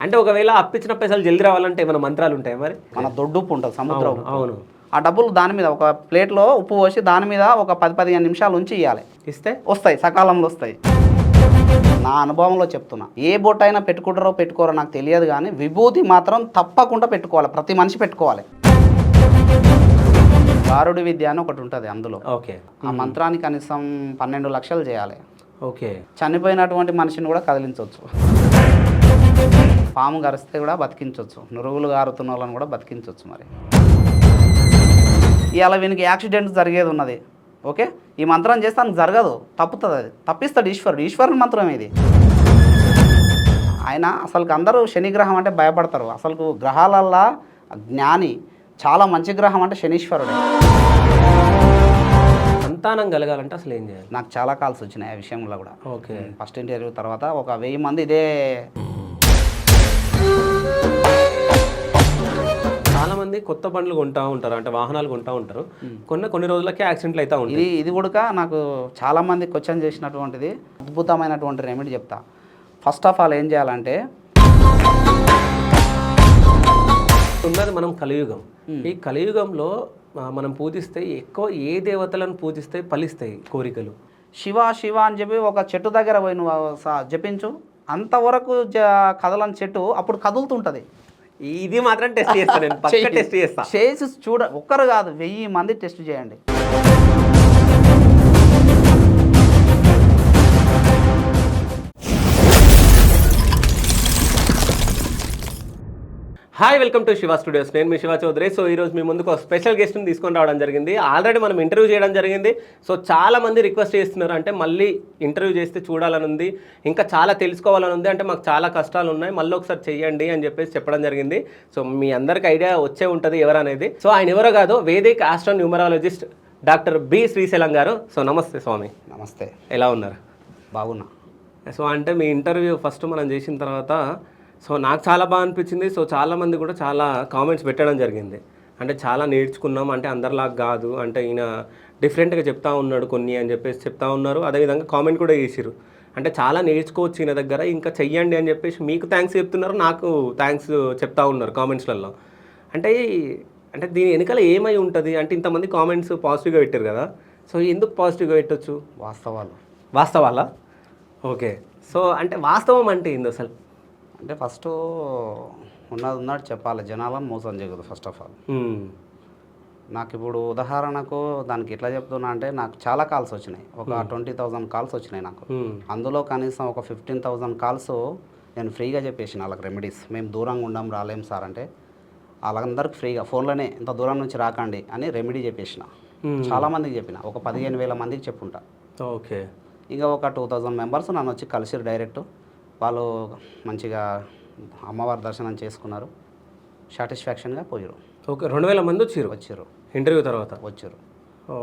అంటే ఒకవేళ అప్పిచ్చిన పైసలు జల్ది రావాలంటే ఏమైనా మంత్రాలు ఉంటాయి మరి? మన దొడ్డు ఉప్పు ఉంటుంది, సముద్ర ఉప్పు. అవును. ఆ డబ్బులు దాని మీద ఒక ప్లేట్లో ఉప్పు పోసి దాని మీద ఒక 10-15 నిమిషాలు ఉంచి ఇవ్వాలి. ఇస్తే వస్తాయి, సకాలంలో వస్తాయి. నా అనుభవంలో చెప్తున్నా. ఏ బొట్టు అయినా పెట్టుకుంటారో పెట్టుకోరో నాకు తెలియదు, కానీ విభూతి మాత్రం తప్పకుండా పెట్టుకోవాలి, ప్రతి మనిషి పెట్టుకోవాలి. గారుడి విద్య అని ఒకటి ఉంటుంది అందులో. ఓకే. ఆ మంత్రాన్ని కనీసం 12 లక్షలు చేయాలి. ఓకే. చనిపోయినటువంటి మనిషిని కూడా కదిలించవచ్చు, పాము గరిస్తే కూడా బతికించవచ్చు, నురుగులు గారుతున్న వాళ్ళని కూడా బతికించవచ్చు. మరి ఇవాళ వీనికి యాక్సిడెంట్ జరిగేది ఉన్నది, ఓకే, ఈ మంత్రం చేస్తే ఆయనకు జరగదు, తప్పుతుంది, అది తప్పిస్తాడు ఈశ్వరుడు. ఈశ్వరుని మంత్రం ఇది. ఆయన అసలుకి అందరూ శనిగ్రహం అంటే భయపడతారు. అసలు గ్రహాలల్లా జ్ఞాని చాలా మంచి గ్రహం అంటే శనీశ్వరుడే. సంతానం కలగాలంటే అసలు ఏం చేయాలి? నాకు చాలా కాల్స్ వచ్చినాయి ఆ విషయంలో కూడా. ఓకే. ఫస్ట్ ఇంటర్వ్యూ తర్వాత ఒక 1000 మంది ఇదే. చాలా మంది కొత్త బండ్లు కొంటా ఉంటారు, అంటే వాహనాలు కొంటా ఉంటారు, కొన్ని రోజులకే యాక్సిడెంట్లు అవుతా ఉంటాయి. ఇది కూడా నాకు చాలా మంది క్వశ్చన్ చేసినటువంటిది అద్భుతమైనటువంటి రెమెడీ చెప్తా. ఫస్ట్ ఆఫ్ ఆల్ ఏం చేయాలంటే, ఉన్నది మనం కలియుగం. ఈ కలియుగంలో మనం పూజిస్తే ఎక్కువ ఏ దేవతలను పూజిస్తే ఫలిస్తాయి కోరికలు? శివ శివ అని చెప్పి ఒక చెట్టు దగ్గర పోయి నువ్వు జపించు, అంతవరకు కదలని చెట్టు అప్పుడు కదులుతుంటుంది. ఇది మాత్రం టెస్ట్ చేస్తాను నేను, పక్కా టెస్ట్ చేస్తా. చేసి చూడ, ఒక్కరు కాదు 1000 మంది టెస్ట్ చేయండి. Hi, welcome to Shiva studios. నేను మీ శివ చౌదరి. సో ఈరోజు మీ ముందుకు స్పెషల్ గెస్ట్ని తీసుకొని రావడం జరిగింది. ఆల్రెడీ మనం ఇంటర్వ్యూ చేయడం జరిగింది. సో చాలా మంది రిక్వెస్ట్ చేస్తున్నారు, అంటే మళ్ళీ ఇంటర్వ్యూ చేస్తే చూడాలని ఉంది, ఇంకా చాలా తెలుసుకోవాలని ఉంది, అంటే మాకు చాలా కష్టాలు ఉన్నాయి, మళ్ళీ ఒకసారి చెయ్యండి అని చెప్పేసి చెప్పడం జరిగింది. సో మీ అందరికి ఐడియా వచ్చే ఉంటుంది ఎవరనేది. సో ఆయన ఎవరో కాదు, vedic astro numerologist doctor B Srisailam గారు. సో నమస్తే స్వామి. నమస్తే. ఎలా ఉన్నారు? బాగున్నా. సో అంటే మీ ఇంటర్వ్యూ ఫస్ట్ మనం చేసిన తర్వాత సో నాకు చాలా బాగా అనిపించింది. సో చాలామంది కూడా చాలా కామెంట్స్ పెట్టడం జరిగింది, అంటే చాలా నేర్చుకున్నాం, అంటే అందరిలాగా కాదు, అంటే ఈయన డిఫరెంట్గా చెప్తా ఉన్నాడు కొన్ని అని చెప్పేసి చెప్తా ఉన్నారు. అదేవిధంగా కామెంట్ కూడా చేసిరు, అంటే చాలా నేర్చుకోవచ్చు ఈయన దగ్గర, ఇంకా చెయ్యండి అని చెప్పేసి మీకు థ్యాంక్స్ చెప్తున్నారు, నాకు థ్యాంక్స్ చెప్తా ఉన్నారు కామెంట్స్లలో. అంటే అంటే దీని వెనకాల ఏమై ఉంటుంది అంటే, ఇంతమంది కామెంట్స్ పాజిటివ్గా పెట్టారు కదా, సో ఎందుకు పాజిటివ్గా పెట్టచ్చు? వాస్తవాలా? ఓకే. సో అంటే వాస్తవం అంటే ఏంది అసలు? అంటే ఫస్ట్ ఉన్నది చెప్పాలి, జనాలను మోసం చేయకూడదు ఫస్ట్ ఆఫ్ ఆల్. నాకు ఇప్పుడు ఉదాహరణకు దానికి ఎట్లా చెప్తున్నా అంటే, నాకు చాలా కాల్స్ వచ్చినాయి, ఒక 20,000 కాల్స్ వచ్చినాయి నాకు. అందులో కనీసం ఒక 15,000 కాల్స్ నేను ఫ్రీగా చెప్పేసిన వాళ్ళకి రెమెడీస్. మేము దూరంగా ఉండం, రాలేం సార్ అంటే వాళ్ళందరికీ ఫ్రీగా ఫోన్లోనే ఇంత దూరం నుంచి రాకండి అని రెమెడీ చెప్పేసిన. చాలామందికి చెప్పిన, ఒక 15,000 మందికి చెప్పుంటా. ఓకే. ఇంకా ఒక 2,000 మెంబర్స్ నన్ను వచ్చి కలిసిరు డైరెక్ట్. వాళ్ళు మంచిగా అమ్మవారి దర్శనం చేసుకున్నారు, సాటిస్ఫాక్షన్గా పోయారు. ఓకే. 2,000 మంది వచ్చారు ఇంటర్వ్యూ తర్వాత వచ్చారు.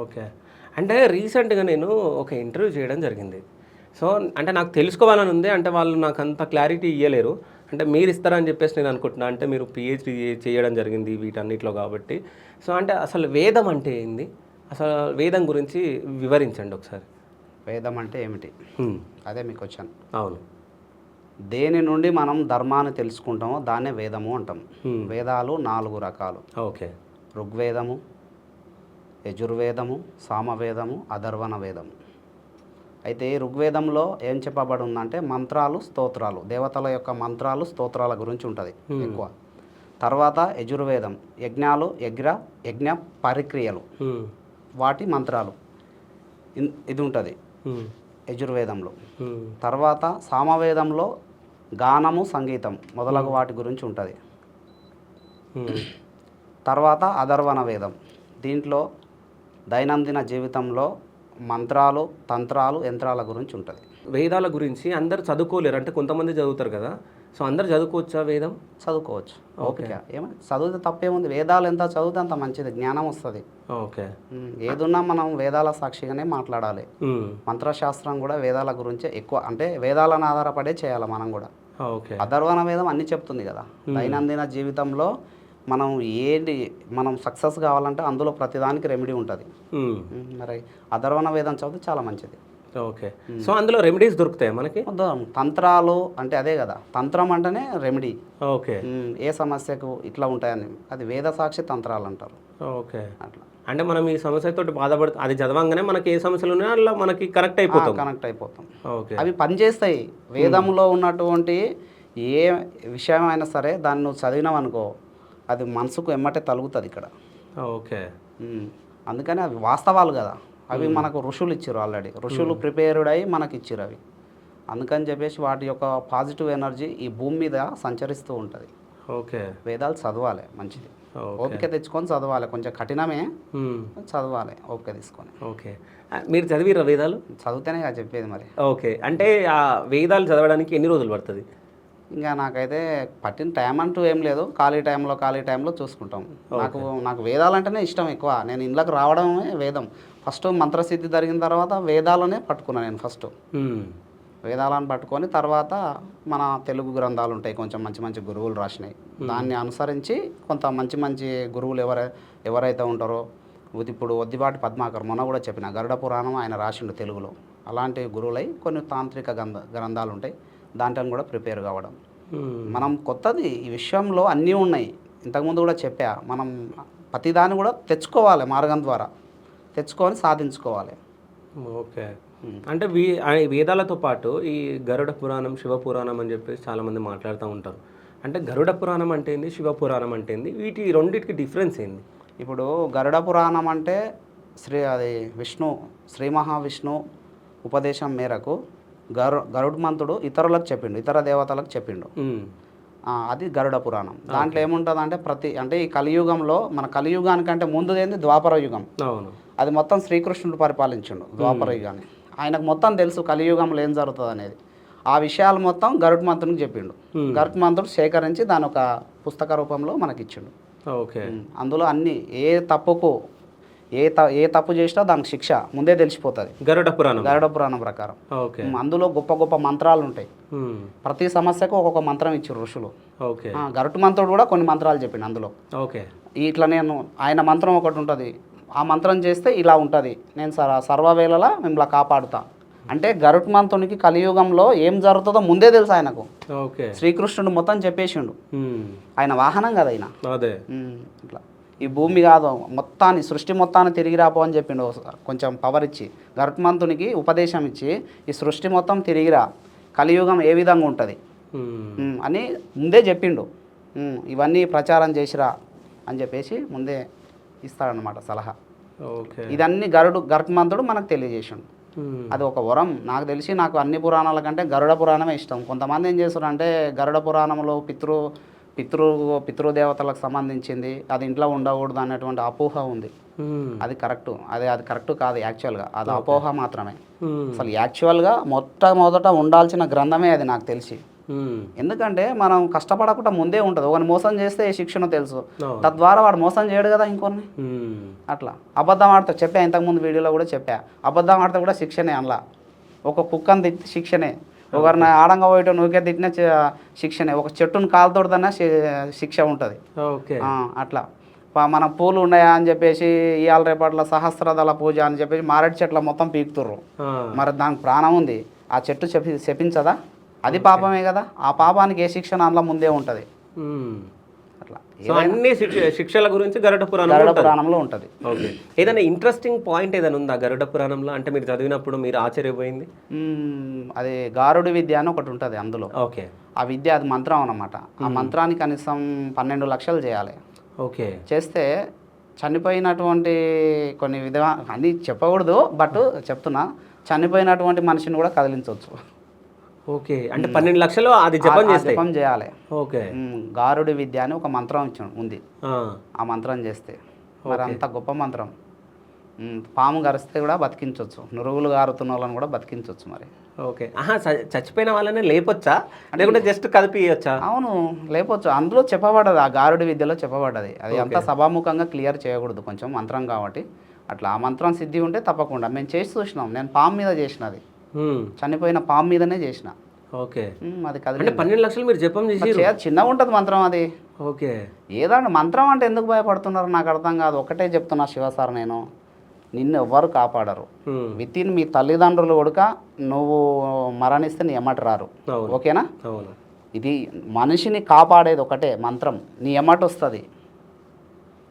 ఓకే. అంటే రీసెంట్గా నేను ఒక ఇంటర్వ్యూ చేయడం జరిగింది. సో అంటే నాకు తెలుసుకోవాలని ఉంది, అంటే వాళ్ళు నాకు అంత క్లారిటీ ఇవ్వలేరు, అంటే మీరు ఇస్తారని చెప్పేసి నేను అనుకుంటున్నా. అంటే మీరు పిహెచ్డి చేయడం జరిగింది వీటన్నిటిలో కాబట్టి, సో అంటే అసలు వేదం అంటే ఏంది, అసలు వేదం గురించి వివరించండి ఒకసారి. వేదం అంటే ఏమిటి, అదే మీకు వచ్చాను. అవును. దేని నుండి మనం ధర్మాన్ని తెలుసుకుంటామో దాన్నే వేదము అంటాం. వేదాలు 4 రకాలు. ఓకే. ఋగ్వేదము, యజుర్వేదము, సామవేదము, అథర్వణ వేదము. అయితే ఋగ్వేదంలో ఏం చెప్పబడి ఉందంటే మంత్రాలు, స్తోత్రాలు, దేవతల యొక్క మంత్రాలు, స్తోత్రాల గురించి ఉంటుంది ఎక్కువ. తర్వాత యజుర్వేదం, యజ్ఞాలు, యజ్ఞ పరిక్రియలు, వాటి మంత్రాలు ఇది ఉంటుంది యజుర్వేదంలో. తర్వాత సామవేదంలో గానము, సంగీతం మొదలగు వాటి గురించి ఉంటుంది. తర్వాత అథర్వణ వేదం, దీంట్లో దైనందిన జీవితంలో మంత్రాలు, తంత్రాలు, యంత్రాల గురించి ఉంటుంది. వేదాల గురించి అందరు చదువుకోలేరు, అంటే కొంతమంది చదువుతారు కదా, సో అందరు చదువుకోవచ్చా వేదం? చదువుకోవచ్చు. ఓకే. ఏమైనా చదివితే తప్పేముంది, వేదాలు ఎంత చదివితే అంత మంచిది, జ్ఞానం వస్తుంది. ఓకే. ఏదున్నా మనం వేదాల సాక్షిగానే మాట్లాడాలి. మంత్రశాస్త్రం కూడా వేదాల గురించే ఎక్కువ, అంటే వేదాలను ఆధారపడే చేయాలి మనం కూడా. ఓకే. అథర్వణ వేదం అన్నీ చెప్తుంది కదా, దైనందిన జీవితంలో మనం మనం సక్సెస్ కావాలంటే అందులో ప్రతిదానికి రెమెడీ ఉంటుంది. మరి అథర్వణ వేదం చదివితే చాలా మంచిది. ఓకే. సో అందులో రెమెడీస్ దొరుకుతాయి మనకి? తంత్రాలు అంటే అదే కదా, తంత్రం అంటేనే రెమెడీ. ఓకే. ఏ సమస్యకు ఇట్లా ఉంటాయని అది వేద సాక్షి తంత్రాలు అంటారు. ఓకే. అట్లా అంటే మనం ఈ సమస్యతో బాధపడుతూ అది చదవంగానే మనకి ఏ సమస్యలు ఉన్నాయో అలా మనకి కనెక్ట్ అయిపోతాం. ఓకే. అవి పనిచేస్తాయి. వేదంలో ఉన్నటువంటి ఏ విషయం అయినా సరే దాన్ని నువ్వు చదివినావు అనుకో, అది మనసుకు ఎమ్మటే తలుగుతుంది ఇక్కడ. ఓకే. అందుకని అవి వాస్తవాలు కదా, అవి మనకు ఋషులు ఇచ్చారు ఆల్రెడీ. ఋషులు ప్రిపేర్డ్ అయ్యి మనకి ఇచ్చారు అవి. అందుకని చెప్పేసి వాటి యొక్క పాజిటివ్ ఎనర్జీ ఈ భూమి మీద సంచరిస్తూ ఉంటుంది. ఓకే. వేదాలు చదవాలి, మంచిది. ఓపిక తెచ్చుకొని చదవాలి, కొంచెం కఠినమే చదవాలి ఓపిక తీసుకొని. ఓకే. మీరు చదివిరా వేదాలు? చదివితేనే కదా చెప్పేది మరి. ఓకే. అంటే ఆ వేదాలు చదవడానికి ఎన్ని రోజులు పడుతుంది? ఇంకా నాకైతే పట్టిన టైం అంటూ ఏం లేదు, ఖాళీ టైంలో చూసుకుంటాం. నాకు వేదాలంటేనే ఇష్టం ఎక్కువ. నేను ఇంట్లోకి రావడమే వేదం. ఫస్ట్ మంత్రసిద్ధి జరిగిన తర్వాత వేదాలనే పట్టుకున్నాను నేను. ఫస్ట్ వేదాలను పట్టుకొని తర్వాత మన తెలుగు గ్రంథాలు ఉంటాయి, కొంచెం మంచి మంచి గురువులు రాసినాయి. దాన్ని అనుసరించి కొంత మంచి మంచి గురువులు ఎవరైతే ఉంటారో, ఇప్పుడు ఒద్దిపాటి పద్మాకర్ మొన్న కూడా చెప్పిన గరుడ పురాణం ఆయన రాసిండు తెలుగులో. అలాంటి గురువులై కొన్ని తాంత్రిక గ్రంథాలు ఉంటాయి, దాంట్లో కూడా ప్రిపేర్ కావడం. మనం కొత్తది ఈ విషయంలో అన్నీ ఉన్నాయి, ఇంతకుముందు కూడా చెప్పా. మనం ప్రతిదాన్ని కూడా తెచ్చుకోవాలి, మార్గం ద్వారా తెచ్చుకొని సాధించుకోవాలి. ఓకే. అంటే వేదాలతో పాటు ఈ గరుడ పురాణం, శివ పురాణం అని చెప్పేసి చాలామంది మాట్లాడుతూ ఉంటారు. అంటే గరుడ పురాణం అంటే ఏంది, శివ పురాణం అంటే ఏంది, వీటి రెండింటికి డిఫరెన్స్ ఏంది? ఇప్పుడు గరుడ పురాణం అంటే శ్రీ మహావిష్ణు ఉపదేశం మేరకు గరుడ్మంతుడు ఇతరులకు చెప్పిండు, ఇతర దేవతలకు చెప్పిండు. అది గరుడ పురాణం. దాంట్లో ఏముంటుంది అంటే ఈ కలియుగంలో, మన కలియుగానికంటే ముందుదేంది ద్వాపర యుగం. అవును. అది మొత్తం శ్రీకృష్ణుడు పరిపాలించిండు ద్వాపర యుగాన్ని. ఆయనకు మొత్తం తెలుసు కలియుగంలో ఏం జరుగుతుంది అనేది. ఆ విషయాలు మొత్తం గరుడ్మంతునికి చెప్పిండు. గరుడ్మంతుడు సేకరించి దాని ఒక పుస్తక రూపంలో మనకి ఇచ్చిండు. ఓకే. అందులో అన్ని ఏ తప్పు చేసినా దానికి శిక్ష ముందే తెలిసిపోతుంది గరుడ పురాణం ప్రకారం. అందులో గొప్ప గొప్ప మంత్రాలు ఉంటాయి. ప్రతి సమస్యకు ఒక్కొక్క మంత్రం ఇచ్చారు ఋషులు. గరుడ మంత్రుడు కూడా కొన్ని మంత్రాలు చెప్పిండు అందులో. ఇట్లా ఆయన మంత్రం ఒకటి ఉంటుంది, ఆ మంత్రం చేస్తే ఇలా ఉంటుంది, నేను సర్వవేళలా మిమ్మల్ని కాపాడుతా అంటే. గరుత్మంతునికి కలియుగంలో ఏం జరుగుతుందో ముందే తెలుసు ఆయనకు. శ్రీకృష్ణుడు మొత్తం చెప్పేసిండు. ఆయన వాహనం కదా ఆయన. ఇట్లా ఈ భూమి కాదు మొత్తాన్ని, సృష్టి మొత్తాన్ని తిరిగి రాపో అని చెప్పిండు. కొంచెం పవర్ ఇచ్చి గరుత్మంతునికి ఉపదేశం ఇచ్చి, ఈ సృష్టి మొత్తం తిరిగిరా, కలియుగం ఏ విధంగా ఉంటుంది అని ముందే చెప్పిండు. ఇవన్నీ ప్రచారం చేసిరా అని చెప్పేసి ముందే ఇస్తాడనమాట సలహా. ఇదన్నీ గరుత్మంతుడు మనకు తెలియజేసిండు. అది ఒక వరం. నాకు తెలిసి నాకు అన్ని పురాణాల కంటే గరుడ పురాణమే ఇష్టం. కొంతమంది ఏం చేస్తారు అంటే గరుడ పురాణంలో పితృదేవతలకు సంబంధించింది, అది ఇంట్లో ఉండకూడదు అనేటువంటి అపోహ ఉంది. అది కరెక్ట్ కాదు యాక్చువల్గా, అది అపోహ మాత్రమే. అసలు యాక్చువల్గా మొట్టమొదట ఉండాల్సిన గ్రంథమే అది నాకు తెలిసి. ఎందుకంటే మనం కష్టపడకుండా ముందే ఉంటుంది. ఒకరిని మోసం చేస్తే ఏ శిక్షణ తెలుసు, తద్వారా వాడు మోసం చేయడు కదా ఇంకొన్ని. అట్లా అబద్ధం ఆడితే చెప్పా, ఇంతకుముందు వీడియోలో కూడా చెప్పా, అబద్ధం ఆడితే కూడా శిక్షనే. అందులో ఒక కుక్కని తిట్టి శిక్షనే, ఒకరిని ఆడంగా పోయటం నువ్వుకే తిట్టిన శిక్షనే, ఒక చెట్టును కాలుతోడదన్నా శిక్ష ఉంటుంది. అట్లా మన పూలు ఉన్నాయా అని చెప్పేసి ఇవాళ రేపట్ల సహస్రదళ పూజ అని చెప్పేసి మారేడు చెట్ల మొత్తం పీకుతుర్రు. మరి దానికి ప్రాణం ఉంది, ఆ చెట్టు చెప్పించదా? అది పాపమే కదా. ఆ పాపానికి ఏ శిక్షణ అందులో ముందే ఉంటుంది. అట్లా అన్ని శిక్షల గురించి గరుడ పురాణంలో ఉంటుంది. ఓకే. ఏదైనా ఇంట్రెస్టింగ్ పాయింట్ ఏదైనా ఉందా గరుడ పురాణంలో? అంటే మీరు చదివినప్పుడు మీరు ఆశ్చర్యపోయింది? అది గారుడి విద్య అని ఒకటి ఉంటుంది అందులో. ఓకే. ఆ విద్య అది మంత్రం అన్నమాట. ఆ మంత్రానికి కనీసం 12 లక్షలు చేయాలి. ఓకే. చేస్తే చనిపోయినటువంటి కొన్ని అన్నీ చెప్పకూడదు, బట్ చెప్తున్నా, చనిపోయినటువంటి మనిషిని కూడా కదిలించవచ్చు. ఓకే. అంటే 12 లక్షలు అది జపం చేయాలి. ఓకే. గారుడి విద్య అని ఒక మంత్రం ఉంది. ఆ మంత్రం చేస్తే మరి అంత గొప్ప మంత్రం. పాము గరిస్తే కూడా బతికించవచ్చు, నురుగులు గారుతున్న వాళ్ళని కూడా బతికించవచ్చు. మరి ఓకే. చచ్చిపోయిన వాళ్ళని లేపొచ్చా లేకుంటే జస్ట్ కదిపియొచ్చా? అవును, లేపొచ్చు. అందులో చెప్పబడ్డది, ఆ గారుడి విద్యలో చెప్పబడ్డది. అది అంతా సభాముఖంగా క్లియర్ చేయకూడదు, కొంచెం మంత్రం కాబట్టి. అట్లా ఆ మంత్రం సిద్ధి ఉంటే తప్పకుండా. మేము చేసి చూసినాం. నేను పాము మీద చేసినది, చనిపోయిన పాము మీదనే చేసిన. ఓకే. అది కదా. 12 లక్షలు మీరు జపం చేసి? చిన్నగా ఉంటుంది మంత్రం అది. ఓకే. ఏదంటే మంత్రం అంటే ఎందుకు భయపడుతున్నారు నాకు అర్థం కాదు. ఒకటే చెప్తున్నా శివ సార్, నేను నిన్ను ఎవ్వరు కాపాడరు. ఉమ్. విత్ ఇన్ మీ తల్లిదండ్రులు కూడా నువ్వు మరణిస్తే నీ ఎమ్మటి రారు. అవును. ఓకేనా? అవును. ఇది మనిషిని కాపాడేది ఒకటే మంత్రం, నీ ఎమ్మటి వస్తుంది.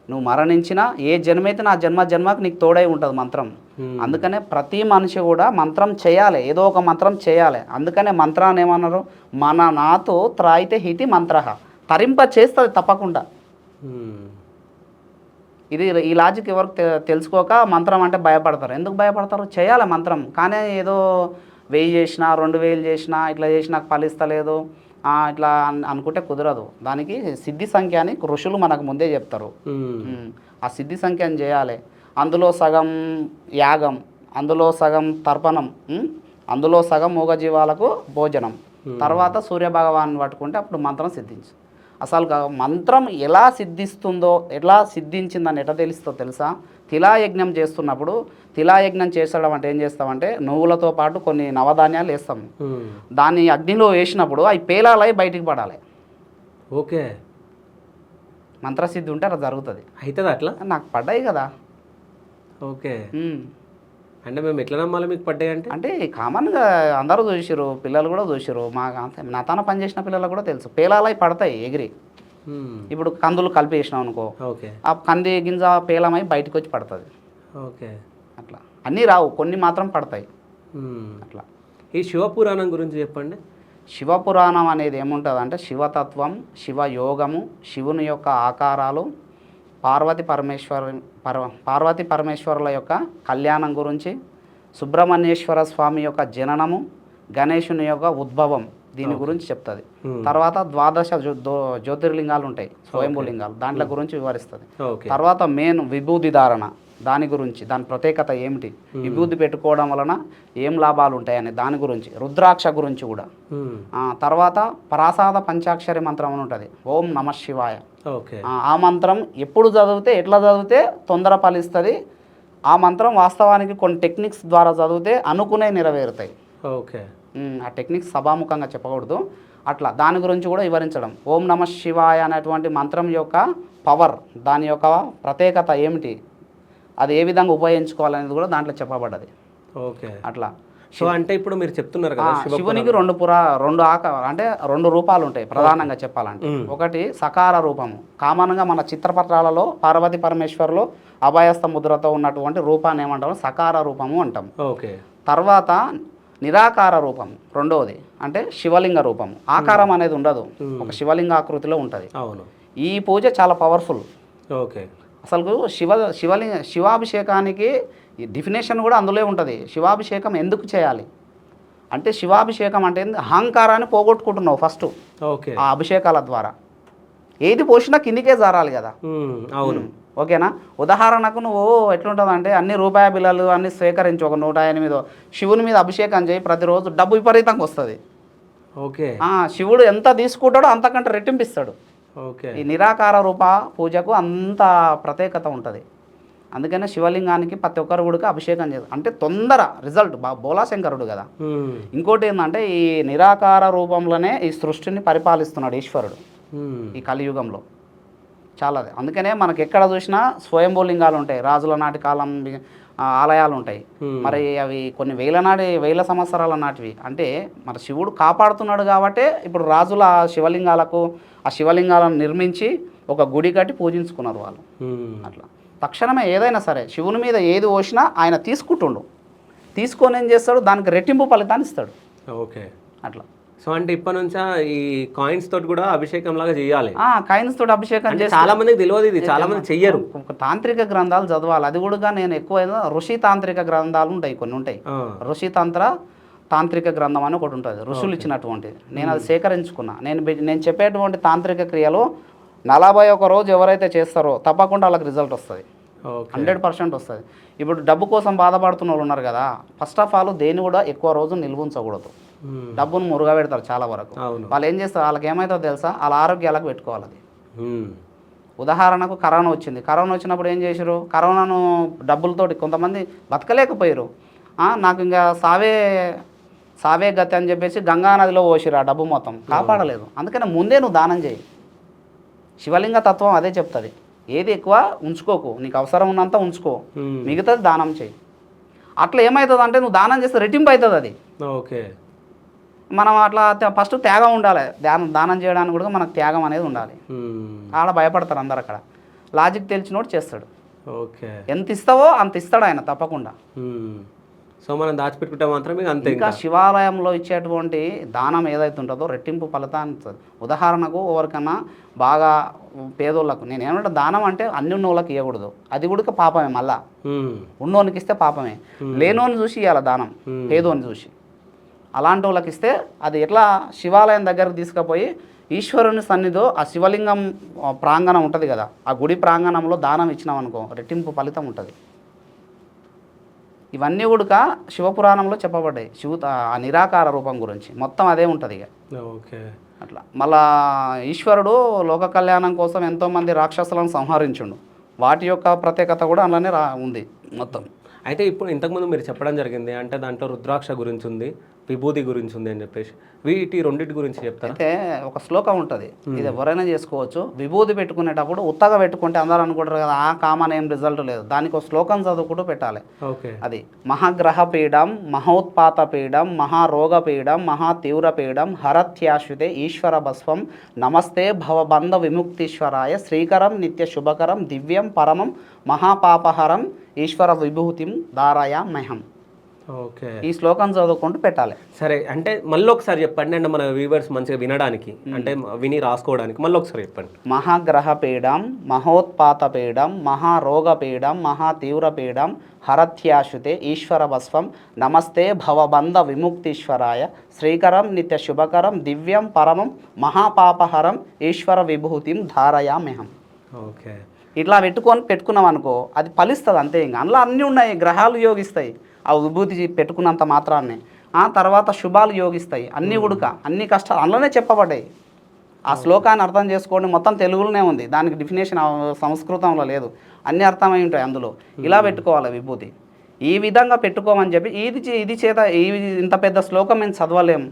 నువ్వు మరణించినా ఏ జన్మైతే నా జన్మకు నీకు తోడై ఉంటుంది మంత్రం. ఉమ్. అందుకనే ప్రతి మనిషి కూడా మంత్రం చేయాలి, ఏదో ఒక మంత్రం చేయాలి. అందుకనే మంత్రాన్ని ఏమన్నారు, మన నాతో త్రాయితే హితి మంత్ర, తరింప చేస్తుంది తప్పకుండా. ఉమ్. ఇది ఈ లాజిక్ ఎవరికి తెలుసుకోక మంత్రం అంటే భయపడతారు. ఎందుకు భయపడతారు? చేయాలి మంత్రం. కానీ ఏదో 1000 చేసినా 2000 చేసినా ఇట్లా చేసి నాకు ఫలిస్తలేదు ఇట్లా అనుకుంటే కుదరదు. దానికి సిద్ధి సంఖ్య అని ఋషులు మనకు ముందే చెప్తారు. ఆ సిద్ధి సంఖ్యను చేయాలి. అందులో సగం యాగం, అందులో సగం తర్పణం, అందులో సగం మూగజీవాలకు భోజనం, తర్వాత సూర్యభగవాన్ని పట్టుకుంటే అప్పుడు మంత్రం సిద్ధించు. అసలు మంత్రం ఎలా సిద్ధిస్తుందో, ఎలా సిద్ధించిందని ఎట్లా తెలుస్తుందో తెలుసా? తిలాయజ్ఞం చేస్తున్నప్పుడు, తిలాయజ్ఞం చేసడం అంటే ఏం చేస్తామంటే నువ్వులతో పాటు కొన్ని నవధాన్యాలు వేస్తాము. దాన్ని అగ్నిలో వేసినప్పుడు అవి పేలాలై బయటికి పడాలి. ఓకే. మంత్రసిద్ధి ఉంటే అలా జరుగుతుంది. అవుతుంది అట్లా? నాకు పడ్డాయి కదా. ఓకే. అంటే మేము ఎట్లా నమ్మాలి మీకు పడ్డాయి అంటే? అంటే కామన్గా అందరూ చూసిరు, పిల్లలు కూడా చూసిరు. నా తన పనిచేసిన పిల్లలు కూడా తెలుసు, పేలాలై పడతాయి ఎగిరి. ఇప్పుడు కందులు కలిపి వేసినాం అనుకో, ఓకే, ఆ కంది గింజ పేలమై బయటకు వచ్చి పడుతుంది. ఓకే. అట్లా అన్నీ రావు, కొన్ని మాత్రం పడతాయి. అట్లా. ఈ శివపురాణం గురించి చెప్పండి. శివపురాణం అనేది ఏముంటుంది అంటే శివతత్వం, శివయోగము, శివుని యొక్క ఆకారాలు, పార్వతి పరమేశ్వరుల యొక్క కళ్యాణం గురించి, సుబ్రహ్మణ్యేశ్వర స్వామి యొక్క జననము, గణేశుని యొక్క ఉద్భవం, దీని గురించి చెప్తుంది. తర్వాత 12 జ్యోతిర్లింగాలు ఉంటాయి, స్వయంభూలింగాలు, దాంట్ల గురించి వివరిస్తుంది. తర్వాత మెయిన్ విభూతి ధారణ, దాని గురించి, దాని ప్రత్యేకత ఏమిటి, విభూతి పెట్టుకోవడం వలన ఏం లాభాలు ఉంటాయని దాని గురించి, రుద్రాక్ష గురించి కూడా. తర్వాత ప్రాసాద పంచాక్షరి మంత్రం అని ఉంటుంది, ఓం నమ శివాయ. ఆ మంత్రం ఎప్పుడు చదివితే, ఎట్లా చదివితే తొందర ఫలిస్తుంది. ఆ మంత్రం వాస్తవానికి కొన్ని టెక్నిక్స్ ద్వారా చదివితే అనుకునే నెరవేరుతాయి. ఓకే. ఆ టెక్నిక్స్ సభాముఖంగా చెప్పకూడదు. అట్లా దాని గురించి కూడా వివరించడం. ఓం నమ శివాయ అనేటువంటి మంత్రం యొక్క పవర్, దాని యొక్క ప్రత్యేకత ఏమిటి, అది ఏ విధంగా ఉపయోగించుకోవాలనేది కూడా దాంట్లో చెప్పబడ్డది. ఓకే. అట్లా. సో అంటే ఇప్పుడు మీరు చెప్తున్నారు కదా, శివునికి రెండు రూపాలు ఉంటాయి ప్రధానంగా చెప్పాలంటే. ఒకటి సకార రూపము, కామన్గా మన చిత్రపటాలలో పార్వతి పరమేశ్వరులు అభయస్థ ముద్రతో ఉన్నటువంటి రూపాన్ని ఏమంటాము, సకార రూపము అంటాము. ఓకే. తర్వాత నిరాకార రూపము రెండవది, అంటే శివలింగ రూపము. ఆకారం అనేది ఉండదు, ఒక శివలింగ ఆకృతిలో ఉంటుంది. అవును. ఈ పూజ చాలా పవర్ఫుల్. ఓకే. అసలు శివాభిషేకానికి డెఫినేషన్ కూడా అందులో ఉంటుంది. శివాభిషేకం ఎందుకు చేయాలి అంటే, శివాభిషేకం అంటే అహంకారాన్ని పోగొట్టుకుంటున్నావు ఫస్ట్. ఓకే. ఆ అభిషేకాల ద్వారా ఏది పోసినా కిందికే జారాలి కదా. అవును. ఓకేనా? ఉదాహరణకు నువ్వు ఎట్లుంటుంది అంటే, అన్ని రూపాయి బిళ్ళలు అన్ని స్వీకరించి ఒక 108 శివుని మీద అభిషేకం చేయి, ప్రతిరోజు డబ్బు విపరీతంగా వస్తుంది. ఓకే. శివుడు ఎంత తీసుకుంటాడో అంతకంటే రెట్టింపిస్తాడు. ఓకే. ఈ నిరాకార రూప పూజకు అంత ప్రత్యేకత ఉంటుంది. అందుకనే శివలింగానికి ప్రతి ఒక్కరు కూడా అభిషేకం చేస్తారు. అంటే తొందర రిజల్ట్. బోలాశంకరుడు కదా. ఇంకోటి ఏంటంటే, ఈ నిరాకార రూపంలోనే ఈ సృష్టిని పరిపాలిస్తున్నాడు ఈశ్వరుడు ఈ కలియుగంలో. చాలా. అందుకనే మనకి ఎక్కడ చూసినా స్వయంభూలింగాలు ఉంటాయి, రాజుల నాటి కాలం ఆలయాలు ఉంటాయి. మరి అవి కొన్ని వేల సంవత్సరాల నాటివి. అంటే మన శివుడు కాపాడుతున్నాడు కాబట్టే ఇప్పుడు రాజుల ఆ శివలింగాలను నిర్మించి ఒక గుడి కట్టి పూజించుకున్నారు వాళ్ళు. అట్లా తక్షణమే ఏదైనా సరే శివుని మీద ఏది పోసినా ఆయన తీసుకొని ఏం చేస్తాడు, దానికి రెట్టింపు ఫలితాన్ని ఇస్తాడు. ఓకే. అట్లా. సో అంటే ఇప్పటి నుంచా ఈ కాయిన్స్ తోటి కూడా అభిషేకం లాగా చేయాలి? కాయిన్స్ తోటి అభిషేకం చేసి, చాలా మందికి తెలియదు ఇది, చాలా మంది చెయ్యరు. తాంత్రిక గ్రంథాలు చదవాలి. అది కూడా నేను ఎక్కువ ఋషి తాంత్రిక గ్రంథాలు ఉంటాయి, కొన్ని ఉంటాయి. ఋషి తాంత్రిక గ్రంథం అని ఒకటి ఉంటుంది, ఋషులు ఇచ్చినటువంటిది. నేను అది సేకరించుకున్నా. నేను చెప్పేటువంటి తాంత్రిక క్రియలు 41 రోజు ఎవరైతే చేస్తారో తప్పకుండా వాళ్ళకి రిజల్ట్ వస్తుంది, 100% వస్తుంది. ఇప్పుడు డబ్బు కోసం బాధపడుతున్న వాళ్ళు ఉన్నారు కదా, ఫస్ట్ ఆఫ్ ఆల్ దేన్ని కూడా ఎక్కువ రోజు నిల్వ ఉంచకూడదు. డబ్బును మురుగా పెడతారు చాలా వరకు. వాళ్ళు ఏం చేస్తారు, వాళ్ళకి ఏమవుతుందో తెలుసా, వాళ్ళ ఆరోగ్యాలకు పెట్టుకోవాలి అది. ఉదాహరణకు కరోనా వచ్చింది. కరోనా వచ్చినప్పుడు ఏం చేశారు, కరోనాను డబ్బులతోటి కొంతమంది బతకలేకపోయారు. నాకు ఇంకా సావే గతి అని చెప్పేసి గంగానదిలో పోసిరు, ఆ డబ్బు మొత్తం కాపాడలేదు. అందుకని ముందే నువ్వు దానం చేయి. శివలింగ తత్వం అదే చెప్తుంది. ఏది ఎక్కువ ఉంచుకోకు, నీకు అవసరం ఉన్నంత ఉంచుకో, మ్మ్. మిగతాది దానం చేయి. అట్లా ఏమవుతుంది అంటే నువ్వు దానం చేస్తే రెట్టింపు అవుతుంది అది. ఓకే. మనం అట్లా ఫస్ట్ త్యాగం ఉండాలి. దానం చేయడానికి కూడా మనకు త్యాగం అనేది ఉండాలి. మ్మ్. ఆడ భయపడతారు అందరు, అక్కడ లాజిక్ తెలిసినోడు చేస్తాడు. ఓకే. ఎంత ఇస్తావో అంత ఇస్తాడు ఆయన తప్పకుండా. మ్మ్. సో మనం దాచిపెట్టుకుంటే మాత్రం ఇక అంతే. ఇంకా శివాలయంలో ఇచ్చేటువంటి దానం ఏదైతే ఉంటుందో రెట్టింపు ఫలితాన్ని ఇస్తుంది. ఉదాహరణకు ఎవరికన్నా బాగా పేదోళ్ళకు, నేను ఏమంటే దానం అంటే అన్ని ఉన్నోళ్ళకి ఇవ్వకూడదు, అది కూడా పాపమే. మళ్ళా మ్మ్. ఉన్నోనికి ఇస్తే పాపమే, లేనోని చూసి ఇవ్వాలి దానం, పేదోని చూసి. అలాంటి వాళ్ళకి ఇస్తే అది ఎట్లా శివాలయం దగ్గరకు తీసుకుపోయి ఈశ్వరుని సన్నిధిలో ఆ శివలింగం ప్రాంగణం ఉంటుంది కదా, ఆ గుడి ప్రాంగణంలో దానం ఇచ్చినాం అనుకో రెట్టింపు ఫలితం ఉంటుంది. ఇవన్నీ కూడా శివపురాణంలో చెప్పబడ్డాయి. ఆ నిరాకార రూపం గురించి మొత్తం అదే ఉంటుంది ఇక. ఓకే. అట్లా మళ్ళా ఈశ్వరుడు లోక కళ్యాణం కోసం ఎంతోమంది రాక్షసులను సంహరించుండు. వాటి యొక్క ప్రత్యేకత కూడా అలానే ఉంది మొత్తం. అయితే ఇప్పుడు ఇంతకుముందు మీరు చెప్పడం జరిగింది అంటే దాంట్లో రుద్రాక్ష గురించి ఉంది, విభూతి గురించి ఉంది అని చెప్పేసి, వీటి రెండింటి గురించి చెప్తారా? అయితే ఒక శ్లోకం ఉంటుంది, ఇది ఎవరైనా చేసుకోవచ్చు. విభూతి పెట్టుకునేటప్పుడు ఉత్తగా పెట్టుకుంటే అందరూ అనుకుంటారు కదా, ఆ కామన్ ఏం రిజల్ట్ లేదు. దానికి ఒక శ్లోకం చదువుకుంటూ పెట్టాలి. ఓకే. అది మహాగ్రహ పీడం, మహోత్పాత పీడం, మహారోగ పీడం, మహా తీవ్ర పీడం, హరత్యాశ్వితే ఈశ్వర భస్వం, నమస్తే భవబంధ విముక్తీశ్వరాయ, శ్రీకరం నిత్య శుభకరం దివ్యం పరమం మహాపాపహరం ఈశ్వర విభూతిం ధారయామ్యహం. ఓకే. ఈ శ్లోకం చదువుకుంటూ పెట్టాలి. సరే, అంటే మళ్ళీ ఒకసారి చెప్పండి, అంటే మన వ్యూవర్స్ మంచిగా వినడానికి, అంటే విని రాసుకోవడానికి మళ్ళీ ఒకసారి చెప్పండి. మహాగ్రహ పీడం, మహోత్పాత పీడం, మహారోగ పీడం, మహా తీవ్ర పీడం, హరత్యాశుతే ఈశ్వర భస్వం, నమస్తే భవబంధ విముక్తీశ్వరాయ, శ్రీకరం నిత్య శుభకరం దివ్యం పరమం మహాపాపహరం ఈశ్వర విభూతిం ధారయామ్యహం. ఓకే. ఇట్లా పెట్టుకున్నాం అనుకో అది ఫలిస్తుంది అంతే. ఇంకా అందులో అన్నీ ఉన్నాయి, గ్రహాలు యోగిస్తాయి ఆ విభూతి పెట్టుకున్నంత మాత్రాన్ని. ఆ తర్వాత శుభాలు యోగిస్తాయి, అన్నీ ఉడక, అన్ని కష్టాలు అందులోనే చెప్పబడ్డాయి. ఆ శ్లోకాన్ని అర్థం చేసుకోండి, మొత్తం తెలుగులోనే ఉంది, దానికి డెఫినేషన్ సంస్కృతంలో లేదు, అన్నీ అర్థమై ఉంటాయి అందులో. ఇలా పెట్టుకోవాలి విభూతి, ఈ విధంగా పెట్టుకోమని చెప్పి. ఇది చేత ఇంత పెద్ద శ్లోకం మేము చదవలేం.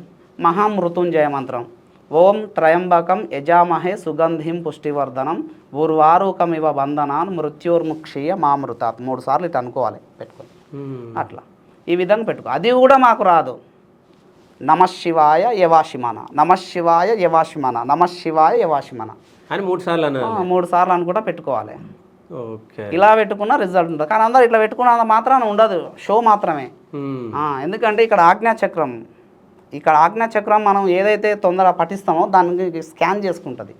మహామృత్యుంజయ మంత్రం, ఓం త్రయంబకం యజామహే సుగంధిం పుష్టివర్ధనం ఊర్వారుకమివ బంధనాన్ మృత్యోర్ముక్షీయ మామృతాత్. 3 సార్లు ఇట్లా అనుకోవాలి పెట్టుకొని. అట్లా ఈ విధంగా పెట్టుకో. అది కూడా మాకు రాదు. నమశివాయ యవాశిమన, నమశివాయ యవాశిమన, నమశివాయ యవాశిమన అని 3 సార్లు 3 సార్లు అనుకుంటా పెట్టుకోవాలి. ఓకే. ఇలా పెట్టుకున్న రిజల్ట్ ఉంటుంది. కానీ అందరూ ఇట్లా పెట్టుకున్న మాత్రాన ఉండదు, షో మాత్రమే. ఎందుకంటే ఇక్కడ ఆజ్ఞాచక్రం, ఇక్కడ ఆజ్ఞాచక్రం మనం ఏదైతే తొందర పఠిస్తామో దానికి స్కాన్ చేసుకుంటుంది.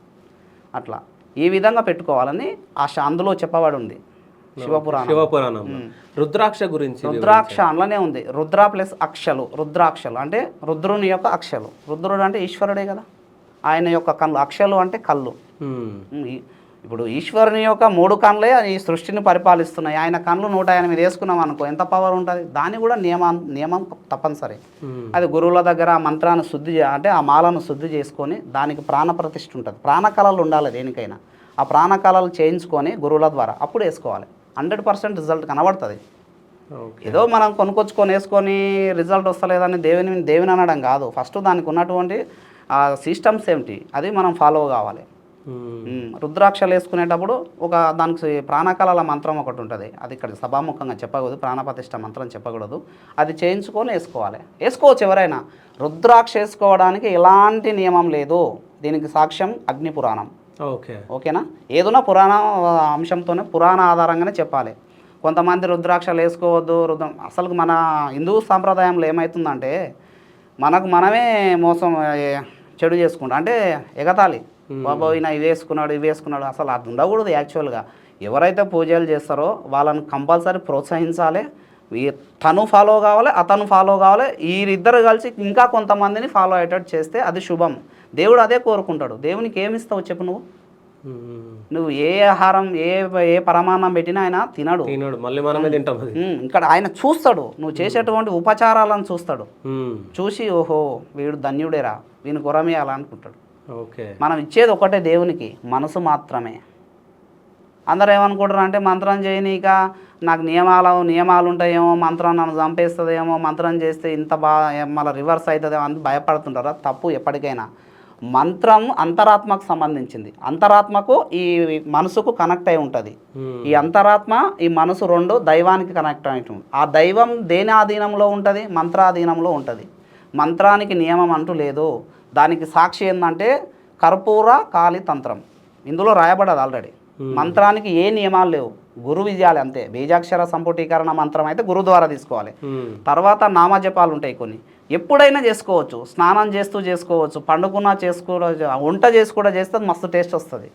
అట్లా ఈ విధంగా పెట్టుకోవాలని అందులో చెప్పబడి ఉంది శివపురాణం. రుద్రాక్ష గురించి, రుద్రాక్ష అందులోనే ఉంది. రుద్ర ప్లస్ అక్షలు, రుద్రాక్షలు అంటే రుద్రుని యొక్క అక్షలు. రుద్రుడు అంటే ఈశ్వరుడే కదా, ఆయన యొక్క కళ్ళు. అక్షలు అంటే కళ్ళు. ఇప్పుడు ఈశ్వరుని యొక్క 3 కళ్ళే ఈ సృష్టిని పరిపాలిస్తున్నాయి. ఆయన కళ్ళు 108 వేసుకున్నాం అనుకో ఎంత పవర్ ఉంటుంది. దాన్ని కూడా నియమం తప్పనిసరి. అది గురువుల దగ్గర ఆ మంత్రాన్ని శుద్ధి అంటే ఆ మాలను శుద్ధి చేసుకొని దానికి ప్రాణప్రతిష్ఠ ఉంటుంది. ప్రాణకళలు ఉండాలి దేనికైనా. ఆ ప్రాణకళలు చేయించుకొని గురువుల ద్వారా అప్పుడు వేసుకోవాలి. 100% రిజల్ట్ కనబడుతుంది. ఏదో మనం కొనుక్కొచ్చుకొని వేసుకొని రిజల్ట్ వస్తలేదని దేవుని అనడం కాదు. ఫస్ట్ దానికి ఉన్నటువంటి ఆ సిస్టమ్స్ ఏమిటి అది మనం ఫాలో కావాలి. రుద్రాక్షలు వేసుకునేటప్పుడు దానికి ప్రాణకళల మంత్రం ఒకటి ఉంటుంది. అది ఇక్కడ సభాముఖంగా చెప్పకూడదు, ప్రాణప్రతిష్ఠ మంత్రం చెప్పకూడదు. అది చేయించుకొని వేసుకోవచ్చు ఎవరైనా. రుద్రాక్ష వేసుకోవడానికి ఎలాంటి నియమం లేదు. దీనికి సాక్ష్యం అగ్నిపురాణం. ఓకేనా? ఏదైనా పురాణ అంశంతోనే పురాణ ఆధారంగానే చెప్పాలి. కొంతమంది రుద్రాక్షలు వేసుకోవద్దు, అసలు మన హిందూ సాంప్రదాయంలో ఏమవుతుందంటే మనమే మోసం చెడు చేసుకుంటాం. అంటే ఎగతాళి, బాబా ఈయన ఇవి వేసుకున్నాడు అసలు అది ఉండకూడదు. యాక్చువల్గా ఎవరైతే పూజలు చేస్తారో వాళ్ళని కంపల్సరీ ప్రోత్సహించాలి. తను ఫాలో కావాలి, అతను ఫాలో కావాలి. వీరిద్దరు కలిసి ఇంకా కొంతమందిని ఫాలో అయ్యేటట్టు చేస్తే అది శుభం. దేవుడు అదే కోరుకుంటాడు. దేవునికి ఏమి ఇస్తావు చెప్పు నువ్వు ఏ ఆహారం ఏ పరమాన్నం పెట్టినా ఆయన తినడు, మళ్ళీ మనమే తింటాం. ఇక్కడ ఆయన చూస్తాడు, నువ్వు చేసేటువంటి ఉపచారాలను చూస్తాడు. చూసి ఓహో వీడు ధన్యుడేరా, వీని కొరమేయాలనుకుంటాడు. మనం ఇచ్చేది ఒకటే దేవునికి, మనసు మాత్రమే. అందరూ ఏమనుకుంటారు అంటే మంత్రం చేయనీక నాకు నియమాలు ఉంటాయేమో, మంత్రం నన్ను చంపేస్తుందేమో, మంత్రం చేస్తే ఇంత మళ్ళీ రివర్స్ అవుతుందేమో అని భయపడుతుంటారా? తప్పు. ఎప్పటికైనా మంత్రం అంతరాత్మకు సంబంధించింది. అంతరాత్మకు ఈ మనసుకు కనెక్ట్ అయి ఉంటుంది. ఈ అంతరాత్మ ఈ మనసు రెండు దైవానికి కనెక్ట్ అయి ఉంటుంది. ఆ దైవం దేని ఆధీనంలో ఉంటుంది? మంత్రాధీనంలో ఉంటుంది. మంత్రానికి నియమం అంటూ లేదు. దానికి సాక్షి ఏంటంటే కర్పూర కాళి తంత్రం ఇందులో రాయబడ్డది ఆల్రెడీ. మంత్రానికి ఏ నియమాలు లేవు, గురు విజయాలు అంతే. బీజాక్షర సంపుటీకరణ మంత్రం అయితే గురు ద్వారా తీసుకోవాలి. తర్వాత నామజపాలు ఉంటాయి కొన్ని, ఎప్పుడైనా చేసుకోవచ్చు. స్నానం చేస్తూ చేసుకోవచ్చు, పండుకున్నా చేసుకోవచ్చు, వంట చేసి కూడా చేస్తే మస్తు టేస్ట్ వస్తుంది.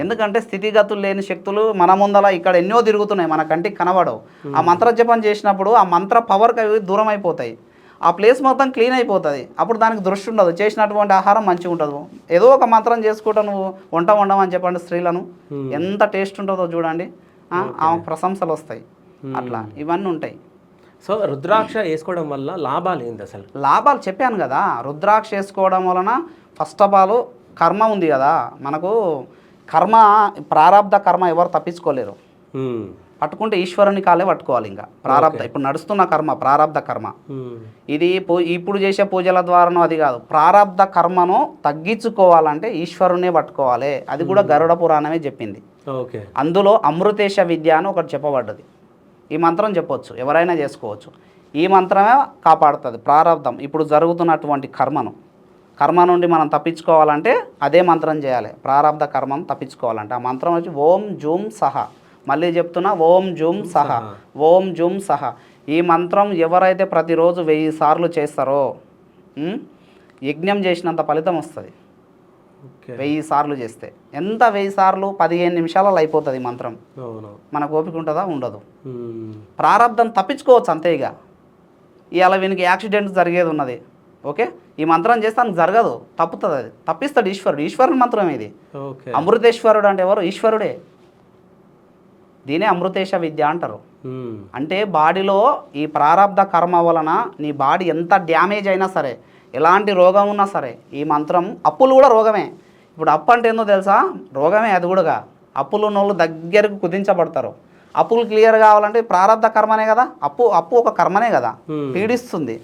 ఎందుకంటే స్థితిగతులు లేని శక్తులు మన ముందల ఇక్కడ ఎన్నో తిరుగుతున్నాయి, మన కంటికి కనబడవు. ఆ మంత్ర జపం చేసినప్పుడు ఆ మంత్ర పవర్కి అవి దూరం అయిపోతాయి, ఆ ప్లేస్ మొత్తం క్లీన్ అయిపోతుంది. అప్పుడు దానికి దృష్టి ఉండదు, చేసినటువంటి ఆహారం మంచిగా ఉంటుంది. ఏదో ఒక మంత్రం చేసుకుంటా నువ్వు వంట వండమని చెప్పండి స్త్రీలను, ఎంత టేస్ట్ ఉంటుందో చూడండి, ఆమె ప్రశంసలు వస్తాయి. అట్లా ఇవన్నీ ఉంటాయి. సో రుద్రాక్ష వేసుకోవడం వల్ల లాభాలు ఏంటి అసలు? లాభాలు చెప్పాను కదా. రుద్రాక్ష వేసుకోవడం వలన ఫస్ట్ ఆఫ్ ఆల్ కర్మ ఉంది కదా మనకు, కర్మ ప్రారంధ కర్మ ఎవరు తప్పించుకోలేరు. పట్టుకుంటే ఈశ్వరుని కాలే పట్టుకోవాలి. ఇంకా ప్రారంధ ఇప్పుడు నడుస్తున్న కర్మ ప్రారంధ కర్మ, ఇది ఇప్పుడు చేసే పూజల ద్వారానో అది కాదు. ప్రారంధ కర్మను తగ్గించుకోవాలంటే ఈశ్వరునే పట్టుకోవాలి. అది కూడా గరుడ పురాణమే చెప్పింది. అందులో అమృతేశ విద్య అని ఒకటి చెప్పబడ్డది. ఈ మంత్రం చెప్పొచ్చు, ఎవరైనా చేసుకోవచ్చు. ఈ మంత్రమే కాపాడుతుంది ప్రారంధం. ఇప్పుడు జరుగుతున్నటువంటి కర్మ నుండి మనం తప్పించుకోవాలంటే అదే మంత్రం చేయాలి. ప్రారంధ కర్మను తప్పించుకోవాలంటే ఆ మంత్రం వచ్చి ఓం జూమ్ సహ. మళ్ళీ చెప్తున్నా, ఓం జూమ్ సహ, ఓం జూమ్ సహ. ఈ మంత్రం ఎవరైతే ప్రతిరోజు 1000 సార్లు చేస్తారో యజ్ఞం చేసినంత ఫలితం వస్తుంది. 1000 సార్లు చేస్తే ఎంత? 1000 సార్లు 15 నిమిషాలలో అయిపోతుంది ఈ మంత్రం. మనకు ఓపిక ఉంటుందా? ఉండదు. ప్రారంధం తప్పించుకోవచ్చు అంతే. ఇక ఇవాళ వీనికి యాక్సిడెంట్ జరిగేది ఉన్నది, ఓకే, ఈ మంత్రం చేస్తే మనకు జరగదు, తప్పుతుంది. అది తప్పిస్తాడు ఈశ్వరుడు. ఈశ్వరుని మంత్రం ఇది. అమృతేశ్వరుడు అంటే ఎవరు? ఈశ్వరుడే. దీనే అమృతేశ విద్య అంటారు. అంటే బాడీలో ఈ ప్రారంధ కర్మ వలన నీ బాడీ ఎంత డ్యామేజ్ అయినా సరే, ఎలాంటి రోగం ఉన్నా సరే, ఈ మంత్రం, అప్పులు కూడా రోగమే. ఇప్పుడు అప్పు అంటే ఏందో తెలుసా? రోగమే అది కూడా. అప్పులు ఉన్న వాళ్ళు దగ్గరకు కుదించబడతారు. అప్పులు క్లియర్ కావాలంటే ప్రారంధ కర్మనే కదా. అప్పు ఒక కర్మనే కదా, పీడిస్తుంది.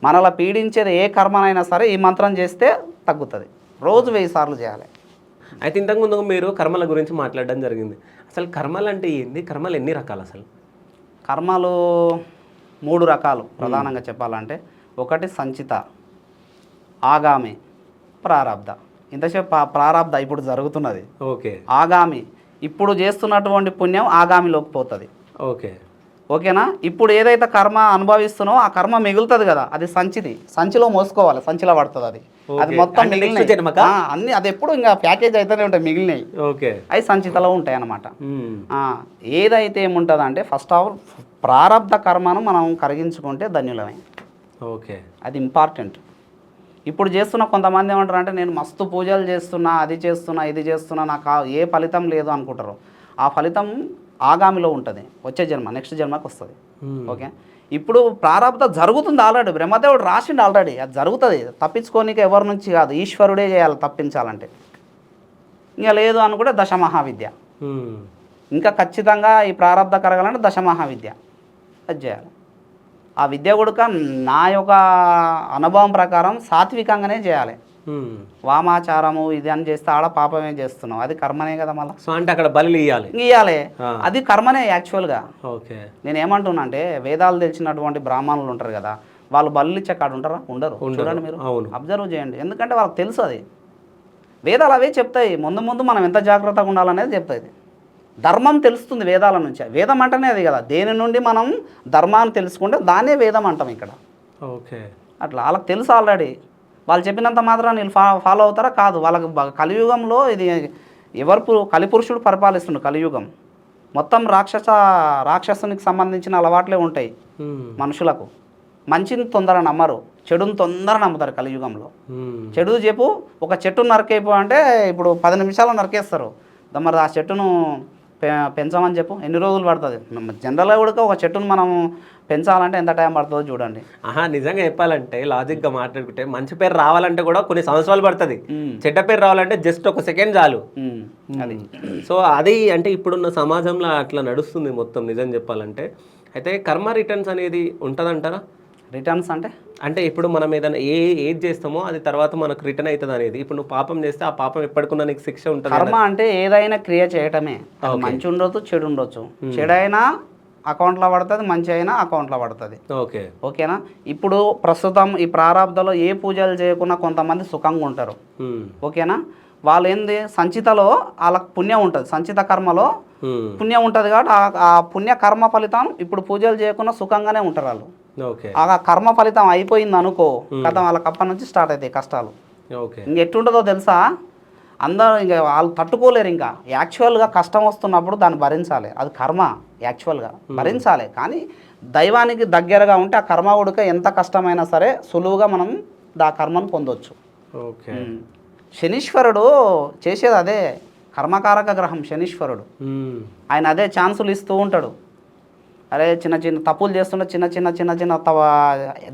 మనలా పీడించేది ఏ కర్మనైనా సరే ఈ మంత్రం చేస్తే తగ్గుతుంది. రోజు 1000 సార్లు చేయాలి. అయితే ఇంతకుముందు మీరు కర్మల గురించి మాట్లాడడం జరిగింది. అసలు కర్మలు అంటే ఏంది? కర్మలు ఎన్ని రకాలు అసలు? కర్మలు 3 రకాలు ప్రధానంగా చెప్పాలంటే. ఒకటి సంచిత, ఆగామి, ప్రారబ్ధ. ఇంతసేపు ప్రారబ్ధ ఇప్పుడు జరుగుతున్నది. ఓకే. ఆగామి ఇప్పుడు చేస్తున్నటువంటి పుణ్యం ఆగామిలోకి పోతుంది. ఓకేనా? ఇప్పుడు ఏదైతే కర్మ అనుభవిస్తున్నావో ఆ కర్మ మిగులుతుంది కదా, అది సంచిలో మోసుకోవాలి, సంచిలో పడుతుంది. అది మొత్తం అన్ని అది ఎప్పుడు ఇంకా ప్యాకేజ్ అయితేనే ఉంటాయి మిగిలినవి. అవి సంచితలో ఉంటాయి అన్నమాట. ఏదైతే ఏముంటుంది అంటే ఫస్ట్ ఆఫ్ ఆల్ ప్రారబ్ధ కర్మను మనం కరిగించుకుంటే ధన్యులమే. అది ఇంపార్టెంట్. ఇప్పుడు చేస్తున్న కొంతమంది ఏమంటారు అంటే నేను మస్తు పూజలు చేస్తున్నా, అది చేస్తున్నా, ఇది చేస్తున్నా, నాకు ఏ ఫలితం లేదు అనుకుంటారు. ఆ ఫలితం ఆగామిలో ఉంటుంది, వచ్చే జన్మ, నెక్స్ట్ జన్మకి వస్తుంది. ఓకే, ఇప్పుడు ప్రారంభ జరుగుతుంది ఆల్రెడీ, బ్రహ్మదేవుడు రాసిండు ఆల్రెడీ, అది జరుగుతుంది. తప్పించుకోనికి ఎవరి నుంచి కాదు, ఈశ్వరుడే చేయాలి తప్పించాలంటే. ఇంకా లేదు అనుకుంటే దశమహావిద్య. ఇంకా ఖచ్చితంగా ఈ ప్రారంభ కరగాలంటే దశమహావిద్య అది చేయాలి. ఆ విద్య కూడా నా యొక్క అనుభవం ప్రకారం సాత్వికంగానే చేయాలి. వామాచారము ఇది అని చేస్తే ఆడ పాపమే చేస్తున్నావు, అది కర్మనే కదా. మళ్ళీ సో అంటే అక్కడ బలి ఇయ్యాలి, అది కర్మనే యాక్చువల్గా. నేను ఏమంటున్నా అంటే వేదాలు తెలిసినటువంటి బ్రాహ్మణులు ఉంటారు కదా, వాళ్ళు బలు ఇచ్చే కాడ ఉంటారా? ఉండరు. చూడండి మీరు, అబ్జర్వ్ చేయండి. ఎందుకంటే వాళ్ళకి తెలుసు, అది వేదాలు అవే చెప్తాయి. ముందు మనం ఎంత జాగ్రత్తగా ఉండాలనేది చెప్తాయి. ధర్మం తెలుస్తుంది వేదాల నుంచి. వేదం అంటేనే అది కదా, దేని నుండి మనం ధర్మాన్ని తెలుసుకుంటే దాన్నే వేదం అంటాం ఇక్కడ. అట్లా వాళ్ళకి తెలుసు ఆల్రెడీ. వాళ్ళు చెప్పినంత మాత్రం వీళ్ళు ఫాలో అవుతారా? కాదు. వాళ్ళకి కలియుగంలో ఇది కలిపురుషుడు పరిపాలిస్తుండు కలియుగం మొత్తం. రాక్షసునికి సంబంధించిన అలవాట్లే ఉంటాయి మనుషులకు. మంచిని తొందర నమ్మరు, చెడుని తొందర నమ్ముతారు కలియుగంలో. చెడు చెప్పు, ఒక చెట్టును నరికైపో అంటే ఇప్పుడు 10 నిమిషాలు నరికేస్తారు. మరి ఆ చెట్టును పెంచమని చెప్పు, ఎన్ని రోజులు పడుతుంది? జనరల్గా కూడా ఒక చెట్టును మనం పెంచాలంటే ఎంత టైం పడుతుందో చూడండి. నిజంగా చెప్పాలంటే లాజిక్గా మాట్లాడుకుంటే మంచి పేరు రావాలంటే కూడా కొన్ని సంవత్సరాలు పడుతుంది, చెడ్డ పేరు రావాలంటే జస్ట్ 1 సెకండ్ చాలు. అది సో అది అంటే ఇప్పుడున్న సమాజంలో అట్లా నడుస్తుంది మొత్తం నిజం చెప్పాలంటే. అయితే కర్మ రిటర్న్స్ అనేది ఉంటుందంటారా? రిటర్న్స్ అంటే అంటే ఇప్పుడు మనం ఏదైనా ఏది చేస్తామో అది తర్వాత మనకు రిటర్న్ అవుతుంది అనేది. ఇప్పుడు నువ్వు పాపం చేస్తే ఆ పాపం ఎప్పటికున్నా నీకు శిక్ష ఉంటుంది. కర్మ అంటే ఏదైనా క్రియ చేయటమే. అది మంచి ఉండొచ్చు, చెడు ఉండొచ్చు. చెడైనా అకౌంట్లో పడుతుంది, మంచి అయినా అకౌంట్లో పడుతుంది. ఓకే, ఓకేనా. ఇప్పుడు ప్రస్తుతం ఈ ప్రారంధంలో ఏ పూజలు చేయకుండా కొంతమంది సుఖంగా ఉంటారు. ఓకేనా. వాళ్ళు ఏంది సంచితలో వాళ్ళకి పుణ్యం ఉంటుంది, సంచిత కర్మలో పుణ్యం ఉంటుంది కాబట్టి ఆ పుణ్య కర్మ ఫలితం ఇప్పుడు పూజలు చేయకుండా సుఖంగానే ఉంటారు వాళ్ళు. ఆ కర్మ ఫలితం అయిపోయింది అనుకో కథ వాళ్ళకి అప్పటి నుంచి స్టార్ట్ అవుతాయి కష్టాలు. ఇంక ఎట్టుంటుందో తెలుసా, అందరూ ఇంకా వాళ్ళు తట్టుకోలేరు. ఇంకా యాక్చువల్గా కష్టం వస్తున్నప్పుడు దాన్ని భరించాలి, అది కర్మ యాక్చువల్గా భరించాలి. కానీ దైవానికి దగ్గరగా ఉంటే ఆ కర్మ ఉడక ఎంత కష్టమైనా సరే సులువుగా మనం ఆ కర్మను పొందొచ్చు. శనీశ్వరుడు చేసేది అదే, కర్మకారక గ్రహం శనీశ్వరుడు. ఆయన అదే ఛాన్సులు ఇస్తూ ఉంటాడు. అరే చిన్న చిన్న తప్పులు చేస్తుంటే చిన్న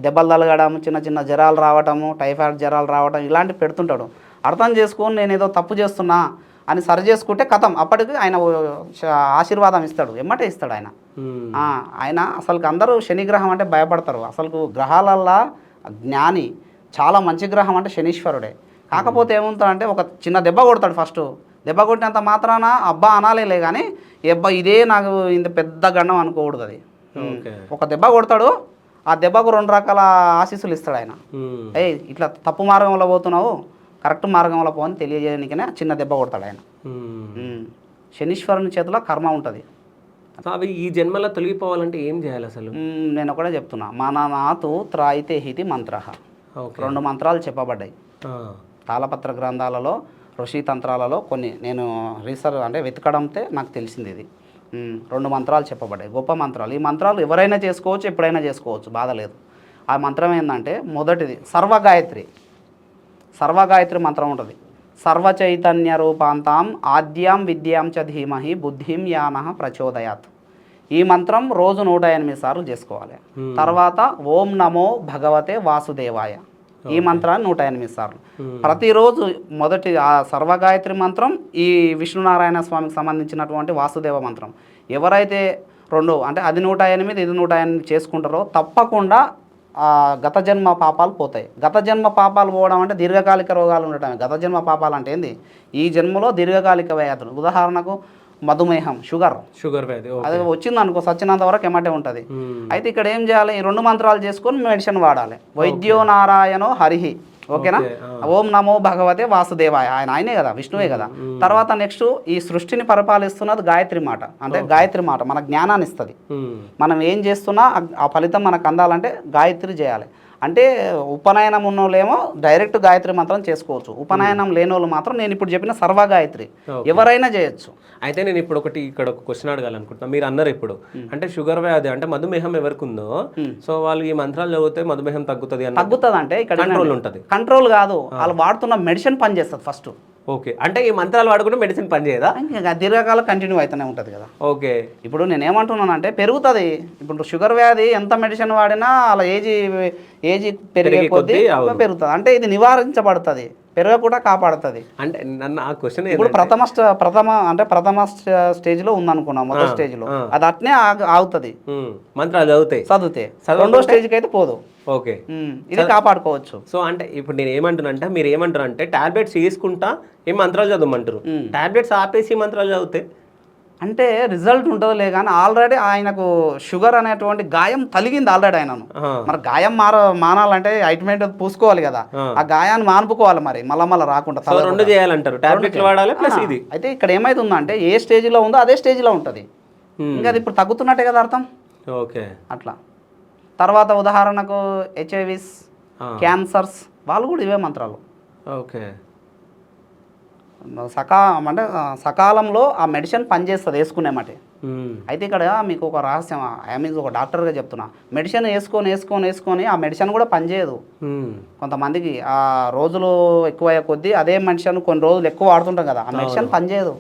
దెబ్బలు తలగడం, చిన్న జ్వరాలు రావటము, టైఫాయిడ్ జ్వరాలు రావటం ఇలాంటివి పెడుతుంటాడు. అర్థం చేసుకొని నేను ఏదో తప్పు చేస్తున్నా అని సరి చేసుకుంటే కథం అప్పటికి ఆయన ఆశీర్వాదం ఇస్తాడు, ఎమ్మటే ఇస్తాడు ఆయన. ఆయన అసలుకి అందరూ శనిగ్రహం అంటే భయపడతారు. అసలు గ్రహాలల్లా జ్ఞాని చాలా మంచి గ్రహం అంటే శనీశ్వరుడే. కాకపోతే ఏముంటాడంటే ఒక చిన్న దెబ్బ కొడతాడు. ఫస్ట్ దెబ్బ కొట్టినంత మాత్రాన అబ్బా అనాలేలే కానీ అబ్బా ఇదే నాకు ఇంత పెద్ద గండం అనుకోకూడదు. అది ఒక దెబ్బ కొడతాడు, ఆ దెబ్బకు 2 రకాల ఆశీస్సులు ఇస్తాడు ఆయన. ఇట్లా తప్పు మార్గంలో పోతున్నావు, కరెక్ట్ మార్గంలో పోని తెలియజేయడానికనే చిన్న దెబ్బ కొడతాడు ఆయన. శనీశ్వరుని చేతిలో కర్మ ఉంటుంది. అవి ఈ జన్మలో తొలగిపోవాలంటే ఏం చేయాలి అసలు? నేను ఒకటే చెప్తున్నా, మననాతు త్రాయితే హితి మంత్ర. 2 మంత్రాలు చెప్పబడ్డాయి తాళపత్ర గ్రంథాలలో, ఋషి తంత్రాలలో. కొన్ని నేను రీసెర్చ్ అంటే వెతకడంతో నాకు తెలిసింది ఇది. 2 మంత్రాలు చెప్పబడ్డాయి, గొప్ప మంత్రాలు. ఈ మంత్రాలు ఎవరైనా చేసుకోవచ్చు, ఎప్పుడైనా చేసుకోవచ్చు, బాధ లేదు. ఆ మంత్రం ఏంటంటే మొదటిది సర్వగాయత్రి. సర్వగాయత్రి మంత్రం ఉంటుంది. సర్వచైతన్య రూపాంతాం ఆద్యాం విద్యాం చ ధీమహి బుద్ధిం యానః ప్రచోదయాత్. ఈ మంత్రం రోజు 108 సార్లు చేసుకోవాలి. తర్వాత ఓం నమో భగవతే వాసుదేవాయ, ఈ మంత్రాన్ని 108 సార్లు ప్రతిరోజు. మొదటి ఆ సర్వగాయత్రి మంత్రం, ఈ విష్ణునారాయణ స్వామికి సంబంధించినటువంటి వాసుదేవ మంత్రం. ఎవరైతే 2 అంటే అది 108 ఇది 108 చేసుకుంటారో తప్పకుండా గత జన్మ పాపాలు పోతాయి. గత జన్మ పాపాలు పోవడం అంటే దీర్ఘకాలిక రోగాలు ఉండటమే. గత జన్మ పాపాలు అంటే ఏంది, ఈ జన్మలో దీర్ఘకాలిక వ్యాధులు. ఉదాహరణకు మధుమేహం, షుగర్ వ్యాధి అది వచ్చింది అనుకో సచ్చినంత వరకు ఎమ్మటే ఉంటుంది. అయితే ఇక్కడ ఏం చేయాలి, ఈ 2 మంత్రాలు చేసుకొని మెడిసిన్ వాడాలి. వైద్యో నారాయణో హరిహి. ఓకేనా. ఓం నమో భగవతే వాసుదేవాయ, ఆయనే కదా, విష్ణువే కదా. తర్వాత నెక్స్ట్ ఈ సృష్టిని పరిపాలిస్తున్నది గాయత్రి మాట. అంటే గాయత్రి మాట మన జ్ఞానాన్ని ఇస్తుంది. మనం ఏం చేస్తున్నా ఆ ఫలితం మనకు అందాలంటే గాయత్రి చేయాలి. అంటే ఉపనయనం ఉన్నోళ్ళేమో డైరెక్ట్ గాయత్రి మంత్రం చేసుకోవచ్చు. ఉపనయనం లేని వాళ్ళు మాత్రం నేను ఇప్పుడు చెప్పిన సర్వగాయత్రి ఎవరైనా చేయొచ్చు. అయితే నేను ఇప్పుడు ఇక్కడ ఒక క్వశ్చన్ అడగాలనుకుంటున్నా. మీరు అన్నారు ఇప్పుడు అంటే షుగర్ వ్యాధి అంటే మధుమేహం ఎవరికి ఉందో సో వాళ్ళు ఈ మంత్రాలు చదివితే మధుమేహం తగ్గుతుంది అంటే ఇక్కడ కంట్రోల్ ఉంటుంది. కంట్రోల్ కాదు, వాళ్ళు వాడుతున్న మెడిసిన్ పనిచేస్తుంది ఫస్ట్. ఓకే, అంటే ఈ మంత్రాలు వాడుకుంటే మెడిసిన్ పనిచేయదా? దీర్ఘకాలం కంటిన్యూ అవుతూనే ఉంటుంది కదా. ఓకే, ఇప్పుడు నేను ఏమంటున్నానంటే పెరుగుతుంది. ఇప్పుడు షుగర్ వ్యాధి ఎంత మెడిసిన్ వాడినా అలా ఏజ్ పెరిగే కొద్దీ పెరుగుతుంది. అంటే ఇది నివారించబడుతుంది, పెరగకుండా కాపాడుతుంది. అంటే నన్ను ఆ క్వశ్చన్ ఇప్పుడు ప్రథమ స్టేజ్లో ఉందనుకున్నాం, మొదటి స్టేజ్లో అది అట్నే ఆగుతుంది మంత్రాలు చదివితే. 2వ స్టేజ్కి అయితే పోదు. ఓకే, ఇది కాపాడుకోవచ్చు. సో అంటే ఇప్పుడు నేను ఏమంటున్నా అంటే మీరు ఏమంటారు అంటే టాబ్లెట్స్ తీసుకుంటా ఏ మంత్రాలు చదవమంటారు, టాబ్లెట్స్ ఆపేసి మంత్రాలు చదివితే అంటే రిజల్ట్ ఉంటుందిలే. కానీ ఆల్రెడీ ఆయనకు షుగర్ అనేటువంటి గాయం తలిగింది ఆల్రెడీ ఆయనను. మరి గాయం మానాలంటే ఆయింట్మెంట్ పూసుకోవాలి కదా, ఆ గాయాన్ని మానుపుకోవాలి మరి మళ్ళా రాకుండా. 2 చేయాలంటారు, టాబ్లెట్లు వాడాలి ప్లస్ ఇది. అయితే ఇక్కడ ఏమైతుందంటే ఏ స్టేజ్లో ఉందో అదే స్టేజ్లో ఉంటుంది. ఇంకా అది ఇప్పుడు తగ్గుతున్నట్టే కదా అర్థం. ఓకే, అట్లా. తర్వాత ఉదాహరణకు హెచ్ఐవిస్, క్యాన్సర్స్ వాళ్ళు కూడా ఇవే మంత్రాలు. ఓకే, అంటే సకాలంలో ఆ మెడిసిన్ పనిచేస్తుంది వేసుకునేమటే. అయితే ఇక్కడ మీకు ఒక రహస్యం, ఒక డాక్టర్గా చెప్తున్నా, మెడిసిన్ వేసుకొని ఆ మెడిసిన్ కూడా పనిచేయదు. కొంతమందికి ఆ రోజులు ఎక్కువయ్యే కొద్దీ అదే మెడిసిన్ కొన్ని రోజులు ఎక్కువ వాడుతుంటాం కదా, ఆ మెడిసిన్ పనిచేయదు.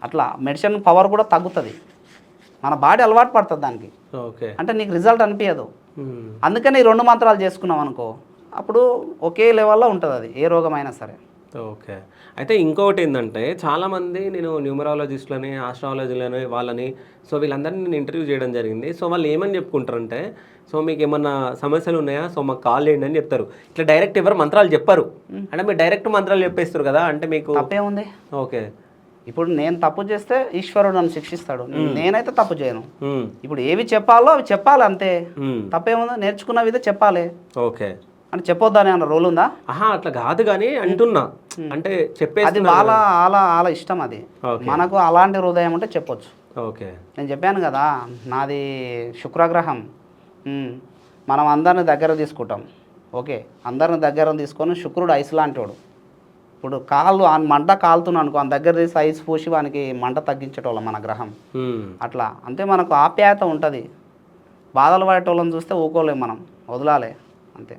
అట్లా మెడిసిన్ పవర్ కూడా తగ్గుతుంది, మన బాడీ అలవాటు పడుతుంది దానికి. అంటే నీకు రిజల్ట్ అనిపించదు. అందుకని ఈ 2 మంత్రాలు చేసుకున్నాం అనుకో, అప్పుడు ఒకే లెవెల్లో ఉంటుంది అది, ఏ రోగమైనా సరే. ఓకే. అయితే ఇంకొకటి ఏందంటే చాలామంది నేను న్యూమరాలజిస్ట్‌లని, ఆస్ట్రాలజీలని వాళ్ళని సో వీళ్ళందరిని నేను ఇంటర్వ్యూ చేయడం జరిగింది. సో వాళ్ళు ఏమని చెప్పుకుంటారంటే, సో మీకేమన్నా సమస్యలున్నాయా? సో మాకు కాల్ చేయండి అని చెప్తారు. ఇట్లా డైరెక్ట్ ఎవరు మంత్రాలు చెప్పరు. అంటే మీరు డైరెక్ట్ మంత్రాలు చెప్పేస్తారు కదా! అంటే మీకు తప్పేముంది? ఓకే. ఇప్పుడు నేను తప్పు చేస్తే ఈశ్వరుడు నన్ను శిక్షిస్తాడు. నేనైతే తప్పు చేయను. హ్మ్. ఇప్పుడు ఏవి చెప్పాలో అవి చెప్పాలి అంతే. హ్మ్. తప్పేముంది? నేర్చుకున్న విధంగా చెప్పాలి. ఓకే. అంటే చెప్పొద్దని అన్న రూల్ ఉందా? ఆహా! అట్లా కాదు గానీ అంటున్నా. అంటే అది చెప్పేస్తున్నారు కదా! వాళ్ళ ఇష్టం అది. ఓకే. మనకు అలాంటి హృదయం ఉంటే చెప్పొచ్చు. ఓకే. నేను చెప్పాను కదా, నాది శుక్రగ్రహం. మనం అందరిని దగ్గర తీసుకుంటాం. ఓకే, అందరిని దగ్గర తీసుకొని శుక్రుడు ఐస్ లాంటివాడు. ఇప్పుడు కాళ్ళు మంట కాలుతున్నాను అనుకో, ఆ దగ్గర తీసి ఐస్ పూసి వానికి మంట తగ్గించేటోళ్ళం మన గ్రహం. హ్మ్. అట్లా అంతే, మనకు ఆప్యాయత ఉంటుంది. బాధలు పడేటోళ్ళని చూస్తే ఊకోలేం, మనం వదలాలి అంతే.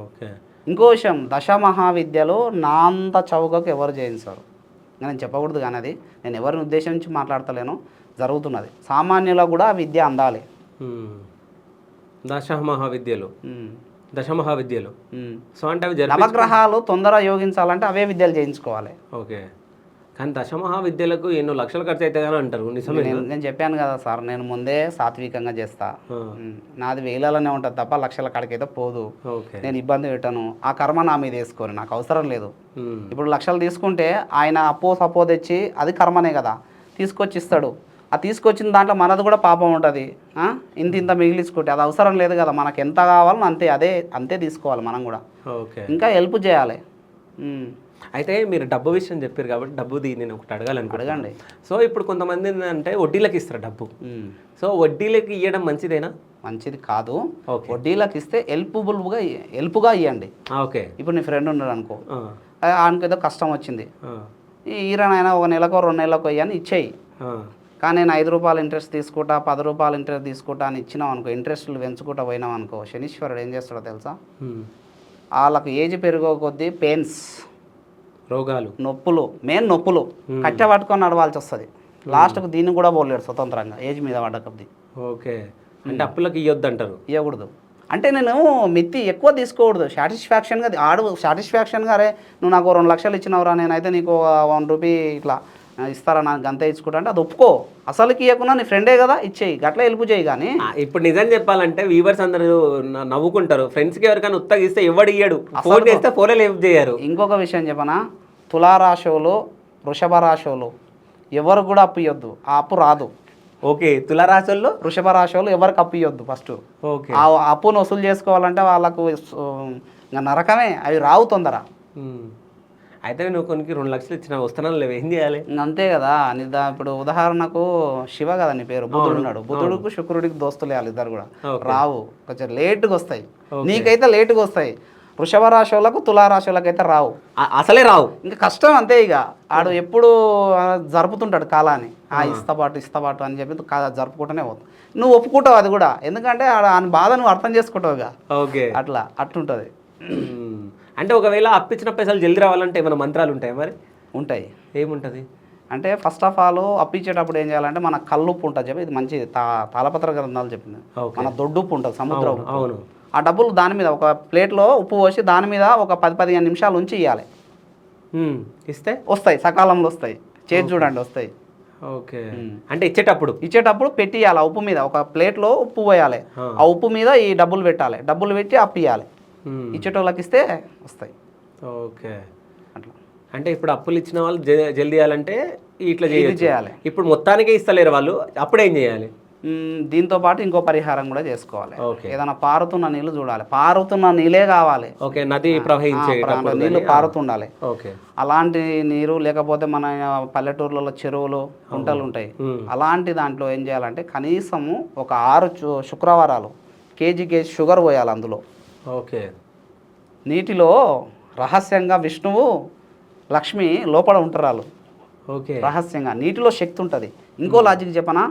ఓకే. ఇంకో విషయం, దశ మహావిద్యలో నా అంత చౌకకు ఎవరు చేయించారు. నేను చెప్పకూడదు కానీ అది నేను ఎవరిని ఉద్దేశించి మాట్లాడతలేను, జరుగుతున్నది. సామాన్యులకు కూడా ఆ విద్య అందాలి. దశ మహావిద్యలు. దశ మహావిద్యలు. సో అంటే అవి నవగ్రహాలు తొందర యోగించాలంటే అవే విద్యలు చేయించుకోవాలి. ఓకే. కానీ దశ మహావిద్యలకు ఎన్నో లక్షలు ఖర్చు అవుతాయి అని అంటారు. నిజమే. నేను చెప్పాను కదా సార్, నేను ముందే సాత్వికంగా చేస్తా. నాది వేలలోనే ఉంటుంది తప్ప లక్షల కాడికైతే పోదు. ఓకే. నేను ఇబ్బంది పెట్టాను, ఆ కర్మ నా మీద వేసుకొని నాకు అవసరం లేదు. ఇప్పుడు లక్షలు తీసుకుంటే ఆయన అప్పో తెచ్చి అది కర్మనే కదా, తీసుకొచ్చి ఇస్తాడు. ఆ తీసుకొచ్చిన దాంట్లో మనది కూడా పాపం ఉంటుంది. ఇంత మిగిలించుకుంటే అది అవసరం లేదు కదా, మనకు ఎంత కావాలో అంతే తీసుకోవాలి మనం కూడా. ఓకే. ఇంకా హెల్ప్ చేయాలి. అయితే మీరు డబ్బు విషయం చెప్పారు కాబట్టి డబ్బుది నేను ఒకటి అడగండి. సో ఇప్పుడు కొంతమంది ఏంటంటే వడ్డీలకు ఇస్తారు డబ్బు. సో వడ్డీలకు ఇవ్వడం మంచిదేనా? మంచిది కాదు. వడ్డీలకు ఇస్తే హెల్ప్గా ఇవ్వండి. ఓకే. ఇప్పుడు నీ ఫ్రెండ్ ఉన్నాడు అనుకో, ఆయనకి ఏదో కష్టం వచ్చింది, ఈరనైనా 1 నెలకో 2 నెలలకో ఇవ్వని ఇచ్చేయి. కానీ నేను 5 రూపాయలు ఇంట్రెస్ట్ తీసుకుంటా, 10 రూపాయలు ఇంట్రెస్ట్ తీసుకుంటా అని ఇచ్చినాం అనుకో, ఇంట్రెస్ట్లు పెంచుకుంటా పోయినాం అనుకో, శనీశ్వరుడు ఏం చేస్తాడో తెలుసా? వాళ్ళకు ఏజ్ పెరిగే కొద్దీ పెయిన్స్, రోగాలు, నొప్పులు, మెయిన్ నొప్పులు కట్టె పట్టుకొని నడవాల్సి వస్తుంది. లాస్ట్కు దీన్ని కూడా పోలేడు స్వతంత్రంగా ఏజ్ మీద పడ్డ కొద్దీ. ఓకే. అంటే అప్పులకు ఇవ్వద్దు అంటారు. ఇవ్వకూడదు. అంటే నేను మిత్తి ఎక్కువ తీసుకోకూడదు. సాటిస్ఫాక్షన్గా అరే నువ్వు నాకు 2 లక్షలు ఇచ్చినవరా, నేనైతే నీకు 1 రూపీ ఇట్లా ఇస్తారా, నాకు గంత ఇచ్చుకుంటా అంటే అది ఒప్పుకో. అసలుకి ఇవ్వకుండా నీ ఫ్రెండే కదా ఇచ్చేయి, గట్లా హెల్ప్ చేయి. కానీ ఇప్పుడు నిజం చెప్పాలంటే వీవర్స్ అందరూ నవ్వుకుంటారు. ఫ్రెండ్స్కి ఎవరికైనా ఉత్తగా ఇస్తే ఎవడు ఇయ్యడు, ఫోన్ చేస్తే ఫోనే హెల్ప్ చేయరు. ఇంకొక విషయం చెప్పనా, తులారాశులు, వృషభ రాశులు ఎవరు కూడా అప్పు ఇవ్వద్దు, ఆ అప్పు రాదు. ఓకే. తులారాశుల్లో వృషభ రాశులు ఎవరికి అప్పు ఇవ్వద్దు. First okay. ఆ అప్పును వసూలు చేసుకోవాలంటే వాళ్ళకు నరకమే, అవి రావు తొందర. అయితే నువ్వు కొన్ని 2 లక్షలు ఇచ్చిన వస్తున్నాను లేవు, ఏం చేయాలి? అంతే కదా. ఇప్పుడు ఉదాహరణకు శివ కదా నీ పేరు, బుధుడు ఉన్నాడు, బుధుడికి శుక్రుడికి దోస్తులు వేయాలి, ఇద్దరు కూడా రావు, కొంచెం లేటుగా వస్తాయి. నీకైతే లేటుగా వస్తాయి. వృషభ రాశి వాళ్ళకు, తులారాశి వాళ్ళకి అయితే రావు, అసలే రావు. ఇంకా కష్టం అంతే. ఇక ఆడు ఎప్పుడు జరుపుతుంటాడు కాలాన్ని, ఇస్తాబాటు అని చెప్పి జరుపుకుంటూనే పోతావు. నువ్వు ఒప్పుకుంటావు అది కూడా, ఎందుకంటే ఆయన బాధ నువ్వు అర్థం చేసుకుంటావు ఇక. ఓకే. అట్లుంటుంది. అంటే ఒకవేళ అప్పిచ్చిన పైసలు జల్ది రావాలంటే ఏమైనా మంత్రాలు ఉంటాయి? మరి ఉంటాయి. ఏముంటుంది? అంటే ఫస్ట్ ఆఫ్ ఆల్ అప్పించేటప్పుడు ఏం చేయాలంటే మన కల్లుప్పు ఉంటుంది చెప్పి, ఇది మంచి తాళపత్ర గ్రంథాలు చెప్పింది. మన దొడ్డుప్పు ఉంటుంది, సముద్ర ఉప్పు. అవును. ఆ డబ్బులు దాని మీద ఒక ప్లేట్లో ఉప్పు పోసి దాని మీద ఒక 10-15 నిమిషాలు ఉంచి ఇవ్వాలి. ఇస్తే వస్తాయి, సకాలంలో వస్తాయి. చేతి చూడండి వస్తాయి. ఓకే. అంటే ఇచ్చేటప్పుడు పెట్టి ఇవ్వాలి. ఆ ఉప్పు మీద ఒక ప్లేట్లో ఉప్పు పోయాలి, ఆ ఉప్పు మీద ఈ డబ్బులు పెట్టాలి, డబ్బులు పెట్టి అప్పు ఇవ్వాలి. ఇచ్చేటోళ్ళకి ఇస్తే వస్తాయి. ఓకే. అట్లా. అంటే ఇప్పుడు అప్పులు ఇచ్చిన వాళ్ళు జల్దీ చేయాలంటే ఇట్లా చేయాలి. ఇప్పుడు మొత్తానికే ఇస్తలేరు వాళ్ళు, అప్పుడేం చేయాలి? దీంతో పాటు ఇంకో పరిహారం కూడా చేసుకోవాలి. ఏదైనా పారుతున్న నీళ్ళు చూడాలి, పారుతున్న నీళ్ళే కావాలి. ఓకే. నది ప్రవహించే నీళ్ళు పారుతుండాలి. ఓకే. అలాంటి నీరు లేకపోతే మన పల్లెటూర్లలో చెరువులు, కుంటలు ఉంటాయి. అలాంటి దాంట్లో ఏం చేయాలంటే కనీసము ఒక 6 శుక్రవారాలు కేజీ షుగర్ పోయాలి అందులో. ఓకే. నీటిలో రహస్యంగా విష్ణువు, లక్ష్మి లోపల ఉంటారు వాళ్ళు. ఓకే. రహస్యంగా నీటిలో శక్తి ఉంటుంది. ఇంకో లాజిక్ చెప్పనా,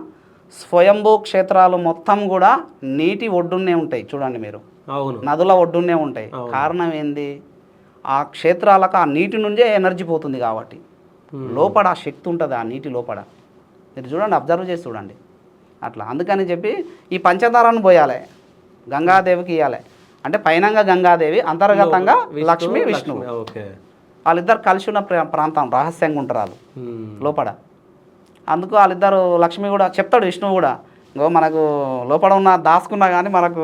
స్వయంభూ క్షేత్రాలు మొత్తం కూడా నీటి ఒడ్డునే ఉంటాయి చూడండి మీరు. అవును. నదుల ఒడ్డునే ఉంటాయి. కారణం ఏంది, ఆ క్షేత్రాలకు ఆ నీటి నుండే ఎనర్జీ పోతుంది కాబట్టి లోపల ఆ శక్తి ఉంటుంది ఆ నీటి లోపల. మీరు చూడండి, అబ్జర్వ్ చేసి చూడండి. అట్లా అందుకని చెప్పి ఈ పంచదారాన్ని పోయాలి, గంగాదేవికి ఇవ్వాలి. అంటే పైనంగా గంగాదేవి, అంతర్గతంగా లక్ష్మి, విష్ణువు. ఓకే. వాళ్ళిద్దరు కలిసి ఉన్న ప్రాంతం రహస్యంగా ఉంటారు వాళ్ళు లోపల. అందుకు వాళ్ళిద్దరు లక్ష్మి కూడా చెప్తాడు విష్ణువు కూడా, ఇంకో మనకు లోపల ఉన్న దాచుకున్నా కానీ మనకు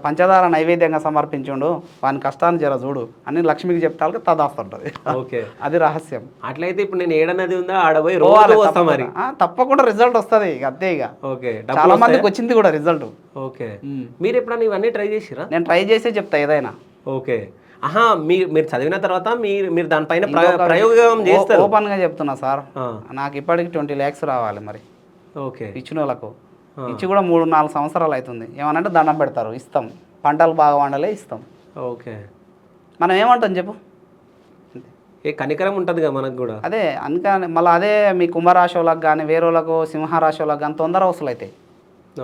పంచదార నైవేద్యంగా సమర్పించుండు, వాని కష్టాన్ని జర చూడు అని లక్ష్మికి చెప్తాడు, తదాస్తుంటుంది. ఓకే, అది రహస్యం. అట్లయితే ఇప్పుడు నేను ఏడన్నది ఉందా ఆడపోయి రోజు వస్తా మరి. తప్పకుండా రిజల్ట్ వస్తుంది ఇక అంతే. ఇక ఓకే, చాలా మందికి వచ్చింది కూడా రిజల్ట్. ఓకే, మీరు ఎప్పుడన్నా ఇవన్నీ ట్రై చేసిరా? నేను ట్రై చేసే చెప్తా ఏదైనా. ఓకే, ఆహా, మీరు చదివిన తర్వాత మీరు దానిపైన ప్రయోగం చేస్తారు? ఓపెన్గా చెప్తున్నా సార్, నాకు ఇప్పటికి 20 lakhs రావాలి మరి. ఓకే, ఇచ్చిన వాళ్ళకు ఇచ్చి కూడా 3-4 సంవత్సరాలు అవుతుంది. ఏమనంటే దండం పెడతారు, ఇస్తాం, పంటలు బాగా వండలే ఇస్తాం. ఓకే, మనం ఏమంటాం చెప్పు, ఏ కనికరం ఉంటుంది కదా మనకు కూడా. అదే అందుకని మళ్ళీ అదే మీ కుంభరాశి వాళ్ళకి కానీ వేరే వాళ్ళకు సింహరాశి వాళ్ళకి కానీ తొందర వసూలు అవుతాయి.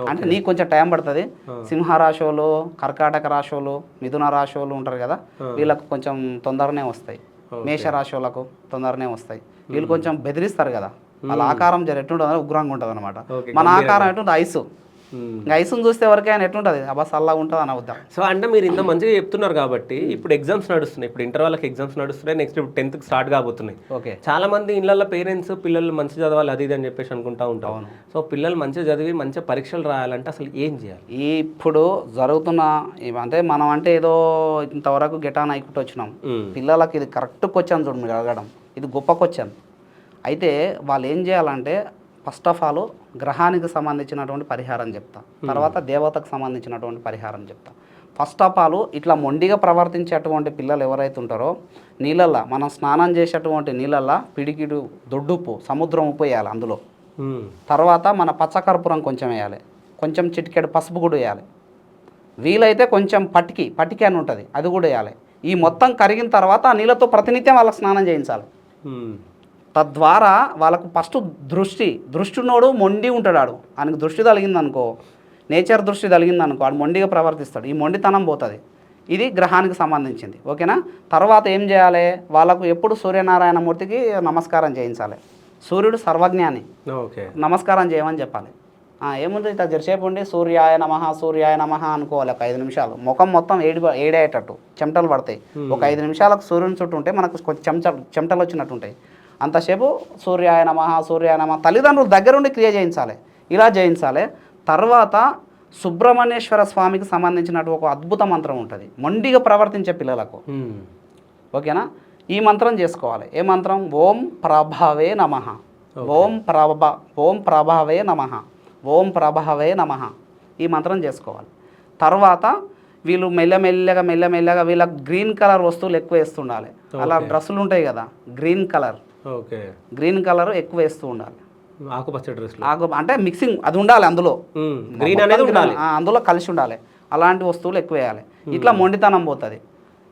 అంటే నీకు కొంచెం టైం పడుతుంది. సింహరాశి వాళ్ళు, కర్కాటక రాశి వాళ్ళు, మిథున రాశి వాళ్ళు ఉంటారు కదా, వీళ్ళకు కొంచెం తొందరనే వస్తాయి. మేషరాశి వాళ్ళకు తొందరనే వస్తాయి. వీళ్ళు కొంచెం బెదిరిస్తారు కదా, వాళ్ళ ఆకారం జర ఎట్టుంటుంది, ఉగ్రంగా ఉంటుంది అనమాట. మన ఆకారం ఎట్టుంటుంది, ఐసు. ఇంకా ఐసును చూస్తే ఎవరికైనా ఎట్టుంటుంది, అబ్బా చల్లగా ఉంటుంది అని అవుతాం. సో అంటే మీరు ఇంత మంచిగా చెప్తున్నారు కాబట్టి ఇప్పుడు ఎగ్జామ్స్ నడుస్తున్నాయి, ఇప్పుడు ఇంటర్ వాళ్ళకి ఎగ్జామ్స్ నడుస్తున్నాయి, నెక్స్ట్ ఇప్పుడు 10th స్టార్ట్ కాబోతున్నాయి. ఓకే, చాలా మంది ఇళ్ళల్లో పేరెంట్స్ పిల్లలు మంచి చదవాలి అది ఇది అని చెప్పేసి అనుకుంటా ఉంటాం. సో పిల్లలు మంచిగా చదివి మంచిగా పరీక్షలు రాయాలంటే అసలు ఏం చేయాలి? ఇప్పుడు జరుగుతున్న అంటే మనం అంటే ఏదో ఇంతవరకు గెటాన్ అయికుంటూ వచ్చినాం. పిల్లలకి ఇది కరెక్ట్ క్వశ్చన్ చూడు మీరు అడగడం, ఇది గొప్ప క్వశ్చన్. అయితే వాళ్ళు ఏం చేయాలంటే ఫస్ట్ ఆఫ్ ఆల్ గ్రహానికి సంబంధించినటువంటి పరిహారం చెప్తా, తర్వాత దేవతకు సంబంధించినటువంటి పరిహారం చెప్తా. ఫస్ట్ ఆఫ్ ఆల్ ఇట్లా మొండిగా ప్రవర్తించేటువంటి పిల్లలు ఎవరైతే ఉంటారో, నీళ్ళల్లో మనం స్నానం చేసేటువంటి నీళ్ళల్లో పిడికిడు దొడ్డుప్పు, సముద్రం ఉప్పు వేయాలి అందులో. తర్వాత మన పచ్చకర్పూరం కొంచెం వేయాలి, కొంచెం చిటికెడు పసుపు కూడా వేయాలి, వీలైతే కొంచెం పటికి అని ఉంటుంది అది కూడా వేయాలి. ఈ మొత్తం కరిగిన తర్వాత ఆ నీళ్ళతో ప్రతినిత్యం వాళ్ళకి స్నానం చేయించాలి. తద్వారా వాళ్ళకు ఫస్ట్ దృష్టి ఉన్నోడు మొండి ఉంటాడు, ఆయనకు దృష్టి తగిలిందనుకో, నేచర్ దృష్టి తగిలిందనుకో, ఆడు మొండిగా ప్రవర్తిస్తాడు, ఈ మొండితనం పోతుంది. ఇది గ్రహానికి సంబంధించింది. ఓకేనా? తర్వాత ఏం చేయాలి, వాళ్ళకు ఎప్పుడు సూర్యనారాయణ మూర్తికి నమస్కారం చేయించాలి. సూర్యుడు సర్వజ్ఞాని, నమస్కారం చేయమని చెప్పాలి. ఏముంది ఇట్లా జరసేపు ఉండి సూర్యాయ నమః అనుకోవాలి. ఒక 5 నిమిషాలు ముఖం మొత్తం ఏడేటట్టు చెమటలు పడతాయి. ఒక 5 నిమిషాలకు సూర్యుని చుట్టూ ఉంటే మనకు చెమటలు వచ్చినట్టు ఉంటాయి. అంతసేపు సూర్యాయ నమః తల్లిదండ్రులు దగ్గరుండి క్రియ చేయించాలి, ఇలా చేయించాలి. తర్వాత సుబ్రహ్మణ్యేశ్వర స్వామికి సంబంధించినట్టు ఒక అద్భుత మంత్రం ఉంటుంది మొండిగా ప్రవర్తించే పిల్లలకు. ఓకేనా? ఈ మంత్రం చేసుకోవాలి. ఏ మంత్రం? ఓం ప్రభావే నమః, ఓం ప్రభావే నమః, ఓం ప్రభావే నమః. ఈ మంత్రం చేసుకోవాలి. తర్వాత వీళ్ళు మెల్లమెల్లగా వీళ్ళకి గ్రీన్ కలర్ వస్తువులు ఎక్కువ వేస్తుండాలి. అలా డ్రెస్సులు ఉంటాయి కదా, గ్రీన్ కలర్ ఎక్కువ వేస్తూ ఉండాలి. ఆకుపచ్చ డ్రెస్ అంటే మిక్సింగ్ అది ఉండాలి, అందులో గ్రీన్ అనేది ఉండాలి, అందులో కలిసి ఉండాలి. అలాంటి వస్తువులు ఎక్కువ వేయాలి. ఇట్లా మొండితనం పోతుంది.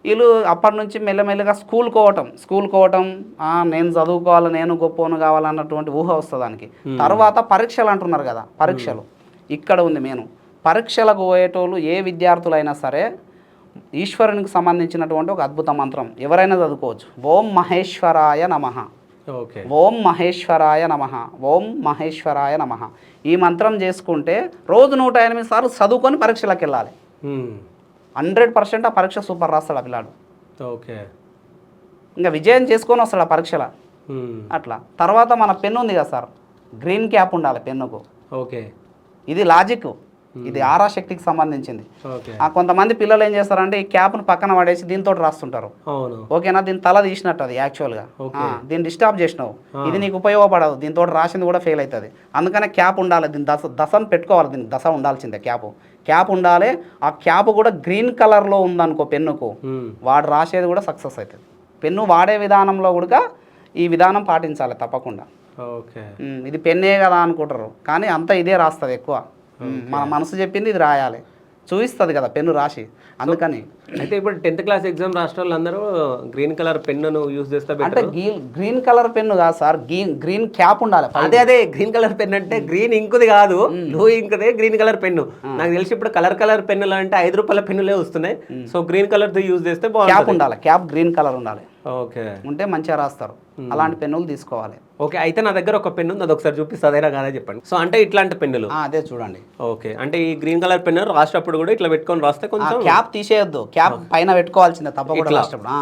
వీళ్ళు అప్పటి నుంచి మెల్లమెల్లగా స్కూల్కి పోవటం, నేను చదువుకోవాలి, నేను గొప్పను కావాలన్నటువంటి ఊహ వస్తుంది దానికి. తర్వాత పరీక్షలు అంటున్నారు కదా, పరీక్షలు ఇక్కడ ఉంది మెయిన్. పరీక్షలకు పోయేటోళ్ళు ఏ విద్యార్థులైనా సరే ఈశ్వరునికి సంబంధించినటువంటి ఒక అద్భుత మంత్రం ఎవరైనా చదువుకోవచ్చు. ఓం మహేశ్వరాయ నమః, ఓం మహేశ్వరాయ నమః, ఓం మహేశ్వరాయ నమః. ఈ మంత్రం చేసుకుంటే రోజు 108 సార్లు చదువుకొని పరీక్షలకు వెళ్ళాలి. 100% ఆ పరీక్ష సూపర్ రాస్తాడు ఆ పిల్లాడు. ఇంకా విజయం చేసుకొని వస్తాడు ఆ పరీక్షల. అట్లా తర్వాత మన పెన్ను ఉంది కదా సార్, గ్రీన్ క్యాప్ ఉండాలి పెన్నుకు. ఇది లాజిక్, ఇది ఆరాశక్తికి సంబంధించింది. కొంతమంది పిల్లలు ఏం చేస్తారంటే ఈ క్యాప్ను పక్కన పడేసి దీంతో రాస్తుంటారు. ఓకేనా? దీని తల తీసినట్టు అది యాక్చువల్గా, దీన్ని డిస్టర్బ్ చేసినావు, ఇది నీకు ఉపయోగపడదు, దీంతో రాసింది కూడా ఫెయిల్ అవుతుంది. అందుకనే క్యాప్ ఉండాలి, దీని దశను పెట్టుకోవాలి, దీనికి దశ ఉండాల్సిందే, క్యాప్ ఉండాలి. ఆ క్యాప్ కూడా గ్రీన్ కలర్లో ఉందనుకో పెన్నుకు, వాడు రాసేది కూడా సక్సెస్ అవుతుంది. పెన్ను వాడే విధానంలో కూడా ఈ విధానం పాటించాలి తప్పకుండా. ఇది పెన్నే కదా అనుకుంటారు, కానీ అంతా ఇదే రాస్తుంది ఎక్కువ. మన మనసు చెప్పింది ఇది రాయాలి, చూపిస్తుంది కదా పెన్ను రాసి. అందుకని అయితే ఇప్పుడు 10th క్లాస్ ఎగ్జామ్ రాష్ట్ర వాళ్ళందరూ గ్రీన్ కలర్ పెన్నును యూజ్ చేస్తే అంటే గ్రీన్ కలర్ పెన్ను కాదు సార్, గ్రీన్ క్యాప్ ఉండాలి. అదే గ్రీన్ కలర్ పెన్ అంటే గ్రీన్ ఇంకుది కాదు, బ్లూ ఇంకుదే గ్రీన్ కలర్ పెన్ను. నాకు తెలిసి ఇప్పుడు కలర్ పెన్నులు అంటే 5 రూపాయల పెన్నులే వస్తున్నాయి. సో గ్రీన్ కలర్ యూజ్ చేస్తే క్యాప్ ఉండాలి, క్యాప్ గ్రీన్ కలర్ ఉండాలి. ఓకే, ఉంటే మంచిగా రాస్తారు. అలాంటి పెన్నులు తీసుకోవాలి. ఓకే, అయితే నా దగ్గర ఒక పెన్ను ఉంది, అది ఒకసారి చూపిస్తా, అదేనా కాదా చెప్పండి. సో అంటే ఇట్లాంటి పెన్నులు అదే చూడండి. ఓకే, అంటే ఈ గ్రీన్ కలర్ పెన్ను రాసేటప్పుడు కూడా ఇట్లా పెట్టుకొని రాస్తే కొంచెం క్యాప్ తీసేయొద్దు, క్యాప్ పైన పెట్టుకోవాల్సిందే తప్పకుండా రాసేటప్పుడు.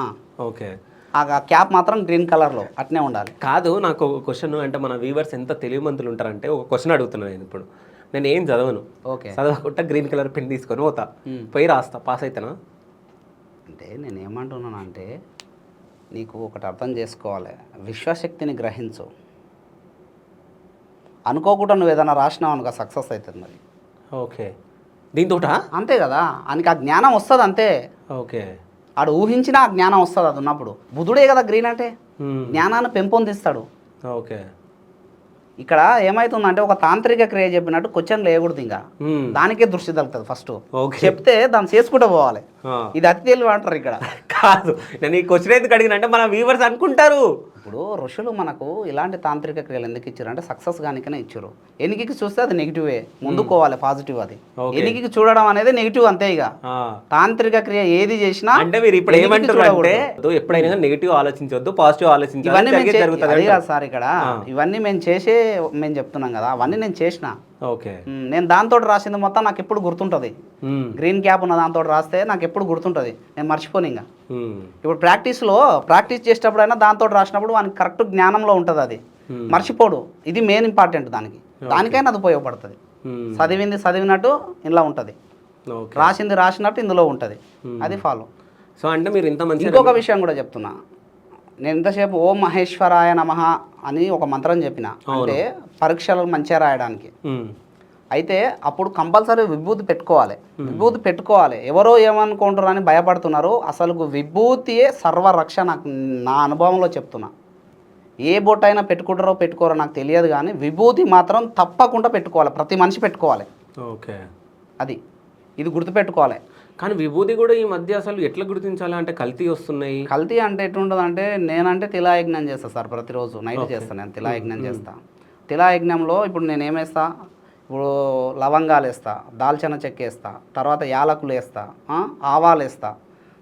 ఓకే, ఆ క్యాప్ మాత్రం గ్రీన్ కలర్లో అట్నే ఉండాలి. కాదు, నాకు ఒక క్వశ్చన్, అంటే మన వ్యూవర్స్ ఎంత తెలివిమంతులు ఉంటారంటే ఒక క్వశ్చన్ అడుగుతున్నాను నేను ఇప్పుడు. నేను ఏం చదవను, ఓకే, చదవకుండా గ్రీన్ కలర్ పెన్ తీసుకొని పోతా, పోయి రాస్తా, పాస్ అవుతానా? అంటే నేను ఏమంటున్నానంటే నీకు ఒకటి అర్థం చేసుకోవాలి, విశ్వశక్తిని గ్రహించు. అనుకోకుండా నువ్వు ఏదైనా రాసినావు అనుకో సక్సెస్ అవుతుంది మరి. ఓకే, దీంతోటా? అంతే కదా, ఆయనకి ఆ జ్ఞానం వస్తుంది అంతే. ఓకే, ఆడు ఊహించిన ఆ జ్ఞానం వస్తుంది అది ఉన్నప్పుడు. బుధుడే కదా గ్రీన్ అంటే, జ్ఞానాన్ని పెంపొందిస్తాడు. ఓకే. ఇక్కడ ఏమవుతుందంటే ఒక తాంత్రిక క్రియ చెప్పినట్టు క్వశ్చన్ లేకూడదు, ఇంకా దానికే దృష్టి తగ్గుతుంది ఫస్ట్. చెప్తే దాన్ని చేసుకుంటూ పోవాలి. ఇది అతి తెలివి అంటారు ఇక్కడ. కాదు, నేను ఈ క్వశ్చన్ ఎందుకు అడిగిన అంటే మన వ్యూవర్స్ అనుకుంటారు, ఇప్పుడు ఋషులు మనకు ఇలాంటి తాంత్రిక క్రియలు ఎందుకు ఇచ్చారు అంటే సక్సెస్ గానికనే ఇచ్చారు. ఎన్నికకి చూస్తే అది నెగిటివే, ముందుకోవాలి పాజిటివ్. అది ఎన్నికకి చూడడం అనేది నెగిటివ్ అంతే. ఇక తాంత్రిక క్రియ ఏది చేసినా అంటే మీరు ఇప్పుడు ఏమంటారు అంటే ఎప్పుడైనా నెగిటివ్ ఆలోచించవద్దు, పాజిటివ్ ఆలోచించాలి. అది కాదు సార్, ఇక్కడ ఇవన్నీ మేము చెప్తున్నాం కదా, అవన్నీ నేను చేసిన. ఓకే, నేను దాంతో రాసింది మొత్తం నాకు ఎప్పుడు గుర్తుంటుంది. గ్రీన్ క్యాప్ ఉన్న దాంతో రాస్తే నాకు ఎప్పుడు గుర్తుంటుంది, నేను మర్చిపోను. ఇంకా ఇప్పుడు ప్రాక్టీస్ చేసేటప్పుడైనా దాంతో రాసినప్పుడు వానికి కరెక్ట్ జ్ఞానంలో ఉంటుంది, అది మర్చిపోడు. ఇది మెయిన్ ఇంపార్టెంట్ దానికైనా అది ఉపయోగపడుతుంది. చదివినట్టు ఇలా ఉంటుంది, రాసింది రాసినట్టు ఇందులో ఉంటుంది, అది ఫాలో. సో అంటే మీరు ఇంత మంచి ఇంకొక విషయం కూడా చెప్తున్నా, నేను ఇంతసేపు ఓం మహేశ్వరాయ నమః అని ఒక మంత్రం చెప్పిన, అంటే పరీక్షలు మంచిగా రాయడానికి. అయితే అప్పుడు కంపల్సరీ విభూతి పెట్టుకోవాలి. ఎవరో ఏమనుకుంటారు అని భయపడుతున్నారు. అసలు విభూతియే సర్వరక్ష. నాకు నా అనుభవంలో చెప్తున్నా. ఏ బొట్టైనా పెట్టుకోరో నాకు తెలియదు, కానీ విభూతి మాత్రం తప్పకుండా పెట్టుకోవాలి, ప్రతి మనిషి పెట్టుకోవాలి. ఓకే, ఇది గుర్తుపెట్టుకోవాలి. కానీ విభూతి కూడా ఈ మధ్య అసలు ఎట్లా గుర్తించాలి అంటే కల్తీ వస్తున్నాయి. కల్తీ అంటే ఎట్లుంటుంది అంటే, నేనంటే తిలాయజ్ఞం చేస్తాను సార్, ప్రతిరోజు నైట్ చేస్తాను. నేను తిలాయజ్ఞం చేస్తాను. తిలాయజ్ఞంలో ఇప్పుడు నేను ఏమేస్తా, ఇప్పుడు లవంగాలు వేస్తా, దాల్చిన చెక్క వేస్తా, తర్వాత యాలకులు వేస్తా, ఆవాలు వేస్తా,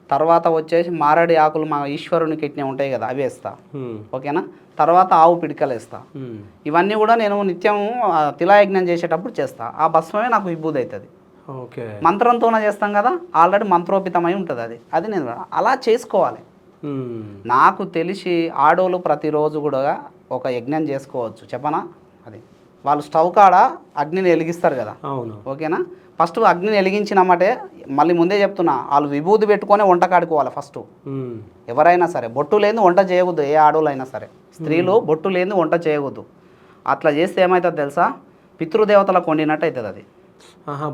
తర్వాత వచ్చేసి మారడి ఆకులు మా ఈశ్వరునికి ఎట్టినవి ఉంటాయి కదా అవి వేస్తా. ఓకేనా, తర్వాత ఆవు పిడికలు వేస్తా. ఇవన్నీ కూడా నేను నిత్యం తిలాయజ్ఞం చేసేటప్పుడు చేస్తా. ఆ భస్మమే నాకు విభూతి అవుతుంది. ఓకే, మంత్రంతోనే చేస్తాం కదా, ఆల్రెడీ మంత్రోపితమై ఉంటుంది. అది నేను అలా చేసుకోవాలి. నాకు తెలిసి ఆడోళ్ళు ప్రతిరోజు కూడా ఒక యజ్ఞం చేసుకోవచ్చు. చెప్పనా, అది వాళ్ళు స్టవ్ కాడ అగ్నిని వెలిగిస్తారు కదా. అవును, ఓకేనా, ఫస్ట్ అగ్నిని వెలిగించినమ్మటే మళ్ళీ ముందే చెప్తున్నా, వాళ్ళు విభూతి పెట్టుకొని వంట కాడుకోవాలి ఫస్ట్. ఎవరైనా సరే బొట్టు లేని వంట చేయకూడదు, ఏ ఆడోళ్ళు అయినా సరే. స్త్రీలు బొట్టు లేని వంట చేయకూడదు. అట్లా చేస్తే ఏమవుతుంది తెలుసా, పితృదేవతలకు వండినట్టు అవుతుంది. అది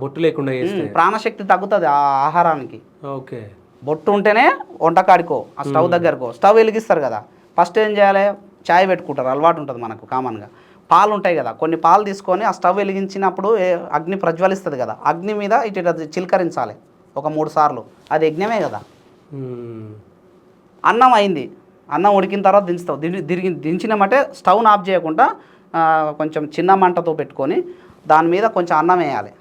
బొట్టు లేకుండా ప్రాణశక్తి తగ్గుతుంది ఆ ఆహారానికి. ఓకే, బొట్టు ఉంటేనే వంట కాడుకో, ఆ స్టవ్ దగ్గరకో. స్టవ్ వెలిగిస్తారు కదా, ఫస్ట్ ఏం చేయాలి, చాయ్ పెట్టుకుంటారు, అలవాటు ఉంటుంది మనకు కామన్గా. పాలు ఉంటాయి కదా, కొన్ని పాలు తీసుకొని ఆ స్టవ్ వెలిగించినప్పుడు అగ్ని ప్రజ్వలిస్తుంది కదా, అగ్ని మీద ఇటు చిలకరించాలి ఒక 3 సార్లు. అది యజ్ఞమే కదా. అన్నం అయింది, అన్నం ఉడికిన తర్వాత దించుతావు. దించినమంటే స్టవ్ను ఆఫ్ చేయకుండా కొంచెం చిన్న మంటతో పెట్టుకొని దాని మీద కొంచెం అన్నం వేయాలి.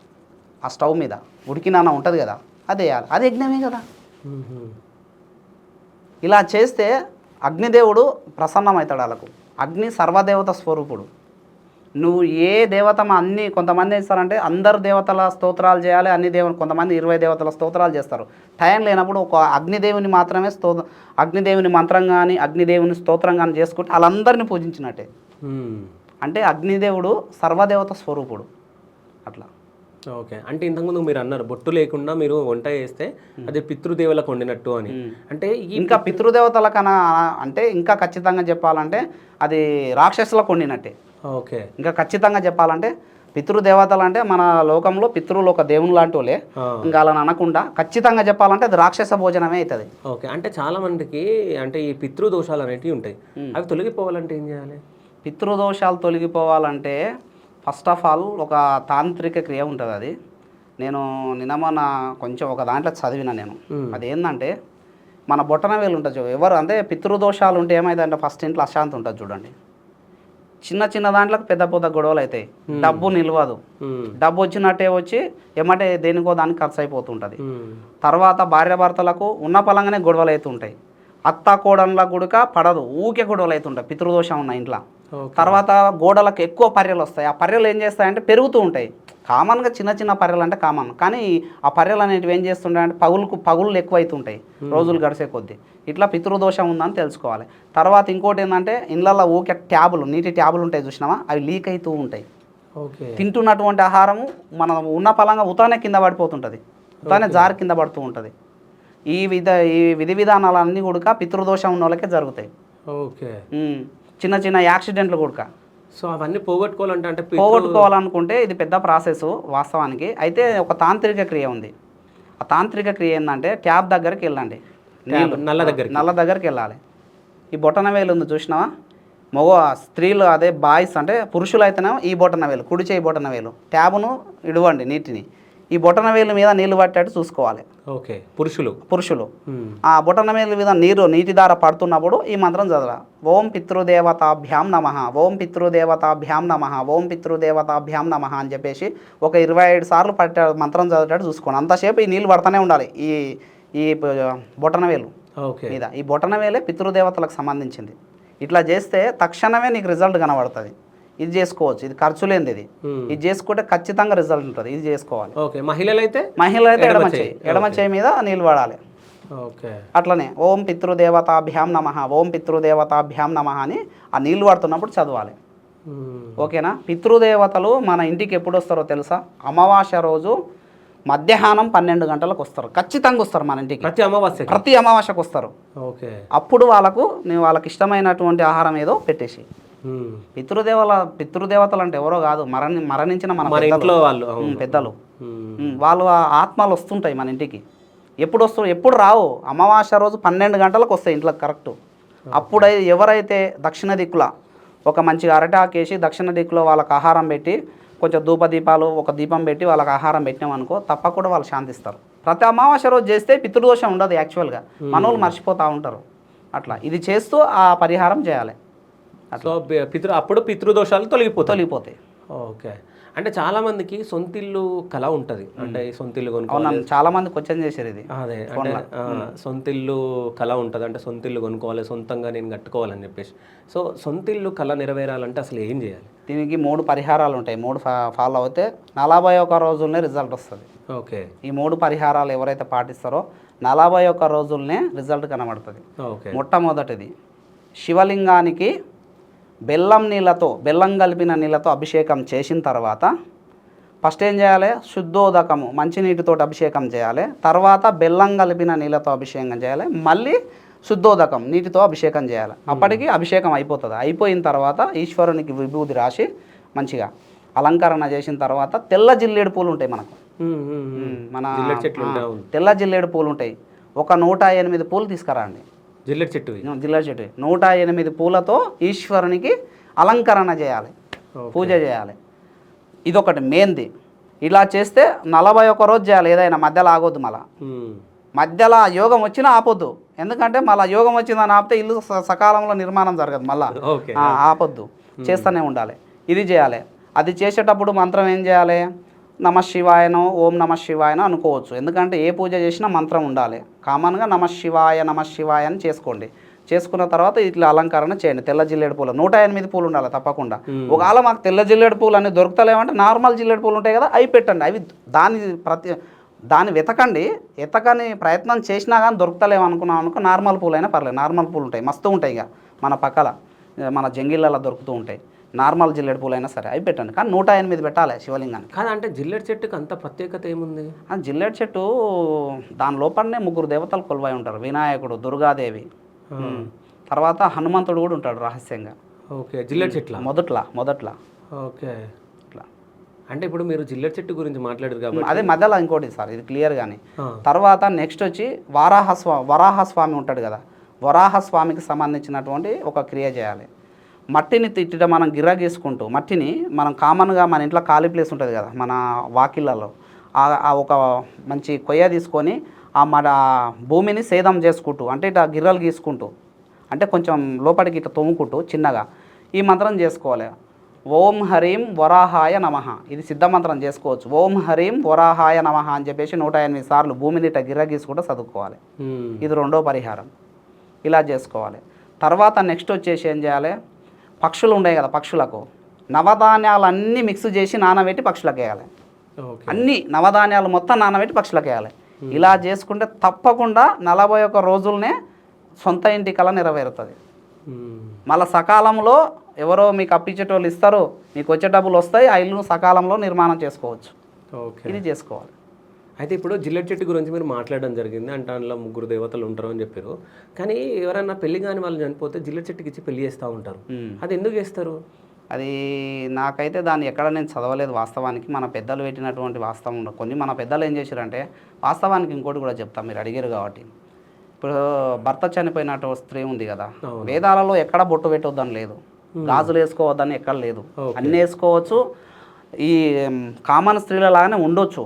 ఆ స్టవ్ మీద ఉడికిన అన్నం ఉంటుంది కదా, అది వేయాలి. అది యజ్ఞమే కదా. ఇలా చేస్తే అగ్నిదేవుడు ప్రసన్నమవుతాడు. వాళ్ళకు అగ్ని సర్వదేవత స్వరూపుడు. నువ్వు ఏ దేవత అన్ని, కొంతమంది ఏం చేస్తారంటే అందరు దేవతల స్తోత్రాలు చేయాలి, అన్ని కొంతమంది 20 దేవతల స్తోత్రాలు చేస్తారు. టైం లేనప్పుడు ఒక అగ్నిదేవుని మాత్రమే అగ్నిదేవుని మంత్రం కానీ అగ్నిదేవుని స్తోత్రం కానీ చేసుకుంటే వాళ్ళందరినీ పూజించినట్టే. అంటే అగ్నిదేవుడు సర్వదేవత స్వరూపుడు అట్లా. ఓకే, అంటే ఇంతకుముందు మీరు అన్నారు బొట్టు లేకుండా మీరు వంట చేస్తే అది పితృదేవులకు వండినట్టు అని. అంటే ఇంకా పితృదేవతల కన్నా అంటే ఇంకా ఖచ్చితంగా చెప్పాలంటే అది రాక్షసులకు వండినట్టే. ఓకే, ఇంకా ఖచ్చితంగా చెప్పాలంటే పితృదేవతలు అంటే మన లోకంలో పితృలు ఒక దేవుని లాంటి వాళ్ళే. ఇంకా అలా అనకుండా ఖచ్చితంగా చెప్పాలంటే అది రాక్షస భోజనమే అవుతుంది. ఓకే, అంటే చాలా మందికి అంటే ఈ పితృదోషాలు అనేటివి ఉంటాయి, అవి తొలగిపోవాలంటే ఏం చేయాలి? పితృదోషాలు తొలగిపోవాలంటే ఫస్ట్ ఆఫ్ ఆల్ ఒక తాంత్రిక క్రియ ఉంటుంది. అది నేను నిన్న కొంచెం ఒక దాంట్లో చదివిన నేను. అదేంటంటే మన బొట్టన వేలు ఉంటుంది ఎవరు అంటే పితృదోషాలు ఉంటే ఏమైందంటే ఫస్ట్ ఇంట్లో అశాంతి ఉంటుంది చూడండి. చిన్న దాంట్లోకి పెద్ద గొడవలు అవుతాయి. డబ్బు నిలవదు. డబ్బు వచ్చినట్టే వచ్చి ఏమంటే దేనికో దానికి ఖర్చు అయిపోతుంటుంది. తర్వాత భార్యాభర్తలకు ఉన్న పలంగానే గొడవలు అవుతుంటాయి. అత్త కోడళ్ళ గుడక పడదు, ఊకే గొడవలు అవుతుంటాయి పితృదోషం ఉన్న ఇంట్లో. తర్వాత గోడలకు ఎక్కువ పర్రెలు వస్తాయి. ఆ పర్రెలు ఏం చేస్తాయంటే పెరుగుతూ ఉంటాయి. కామన్గా చిన్న చిన్న పర్రెలు అంటే కామన్, కానీ ఆ పర్రెలు అనేటివి ఏం చేస్తుంటాయి అంటే పగుళ్ళు ఎక్కువైతుంటాయి రోజులు గడిచే కొద్దీ. ఇట్లా పితృదోషం ఉందని తెలుసుకోవాలి. తర్వాత ఇంకోటి ఏంటంటే ఇళ్ళల్లో ఊకే ట్యాబులు, నీటి ట్యాబులు ఉంటాయి చూసినావా, అవి లీక్ అవుతూ ఉంటాయి. ఓకే. తింటున్నటువంటి ఆహారము మనం ఉన్న పలంగా ఉతానే కింద పడిపోతుంటుంది, ఉతానే జారి కింద పడుతూ ఉంటుంది. ఈ విధి విధానాలన్నీ కూడా పితృదోషం ఉన్న వాళ్ళకే జరుగుతాయి. ఓకే. చిన్న చిన్న యాక్సిడెంట్లు కూడా. సో అవన్నీ పోగొట్టుకోవాలంటే అంటే పోగొట్టుకోవాలనుకుంటే ఇది పెద్ద ప్రాసెస్ వాస్తవానికి. అయితే ఒక తాంత్రిక క్రియ ఉంది. ఆ తాంత్రిక క్రియ ఏంటంటే ట్యాప్ దగ్గరికి వెళ్ళండి, నల్ల దగ్గరికి వెళ్ళాలి. ఈ బొటన వేలు ఉంది చూసినావా, స్త్రీలు అదే బాయ్స్ అంటే పురుషులు అయితేనేమో ఈ బొటన వేలు, కుడి చేయి బొటన వేలు ట్యాబును ఇడవండి నీటిని, ఈ బొటన వేలు మీద నీళ్లు పట్టేట్టు చూసుకోవాలి. ఓకే. పురుషులు ఆ బొటన వేలు మీద నీటి దార పడుతున్నప్పుడు ఈ మంత్రం చదవాలి. ఓం పితృదేవతాభ్యాం నమః, ఓం పితృదేవతాభ్యాం నమః, ఓం పితృదేవతాభ్యాం నమః అని చెప్పేసి ఒక 27 సార్లు మంత్రం చదివేటట్టు చూసుకోండి. అంతసేపు ఈ నీళ్ళు పడుతూనే ఉండాలి ఈ బొటన వేలు మీద. ఈ బొటన వేలే పితృదేవతలకు సంబంధించింది. ఇట్లా చేస్తే తక్షణమే నీకు రిజల్ట్ కనబడుతుంది. ఇది చేసుకోవచ్చు, ఇది ఖర్చు లేనిది. ఇది చేసుకుంటే ఖచ్చితంగా రిజల్ట్ ఉంటుంది. ఇది చేసుకోవాలి. మహిళలు అయితే ఎడమ చేయి మీద నీళ్ళు పడాలి. అట్లనే ఓం పితృదేవతాభ్యాం నమః, ఓం పితృదేవతాభ్యాం నమః అని ఆ నీళ్ళు పడుతున్నప్పుడు చదవాలి. ఓకేనా. పితృదేవతలు మన ఇంటికి ఎప్పుడు వస్తారో తెలుసా? అమావాస్య రోజు మధ్యాహ్నం 12 గంటలకు వస్తారు. ఖచ్చితంగా వస్తారు మన ఇంటికి, ప్రతి అమావాస్యకు వస్తారు. అప్పుడు వాళ్ళకి ఇష్టమైనటువంటి ఆహారం ఏదో పెట్టేసి. పితృదేవతలు అంటే ఎవరో కాదు, మరణించిన మన పెద్దలు. వాళ్ళు ఆత్మలు వస్తుంటాయి మన ఇంటికి. ఎప్పుడు రావు, అమావాస్య రోజు 12 గంటలకు వస్తాయి ఇంట్లోకి కరెక్ట్. అప్పుడు ఎవరైతే దక్షిణ దిక్కుల ఒక మంచిగా అరటాకేసి దక్షిణ దిక్కులో వాళ్ళకి ఆహారం పెట్టి కొంచెం ధూపదీపాలు ఒక దీపం పెట్టి వాళ్ళకి ఆహారం పెట్టినామనుకో తప్పకుండా వాళ్ళు శాంతిస్తారు. ప్రతి అమావాస్య రోజు చేస్తే పితృదోషం ఉండదు. యాక్చువల్గా మనోళ్ళు మర్చిపోతూ ఉంటారు. అట్లా ఇది చేస్తూ ఆ పరిహారం చేయాలి. సో అప్పుడు పితృదోషాలు తొలగిపోతాయి. ఓకే. అంటే చాలా మందికి సొంతిల్లు కళ ఉంటుంది, అంటే సొంతిల్లు కొనుక్కోవాలి. చాలా మంది క్వశ్చన్ చేశారు ఇది. అదే అంటే సొంతిల్లు కళ ఉంటుంది, అంటే సొంతిల్లు కొనుక్కోవాలి, సొంతంగా నేను కట్టుకోవాలని చెప్పేసి. సో సొంతిల్లు కళ నెరవేరాలంటే అసలు ఏం చేయాలి? దీనికి 3 పరిహారాలు ఉంటాయి. 3 ఫాలో అవుతే 41 రోజులనే రిజల్ట్ వస్తుంది. ఓకే. ఈ 3 పరిహారాలు ఎవరైతే పాటిస్తారో 41 రోజులనే రిజల్ట్ కనబడుతుంది. మొట్టమొదటిది శివలింగానికి బెల్లం కలిపిన నీళ్ళతో అభిషేకం చేసిన తర్వాత ఫస్ట్ ఏం చేయాలి? శుద్ధోదకము మంచినీటితో అభిషేకం చేయాలి. తర్వాత బెల్లం కలిపిన నీళ్ళతో అభిషేకం చేయాలి. మళ్ళీ శుద్ధోదకం నీటితో అభిషేకం చేయాలి. అప్పటికి అభిషేకం అయిపోతుంది. అయిపోయిన తర్వాత ఈశ్వరునికి విభూది రాసి మంచిగా అలంకరణ చేసిన తర్వాత తెల్ల జిల్లేడు పూలు ఉంటాయి మనకు. మన తెల్ల జిల్లేడు పూలు ఉంటాయి. ఒక 108 పూలు తీసుకురండి. జిల్లెడు చెట్టు 108 పూలతో ఈశ్వరునికి అలంకరణ చేయాలి, పూజ చేయాలి. ఇదొకటి మెయిన్ది. ఇలా చేస్తే 41 రోజు చేయాలి. ఏదైనా మధ్యలో ఆగొద్దు. మధ్యలో యోగం వచ్చినా ఆపొద్దు. ఎందుకంటే మళ్ళీ యోగం వచ్చిందని ఆపితే ఇల్లు సకాలంలో నిర్మాణం జరగదు. మళ్ళీ ఆపొద్దు, చేస్తూనే ఉండాలి. ఇది చేయాలి. అది చేసేటప్పుడు మంత్రం ఏం చేయాలి? నమశివాయనో ఓం నమశివాయనో అనుకోవచ్చు. ఎందుకంటే ఏ పూజ చేసినా మంత్రం ఉండాలి. కామన్గా నమశివాయ అని చేసుకోండి. చేసుకున్న తర్వాత ఇట్లా అలంకరణ చేయండి. తెల్ల జిల్లేడు పూలు 108 పూలు ఉండాలి తప్పకుండా. ఒకవేళ మాకు తెల్ల జిల్లేడు పూలు అన్నీ దొరుకుతలేమంటే నార్మల్ జిల్లేడు పూలు ఉంటాయి కదా, అవి పెట్టండి. అవి దాన్ని వెతకని ప్రయత్నం చేసినా కానీ దొరుకుతలేమనుకున్నాం అనుకో నార్మల్ పూలు అయినా పర్లేదు. నార్మల్ పూలు ఉంటాయి, మస్తు ఉంటాయి. ఇక మన పక్కల మన జంగిళ్ళలో దొరుకుతూ ఉంటాయి. నార్మల్ జిల్లేడు పూలు అయినా సరే అవి పెట్టండి. కానీ 108 పెట్టాలి శివలింగానికి. కానీ అంటే జిల్లేడు చెట్టుకి అంత ప్రత్యేకత ఏముంది? జిల్లేడు చెట్టు దాని లోపలనే 3 దేవతలు కొలువై ఉంటారు. వినాయకుడు, దుర్గాదేవి, తర్వాత హనుమంతుడు కూడా ఉంటాడు రహస్యంగా. ఓకే. జిల్లేడు చెట్ల మొదట్లా. ఓకే. ఇట్లా అంటే ఇప్పుడు మీరు జిల్లేడు చెట్టు గురించి మాట్లాడారు కాబట్టి అదే మధ్యలో ఇంకోటి సార్, ఇది క్లియర్ కానీ. తర్వాత నెక్స్ట్ వచ్చి వరాహస్వామి ఉంటాడు కదా, వరాహస్వామికి సంబంధించినటువంటి ఒక క్రియ చేయాలి. మట్టిని ఇట్లా మనం గిర్ర గీసుకుంటూ మట్టిని మనం కామన్గా మన ఇంట్లో ఖాళీ ప్లేస్ ఉంటుంది కదా మన వాకిళ్ళలో, ఆ ఒక మంచి కొయ్య తీసుకొని మన భూమిని సేదం చేసుకుంటూ అంటే ఇట్లా గిర్రలు గీసుకుంటూ అంటే కొంచెం లోపలికి ఇట్లా తోముకుంటూ చిన్నగా ఈ మంత్రం చేసుకోవాలి. ఓం హరీం వరాహాయ నమః. ఇది సిద్ధమంత్రం చేసుకోవచ్చు. ఓం హరీం వరాహాయ నమః అని చెప్పేసి 108 సార్లు భూమిని ఇట్లా గిర్ర గీసుకుంటూ చదువుకోవాలి. ఇది 2వ పరిహారం. ఇలా చేసుకోవాలి. తర్వాత నెక్స్ట్ వచ్చేసి ఏం చేయాలి? పక్షులు ఉన్నాయి కదా, పక్షులకు నవధాన్యాలన్నీ మిక్స్ చేసి నానబెట్టి పక్షులకు వేయాలి. ఓకే. అన్ని నవధాన్యాలు మొత్తం నానబెట్టి పక్షులకు వేయాలి. ఇలా చేసుకుంటే తప్పకుండా 41 రోజులనే సొంత ఇంటి కళ నెరవేరుతుంది. మళ్ళీ సకాలంలో ఎవరో మీకు అప్పించేటోళ్ళు ఇస్తారు, మీకు వచ్చే డబ్బులు వస్తాయి, ఆ ఇల్లును సకాలంలో నిర్మాణం చేసుకోవచ్చు. ఓకే. ఇది చేసుకోవాలి. అయితే ఇప్పుడు జిల్లెట్ చెట్టు గురించి మీరు మాట్లాడడం జరిగింది, అంటే అందులో 3 దేవతలు ఉంటారు అని చెప్పారు. కానీ ఎవరైనా పెళ్లి కాని వాళ్ళు చనిపోతే జిల్లెట్ చెట్టుకి ఇచ్చి పెళ్లి చేస్తూ ఉంటారు. అది ఎందుకు చేస్తారు? అది నాకైతే దాన్ని ఎక్కడ నేను చదవలేదు వాస్తవానికి. మన పెద్దలు పెట్టినటువంటి వాస్తవం ఉండదు. కొన్ని మన పెద్దలు ఏం చేశారంటే, వాస్తవానికి ఇంకోటి కూడా చెప్తాం, మీరు అడిగారు కాబట్టి. ఇప్పుడు భర్త చనిపోయినట్టు స్త్రీ ఉంది కదా, వేదాలలో ఎక్కడ బొట్టు పెట్టొద్దని లేదు, గాజులు వేసుకోవద్దని ఎక్కడ లేదు, అన్నీ వేసుకోవచ్చు. ఈ కామన్ స్త్రీల లాగానే ఉండొచ్చు,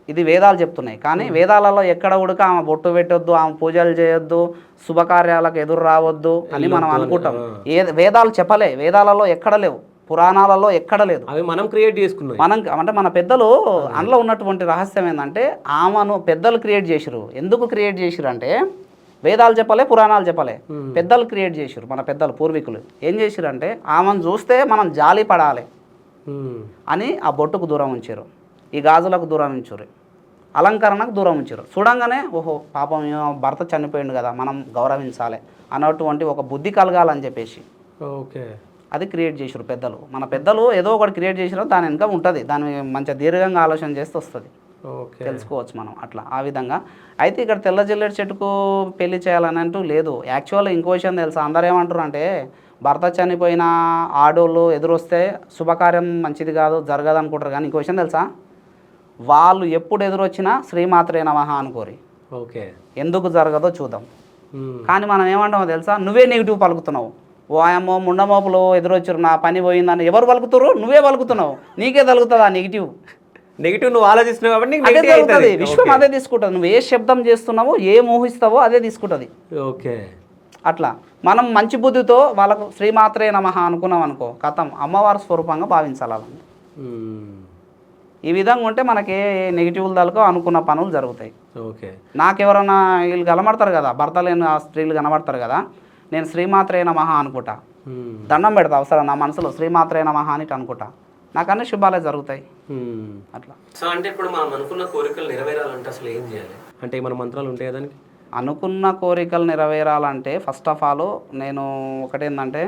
ఇది వేదాలు చెప్తున్నాయి. కానీ వేదాలలో ఎక్కడ ఉడక ఆమె బొట్టు పెట్టొద్దు, ఆమె పూజలు చేయొద్దు, శుభకార్యాలకు ఎదురు రావద్దు అని మనం అనుకుంటాం. వేదాలు చెప్పలే, వేదాలలో ఎక్కడ లేవు, పురాణాలలో ఎక్కడ లేదు, అవి మనం క్రియేట్ చేసుకున్నాం. మనం అంటే మన పెద్దలు అందులో ఉన్నటువంటి రహస్యం ఏంటంటే, ఆమెను పెద్దలు క్రియేట్ చేసిరు. ఎందుకు క్రియేట్ చేసిరు అంటే, వేదాలు చెప్పలే, పురాణాలు చెప్పలే, పెద్దలు క్రియేట్ చేసిరు. మన పెద్దలు పూర్వీకులు ఏం చేసిరంటే, ఆమెను చూస్తే మనం జాలి పడాలి అని ఆ బొట్టుకు దూరం ఉంచారు, ఈ గాజులకు దూరం ఉంచారు, అలంకరణకు దూరం ఉంచారు. చూడంగానే ఓహో పాపం భర్త చనిపోయిండు కదా, మనం గౌరవించాలి అన్నటువంటి ఒక బుద్ధి కలగాలని చెప్పేసి ఓకే అది క్రియేట్ చేసారు పెద్దలు. మన పెద్దలు ఏదో ఒకటి క్రియేట్ చేసినా దాని వెనుక ఉంటుంది, దాన్ని మంచిగా దీర్ఘంగా ఆలోచన చేస్తే వస్తుంది, తెలుసుకోవచ్చు మనం అట్లా ఆ విధంగా. అయితే ఇక్కడ తెల్ల జిల్లెడు చెట్టుకు పెళ్లి చేయాలని అంటూ లేదు. యాక్చువల్గా ఇంకో విషయం తెలుసా, అందరూ ఏమంటారు అంటే, భర్త చనిపోయిన ఆడోళ్ళు ఎదురొస్తే శుభకార్యం మంచిది కాదు, జరగదు అనుకుంటారు. కానీ ఇంకో విషయం తెలుసా, వాళ్ళు ఎప్పుడు ఎదురొచ్చినా శ్రీమాత్రే నమః అనుకోరి. ఓకే. ఎందుకు జరగదో చూద్దాం. కానీ మనం ఏమంటామో తెలుసా, నువ్వే నెగిటివ్ పలుకుతున్నావు, ఓ ఆయమ్మో ముండమోపులు ఎదురొచ్చారు నా పని పోయిందని ఎవరు పలుకుతారు, నువ్వే పలుకుతున్నావు, నీకే తలుగుతుంది ఆ నెగిటివ్. నువ్వు ఆలోచిస్తున్నావు కాబట్టి అదే జరుగుతుంది, విశ్వం అదే తీసుకుంటుంది. నువ్వు ఏ శబ్దం చేస్తున్నావో, ఏ ఊహిస్తావో అదే తీసుకుంటుంది. ఓకే. అట్లా మనం మంచి బుద్ధితో వాళ్ళకు శ్రీమాత్రే నమః అనుకున్నాం అనుకో, కథం అమ్మవారి స్వరూపంగా భావించాలి. ఈ విధంగా ఉంటే మనకి ఏ నెగిటివ్ తలకో అనుకున్న పనులు జరుగుతాయి. ఓకే. నాకెవరన్నా వీళ్ళు కనబడతారు కదా, భర్త లేని ఆ స్త్రీలు కనబడతారు కదా, నేను శ్రీమాత్రే నమః అనుకుంటా, దండం పెడతా అవసరం నా మనసులో శ్రీమాత్రే నమః అని అనుకుంటా, నాకు అన్ని శుభాలే జరుగుతాయి. అట్లా. సో అంటే ఇప్పుడు మనం అనుకున్న కోరికలు నెరవేరాలంటే అసలు ఏం చేయాలి? అంటే మన మంత్రాలు ఉంటాయి దానికి? అనుకున్న కోరికలు నెరవేరాలంటే ఫస్ట్ ఆఫ్ ఆల్ నేను ఒకటేంటంటే,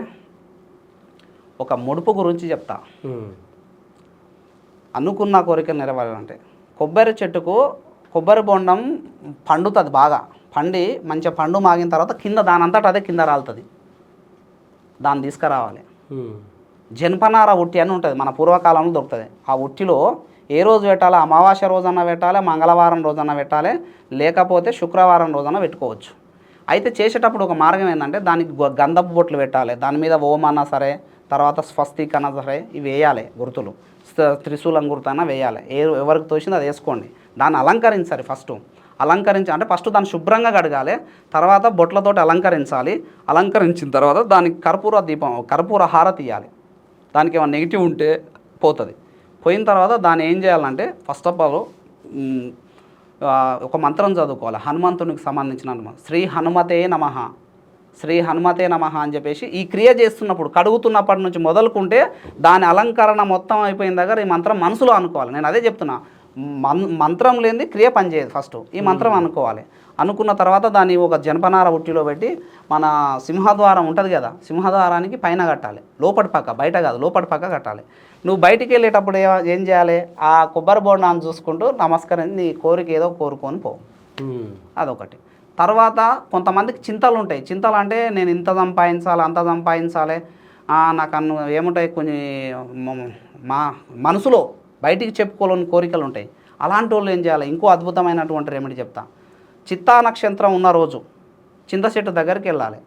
ఒక ముడుపు గురించి చెప్తా. అనుకున్న కోరికలు నెరవేరాలంటే, కొబ్బరి చెట్టుకు కొబ్బరి బొండం పండుతుంది, బాగా పండి మంచిగా పండు మాగిన తర్వాత కింద దానంతట అదే కింద రాలుతుంది, దాన్ని తీసుకురావాలి. జనపనార ఉట్టి అని ఉంటుంది, మన పూర్వకాలంలో దొరుకుతుంది. ఆ ఉట్టిలో ఏ రోజు పెట్టాలి, అమావాస్య రోజన్నా పెట్టాలి, మంగళవారం రోజన్నా పెట్టాలి, లేకపోతే శుక్రవారం రోజన్నా పెట్టుకోవచ్చు. అయితే చేసేటప్పుడు ఒక మార్గం ఏంటంటే, దానికి గంధపు బొట్లు పెట్టాలి, దాని మీద ఓం అన్నా సరే, తర్వాత స్వస్తిక్ అన్నా సరే, ఇవి వేయాలి గుర్తులు, త్రిశూలం గుర్తైనా వేయాలి, ఎవరికి తోచింది అది వేసుకోండి. దాన్ని అలంకరించాలి. అంటే ఫస్ట్ దాన్ని శుభ్రంగా కడగాలి, తర్వాత బొట్లతోటి అలంకరించాలి. అలంకరించిన తర్వాత దానికి కర్పూర హారతి ఇవ్వాలి. దానికి ఏమైనా నెగిటివ్ ఉంటే పోతుంది. పోయిన తర్వాత దాన్ని ఏం చేయాలంటే, ఫస్ట్ ఆఫ్ ఆల్ ఒక మంత్రం చదువుకోవాలి, హనుమంతునికి సంబంధించిన శ్రీ హనుమతే నమః, శ్రీ హనుమతే నమః అని చెప్పేసి ఈ క్రియ చేస్తున్నప్పుడు, కడుగుతున్నప్పటి నుంచి మొదలుకుంటే దాని అలంకరణ మొత్తం అయిపోయిన దగ్గర ఈ మంత్రం మనసులో అనుకోవాలి. నేను అదే చెప్తున్నా, మంత్రం లేనిది క్రియ పనిచేయదు. ఫస్ట్ ఈ మంత్రం అనుకోవాలి. అనుకున్న తర్వాత దాన్ని ఒక జనపనార ఉట్టిలో పెట్టి, మన సింహద్వారం ఉంటుంది కదా, సింహద్వారానికి పైన కట్టాలి, లోపటి పక్క, బయట కాదు లోపటి పక్క కట్టాలి. నువ్వు బయటికి వెళ్ళేటప్పుడు ఏం చేయాలి, ఆ కొబ్బరి బొండాన్ని చూసుకుంటూ నమస్కరించి నీ కోరిక ఏదో కోరుకొని పో, అదొకటి. తర్వాత కొంతమందికి చింతలు ఉంటాయి. చింతలు అంటే నేను ఇంత సంపాదించాలి, అంత సంపాదించాలి, నాకు ఏముంటాయి కొన్ని మా మనసులో బయటికి చెప్పుకోలేని కోరికలు ఉంటాయి. అలాంటి వాళ్ళు ఏం చేయాలి, ఇంకో అద్భుతమైనటువంటి రెమెడీ చెప్తా. చిత్తా నక్షత్రం ఉన్న రోజు చింత చెట్టు దగ్గరికి వెళ్ళాలి.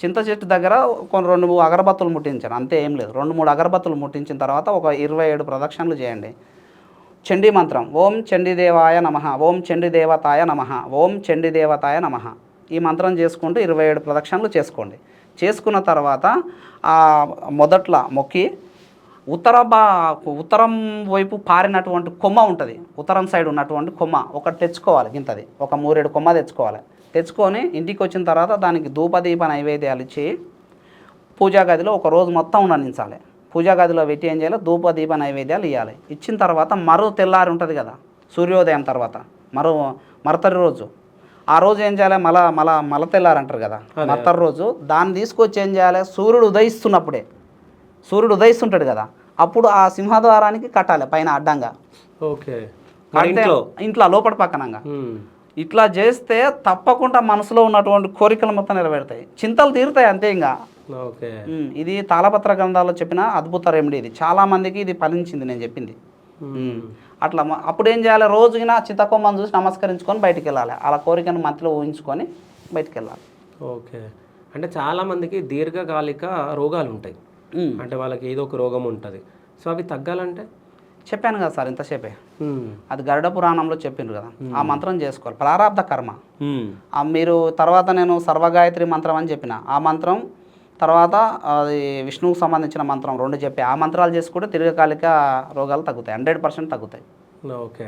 చింత చెట్టు దగ్గర 2-3 అగరబత్తులు ముట్టించాను, అంతే, ఏం లేదు. 2-3 అగరబత్తులు ముట్టించిన తర్వాత ఒక 27 ప్రదక్షిణలు చేయండి. చండీ మంత్రం, ఓం చండీదేవాయ నమః, ఓం చండీదేవతాయ నమః, ఓం చండీదేవతాయ నమః, ఈ మంత్రం చేసుకుంటూ 27 ప్రదక్షిణలు చేసుకోండి. చేసుకున్న తర్వాత మొదట్లో మొక్కి ఉత్తరం వైపు పారినటువంటి కొమ్మ ఉంటుంది, ఉత్తరం సైడ్ ఉన్నటువంటి కొమ్మ ఒకటి తెచ్చుకోవాలి. గింతది ఒక 3-7 కొమ్మ తెచ్చుకోవాలి. తెచ్చుకొని ఇంటికి వచ్చిన తర్వాత దానికి ధూపదీప నైవేద్యాలు ఇచ్చి పూజా గదిలో ఒక రోజు మొత్తం ఉండనించాలి. పూజా గదిలో పెట్టి ఏం చేయాలి, ధూప దీప నైవేద్యాలు ఇవ్వాలి. ఇచ్చిన తర్వాత మరో తెల్లారి ఉంటుంది కదా, సూర్యోదయం తర్వాత మరుతరి రోజు, ఆ రోజు ఏం చేయాలి, మల తెల్లారి అంటారు కదా, మరుతరి రోజు దాన్ని తీసుకొచ్చి ఏం చేయాలి, సూర్యుడు ఉదయిస్తుంటాడు కదా, అప్పుడు ఆ సింహద్వారానికి కట్టాలి పైన అడ్డంగా. ఓకే, ఇంట్లో లోపల పక్కనంగా. ఇట్లా చేస్తే తప్పకుండా మనసులో ఉన్నటువంటి కోరికలు మొత్తం నెరవేరుతాయి, చింతలు తీరుతాయి అంతే. ఇంకా ఓకే, ఇది తాళపత్ర గ్రంథాల్లో చెప్పిన అద్భుత రెమెడీ. ఇది చాలా మందికి ఇది ఫలించింది నేను చెప్పింది. అట్లా అప్పుడు ఏం చేయాలి, రోజున చిత్తకొమ్మను చూసి నమస్కరించుకొని బయటికి వెళ్ళాలి, అలా కోరికను మనసులో ఊహించుకొని బయటికి వెళ్ళాలి. ఓకే, అంటే చాలామందికి దీర్ఘకాలిక రోగాలు ఉంటాయి, అంటే వాళ్ళకి ఏదో ఒక రోగం ఉంటుంది. సో అవి తగ్గాలంటే చెప్పాను కదా సార్ ఇంతసేపే, అది గరుడ పురాణంలో చెప్పిండ్రు కదా, ఆ మంత్రం చేసుకోవాలి. ప్రారాబ్ధ కర్మ. మీరు తర్వాత నేను సర్వగాయత్రి మంత్రం అని చెప్పిన, ఆ మంత్రం తర్వాత అది విష్ణువుకు సంబంధించిన మంత్రం 2 చెప్పి ఆ మంత్రాలు చేసుకుంటే దీర్ఘకాలిక రోగాలు తగ్గుతాయి, 100% తగ్గుతాయి. ఓకే,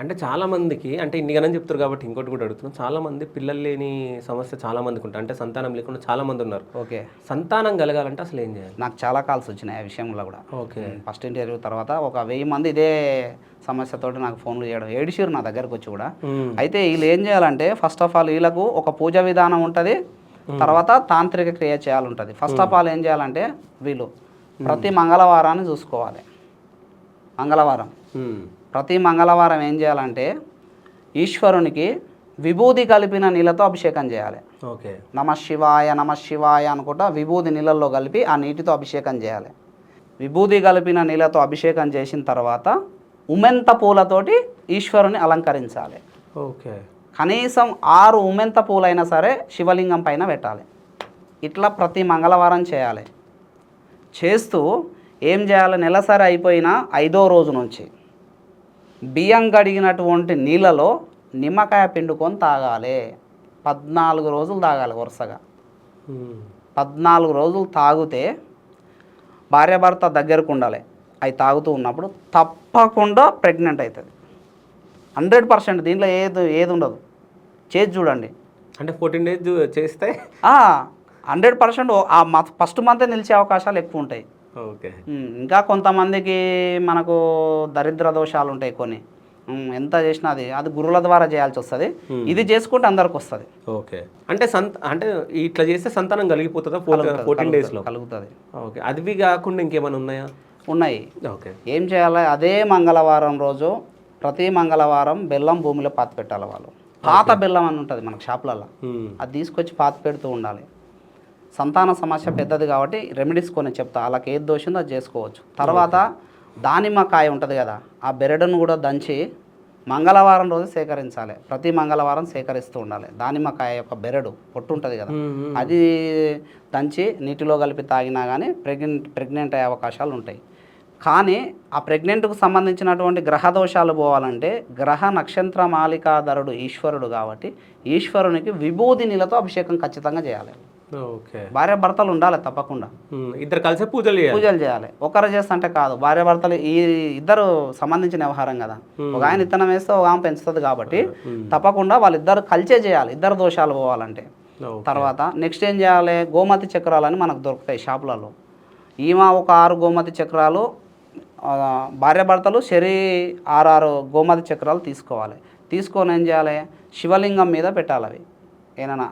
అంటే చాలామందికి, అంటే ఇన్నిగానని చెప్తారు కాబట్టి ఇంకోటి కూడా అడుగుతున్నాం, చాలామంది పిల్లలు లేని సమస్య చాలామందికి ఉంటుంది, అంటే సంతానం లేకుండా చాలామంది ఉన్నారు. ఓకే, సంతానం కలగాలంటే అసలు ఏం చేయాలి? నాకు చాలా కాల్స్ వచ్చినాయి ఆ విషయంలో కూడా. ఓకే, ఫస్ట్ ఇంటర్వ్యూ తర్వాత ఒక 1000 మంది ఇదే సమస్యతోటి నాకు ఫోన్లు చేయడం, ఏడిషిరు నా దగ్గరకు వచ్చి కూడా. అయితే వీళ్ళు ఏం చేయాలంటే, ఫస్ట్ ఆఫ్ ఆల్ వీళ్ళకు ఒక పూజ విధానం ఉంటుంది, తర్వాత తాంత్రిక క్రియ చేయాలంటుంది. ఫస్ట్ ఆఫ్ ఆల్ ఏం చేయాలంటే వీళ్ళు ప్రతి మంగళవారాన్ని చూసుకోవాలి. ప్రతి మంగళవారం ఏం చేయాలంటే ఈశ్వరునికి విభూది కలిపిన నీళ్ళతో అభిషేకం చేయాలి. ఓకే, నమ శివాయ అనుకుంటా విభూది నీళ్ళల్లో కలిపి ఆ నీటితో అభిషేకం చేయాలి. విభూది కలిపిన నీళ్ళతో అభిషేకం చేసిన తర్వాత ఉమెంత పూలతోటి ఈశ్వరుని అలంకరించాలి. ఓకే, కనీసం 6 ఉమెంత పూలైనా సరే శివలింగం పైన పెట్టాలి. ఇట్లా ప్రతి మంగళవారం చేయాలి. చేస్తూ ఏం చేయాలి, నెలసరి అయిపోయిన 5వ రోజు నుంచి బియ్యం కడిగినటువంటి నీళ్ళలో నిమ్మకాయ పిండుకొని తాగాలి. 14 రోజులు తాగాలి వరుసగా. 14 రోజులు తాగితే భార్యాభర్త దగ్గరకు ఉండాలి. అవి తాగుతూ ఉన్నప్పుడు తప్పకుండా ప్రెగ్నెంట్ అవుతుంది, 100%. దీంట్లో ఏది ఉండదు, చేసి చూడండి. అంటే 14 డేస్ చేస్తే 100% ఆ ఫస్ట్ మంతే నిలిచే అవకాశాలు ఎక్కువ ఉంటాయి. ఓకే, ఇంకా కొంతమందికి మనకు దరిద్ర దోషాలు ఉంటాయి కొన్ని, ఎంత చేసినా అది గురువుల ద్వారా చేయాల్సి వస్తుంది. ఇది చేసుకుంటే అందరికి వస్తుంది. ఓకే, అంటే అంటే ఇట్లా చేస్తే సంతానం కలిగిపోతుందా 14 డేస్లో? కలుగుతుంది. ఓకే, అది కాకుండా ఇంకేమైనా ఉన్నాయా? ఉన్నాయి. ఓకే, ఏం చేయాలి, అదే మంగళవారం రోజు ప్రతి మంగళవారం బెల్లం భూమిలో పాతి పెట్టాలి. వాళ్ళు పాత బెల్లం అని ఉంటుంది మనకు షాపులలో, అది తీసుకొచ్చి పాతి పెడుతూ ఉండాలి. సంతాన సమస్య పెద్దది కాబట్టి రెమెడీస్ కొన్ని చెప్తా, వాళ్ళకి ఏది దోషిందో అది చేసుకోవచ్చు. తర్వాత దానిమ్మకాయ ఉంటుంది కదా, ఆ బెరడును కూడా దంచి మంగళవారం రోజు సేకరించాలి. ప్రతి మంగళవారం సేకరిస్తూ ఉండాలి. దానిమ్మకాయ యొక్క బెరడు పొట్టు ఉంటుంది కదా, అది దంచి నీటిలో కలిపి తాగినా కానీ ప్రెగ్నెంట్ అయ్యే అవకాశాలు ఉంటాయి. కానీ ఆ ప్రెగ్నెంట్కు సంబంధించినటువంటి గ్రహ దోషాలు పోవాలంటే గ్రహ నక్షత్ర మాలికాధరుడు ఈశ్వరుడు కాబట్టి ఈశ్వరునికి విభూది నీళ్ళతో అభిషేకం ఖచ్చితంగా చేయాలి. ఓకే, భార్య భర్తలు ఉండాలి తప్పకుండా, ఇద్దరు కలిసి పూజలు చేయాలి. ఒకరు చేస్తుంటే కాదు, భార్య భర్తలు ఈ ఇద్దరు సంబంధించిన వ్యవహారం కదా. ఒక ఆయన ఇత్తనం వేస్తే ఒక ఆమె పెంచుతుంది కాబట్టి తప్పకుండా వాళ్ళిద్దరు కలిసే చేయాలి, ఇద్దరు దోషాలు పోవాలంటే. తర్వాత నెక్స్ట్ ఏం చేయాలి, గోమతి చక్రాలని మనకు దొరుకుతాయి షాపులలో. ఈమె ఒక 6 గోమతి చక్రాలు, భార్య భర్తలు 6 గోమతి చక్రాలు తీసుకోవాలి. తీసుకొని ఏం చేయాలి, శివలింగం మీద పెట్టాలి. అవి ఏమైనా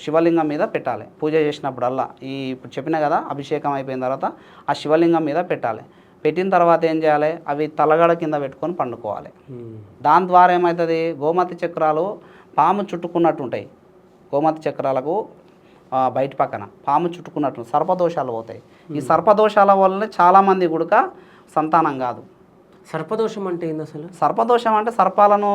శివలింగం మీద పెట్టాలి పూజ చేసినప్పుడల్లా. ఇప్పుడు చెప్పిన కదా, అభిషేకం అయిపోయిన తర్వాత ఆ శివలింగం మీద పెట్టాలి. పెట్టిన తర్వాత ఏం చేయాలి, అవి తలగడ కింద పెట్టుకొని పండుకోవాలి. దాని ద్వారా ఏమవుతుంది, గోమతి చక్రాలు పాము చుట్టుకున్నట్టు ఉంటాయి. గోమతి చక్రాలకు బయట పక్కన పాము చుట్టుకున్నట్టు సర్పదోషాలు పోతాయి. ఈ సర్పదోషాల వల్లనే చాలామంది కూడా సంతానం కాదు. సర్పదోషం అంటే ఏంది అసలు? సర్పదోషం అంటే సర్పాలను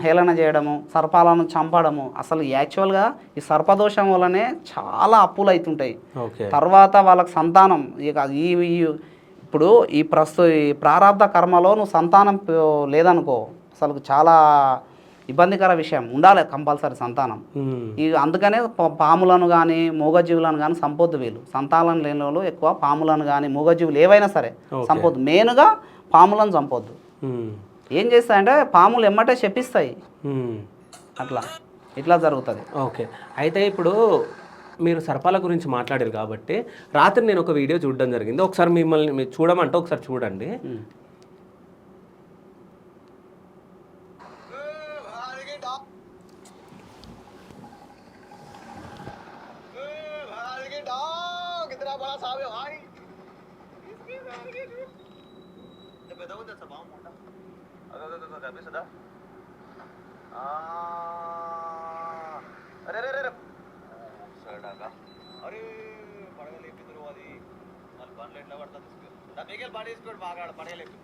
హేళన చేయడము, సర్పాలను చంపడము. అసలు యాక్చువల్గా ఈ సర్పదోషం వల్లనే చాలా అప్పులు అవుతుంటాయి. తర్వాత వాళ్ళకి సంతానం ఇప్పుడు ఈ ప్రారంధ కర్మలో నువ్వు సంతానం లేదనుకో, అసలు చాలా ఇబ్బందికర విషయం. ఉండాలి కంపల్సరీ సంతానం. అందుకనే పాములను కానీ మూగజీవులను కానీ సంపొద్దు. వీళ్ళు సంతానం లేని వాళ్ళు ఎక్కువ పాములను కానీ మూగజీవులు ఏవైనా సరే సంపొద్దు. మెయిన్గా పాములను చంపొద్దు. ఏం చేస్తాయంటే పాములు ఎమ్మటే చెప్పిస్తాయి, ఇట్లా జరుగుతుంది. ఓకే, అయితే ఇప్పుడు మీరు సర్పాల గురించి మాట్లాడారు కాబట్టి రాత్రి నేను ఒక వీడియో చూడడం జరిగింది. ఒకసారి మిమ్మల్ని మీరు చూడమంటే ఒకసారి చూడండి.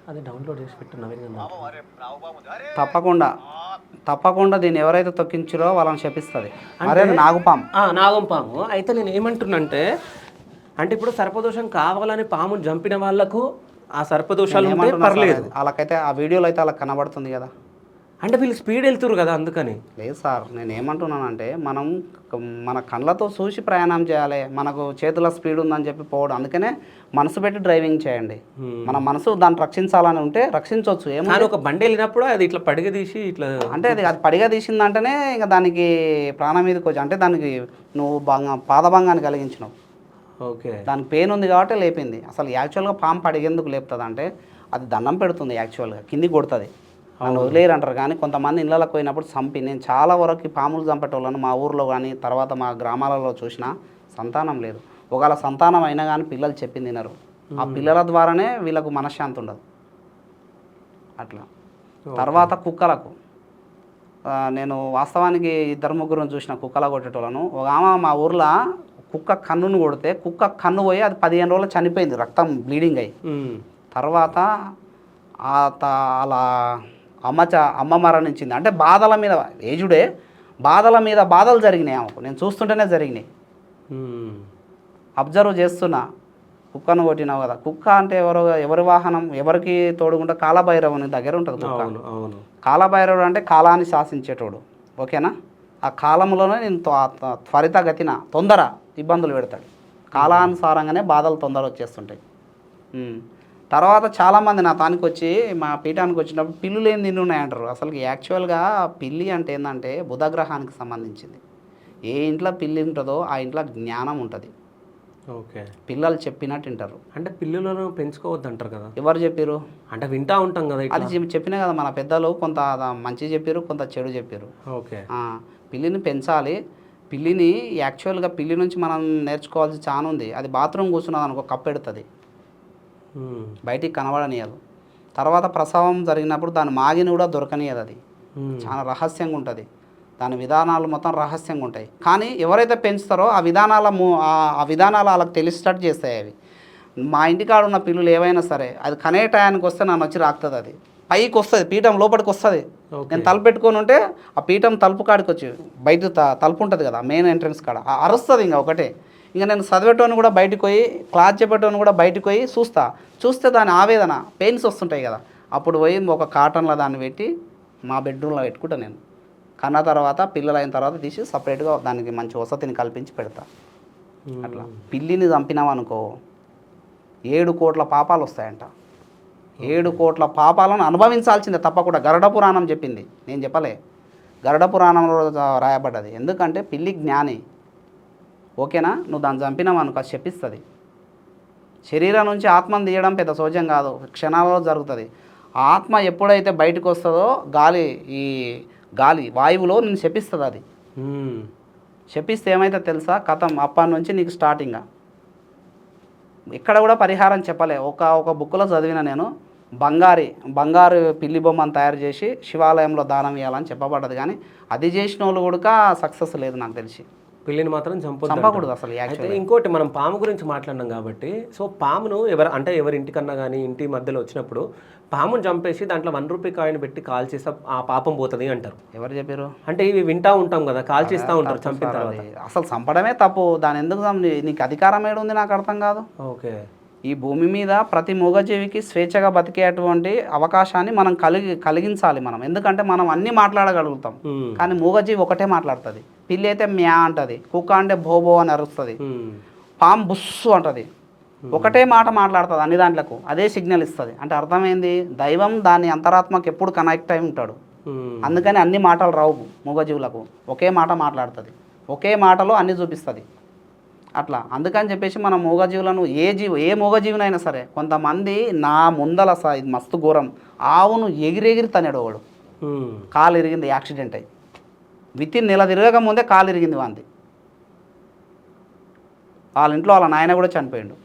అది డౌన్లోడ్ చేసి పెట్టున్నా. తప్పకుండా దీన్ని ఎవరైతే తొక్కించారో వాళ్ళని శపిస్తుంది. అరే నాగుపాము. నాగంపాము. అయితే నేను ఏమంటున్నంటే, అంటే ఇప్పుడు సర్పదోషం కావాలని పాముని చంపిన వాళ్ళకు ఆ సర్పదోషాలు ఉంటే పర్లేదు. వాళ్ళకైతే ఆ వీడియోలో అయితే వాళ్ళకి కనబడుతుంది కదా. అంటే వీళ్ళు స్పీడ్ వెళ్తురు కదా అందుకని. లేదు సార్, నేను ఏమంటున్నానంటే మనం మన కళ్ళతో చూసి ప్రయాణం చేయాలి. మనకు చేతుల స్పీడ్ ఉందని చెప్పి పోవడం. అందుకనే మనసు పెట్టి డ్రైవింగ్ చేయండి. మన మనసు దాన్ని రక్షించాలని ఉంటే రక్షించవచ్చు. ఏమో ఒక బండి వెళ్ళినప్పుడు అది ఇట్లా పడిగ తీసి ఇట్లా అంటే అది పడిగ తీసిందంటేనే ఇంకా దానికి ప్రాణం మీదకి వచ్చి, అంటే దానికి నువ్వు పాదభంగాన్ని కలిగించినావు. ఓకే, దానికి పెయిన్ ఉంది కాబట్టి లేపింది. అసలు యాక్చువల్గా పాము పడిగేందుకు లేపుతుంది అంటే అది దండం పెడుతుంది. యాక్చువల్గా కిందికి కొడుతుంది. నన్ను వదిలేరు అంటారు. కానీ కొంతమంది ఇళ్ళకి పోయినప్పుడు చంపి, నేను చాలా వరకు పాములు చంపేటోళ్ళను మా ఊర్లో కానీ తర్వాత మా గ్రామాలలో చూసిన సంతానం లేదు. ఒకవేళ సంతానం అయినా కానీ పిల్లలు చెప్పింది తినరు. ఆ పిల్లల ద్వారానే వీళ్ళకు మనశ్శాంతి ఉండదు. అట్లా తర్వాత కుక్కలకు నేను వాస్తవానికి 2-3 చూసిన కుక్కల కొట్టేటోళ్ళను. ఒక ఆమె మా ఊర్లో కుక్క కన్నును కొడితే కుక్క కన్ను పోయి అది 15 రోజులు చనిపోయింది, రక్తం బ్లీడింగ్ అయ్యి. తర్వాత అలా అమ్మ మరణించింది. అంటే బాధల మీద ఏజుడే బాధల మీద బాధలు జరిగినాయి ఆమెకు. నేను చూస్తుంటేనే జరిగినాయి. అబ్జర్వ్ చేస్తున్నా. కుక్కను కొట్టినావు కదా. కుక్క అంటే ఎవరి వాహనం, ఎవరికి తోడుకుంటే కాలభైరవుని దగ్గర ఉంటుంది కుక్క. కాలభైరవుడు అంటే కాలాన్ని శాసించేటోడు. ఓకేనా. ఆ కాలంలోనే నేను త్వరితగతిన తొందర ఇబ్బందులు పెడతాడు. కాలానుసారంగానే బాధలు తొందర వచ్చేస్తుంటాయి. తర్వాత చాలామంది నా తానికి వచ్చి మా పీఠానికి వచ్చినప్పుడు పిల్లులు ఏం తిని ఉన్నాయంటారు. అసలు యాక్చువల్గా పిల్లి అంటే ఏంటంటే బుధగ్రహానికి సంబంధించింది. ఏ ఇంట్లో పిల్లి ఉంటుందో ఆ ఇంట్లో జ్ఞానం ఉంటుంది. ఓకే, పిల్లలు చెప్పినట్టు వింటారు. అంటే పిల్లులను పెంచుకోవద్దు అంటారు కదా. ఎవరు చెప్పారు? అంటే వింటా ఉంటాం కదా. అది చెప్పినా కదా మన పెద్దలు. కొంత మంచి చెప్పారు, కొంత చెడు చెప్పారు. ఓకే, పిల్లిని పెంచాలి. పిల్లిని యాక్చువల్గా పిల్లి నుంచి మనం నేర్చుకోవాల్సి చాలా ఉంది. అది బాత్రూమ్ కూర్చున్నది అనుకో కప్పెడుతుంది, బయటికి కనబడనియదు. తర్వాత ప్రసవం జరిగినప్పుడు దాని మాగిని కూడా దొరకనియదు. అది చాలా రహస్యంగా ఉంటుంది. దాని విధానాలు మొత్తం రహస్యంగా ఉంటాయి. కానీ ఎవరైతే పెంచుతారో ఆ విధానాలు వాళ్ళకి తెలిసేటట్టు చేస్తాయి అవి. మా ఇంటికాడ ఉన్న పిల్లులు ఏవైనా సరే అది కనే టయానికి వస్తే నన్ను వచ్చి రాకుతుంది. అది పైకి వస్తుంది, పీఠం లోపలికి వస్తుంది. నేను తలుపు పెట్టుకొని ఉంటే ఆ పీఠం తలుపు కాడికి వచ్చి బయట తలుపు ఉంటుంది కదా మెయిన్ ఎంట్రన్స్ కాడ అరుస్తుంది. ఇంకా ఒకటే. ఇంకా నేను చదివేటోని కూడా బయటకు పోయి క్లాస్ చెప్పేటోని కూడా బయటకు పోయి చూస్తే దాని ఆవేదన పెయిన్స్ వస్తుంటాయి కదా. అప్పుడు పోయి ఒక కాటన్లో దాన్ని పెట్టి మా బెడ్రూమ్లో పెట్టుకుంటా. నేను కన్న తర్వాత పిల్లలు అయిన తర్వాత తీసి సపరేట్గా దానికి మంచి వసతిని కల్పించి పెడతా. అట్లా పిల్లిని చంపినామనుకో 7 కోట్ల పాపాలు వస్తాయంట. 7 కోట్ల పాపాలను అనుభవించాల్సిందే తప్పకుండా. గరుడ పురాణం చెప్పింది, నేను చెప్పలే. గరుడ పురాణంలో రాయబడ్డది. ఎందుకంటే పిల్లి జ్ఞాని. ఓకేనా. నువ్వు దాన్ని చంపినావు అనుకో శపిస్తుంది. శరీరం నుంచి ఆత్మను తీయడం పెద్ద సోజం కాదు, క్షణాలలో జరుగుతుంది. ఆత్మ ఎప్పుడైతే బయటకు వస్తుందో గాలి వాయువులో నేను శపిస్తుంది. అది శపిస్తే ఏమైతే తెలుసా, కథం అప్పటి నుంచి నీకు స్టార్టింగ్. ఇక్కడ కూడా పరిహారం చెప్పలే. ఒక బుక్లో చదివిన నేను, బంగారు పిల్లి బొమ్మను తయారు చేసి శివాలయంలో దానం ఇవ్వాలని చెప్పబడ్డది. కానీ అది చేసిన వాళ్ళు కూడా సక్సెస్ లేదు నాకు తెలిసి. పిల్లిని మాత్రం చంపకూడదు అసలు. అయితే ఇంకోటి మనం పాము గురించి మాట్లాడినాం కాబట్టి, సో పామును ఎవరి ఇంటికన్నా కానీ ఇంటి మధ్యలో వచ్చినప్పుడు పామును చంపేసి దాంట్లో 1 రూపీ కాయిన్ పెట్టి కాల్ చేస్తే ఆ పాపం పోతుంది అంటారు. ఎవరు చెప్పారు? అంటే ఇవి వింటా ఉంటాం కదా, కాల్ చేస్తూ ఉంటారు చంపిన తర్వాత. అసలు చంపడమే తప్పు. దాని ఎందుకు నీకు అధికారం ఏడు ఉంది నాకు అర్థం కాదు. ఓకే. ఈ భూమి మీద ప్రతి మూగజీవికి స్వేచ్ఛగా బతికేటువంటి అవకాశాన్ని మనం కలిగించాలి మనం. ఎందుకంటే మనం అన్నీ మాట్లాడగలుగుతాం, కానీ మూగజీవి ఒకటే మాట్లాడుతుంది. పిల్లి అయితే మ్యా అంటది, కుక్క అంటే భోబో అని అరుస్తుంది, పాము బుస్సు అంటది. ఒకటే మాట మాట్లాడుతుంది అన్ని దాంట్లకు, అదే సిగ్నల్ ఇస్తుంది. అంటే అర్థమైంది, దైవం దాని అంతరాత్మకు ఎప్పుడు కనెక్ట్ అయి ఉంటాడు. అందుకని అన్ని మాటలు రావు మూగజీవులకు. ఒకే మాట మాట్లాడుతుంది, ఒకే మాటలో అన్ని చూపిస్తుంది. అట్లా అందుకని చెప్పేసి మన మూగజీవులను ఏ మూగజీవినైనా సరే కొంతమంది నా ముందల ఇది మస్తు ఘోరం ఆవును ఎగిరెగిరి తనేడు వాడు కాలు ఇరిగింది యాక్సిడెంట్ అయ్యి వితిన్ నెల తిరగక ముందే కాలు ఇరిగింది వాంది వాళ్ళ ఇంట్లో వాళ్ళ నాయన కూడా చనిపోయిండు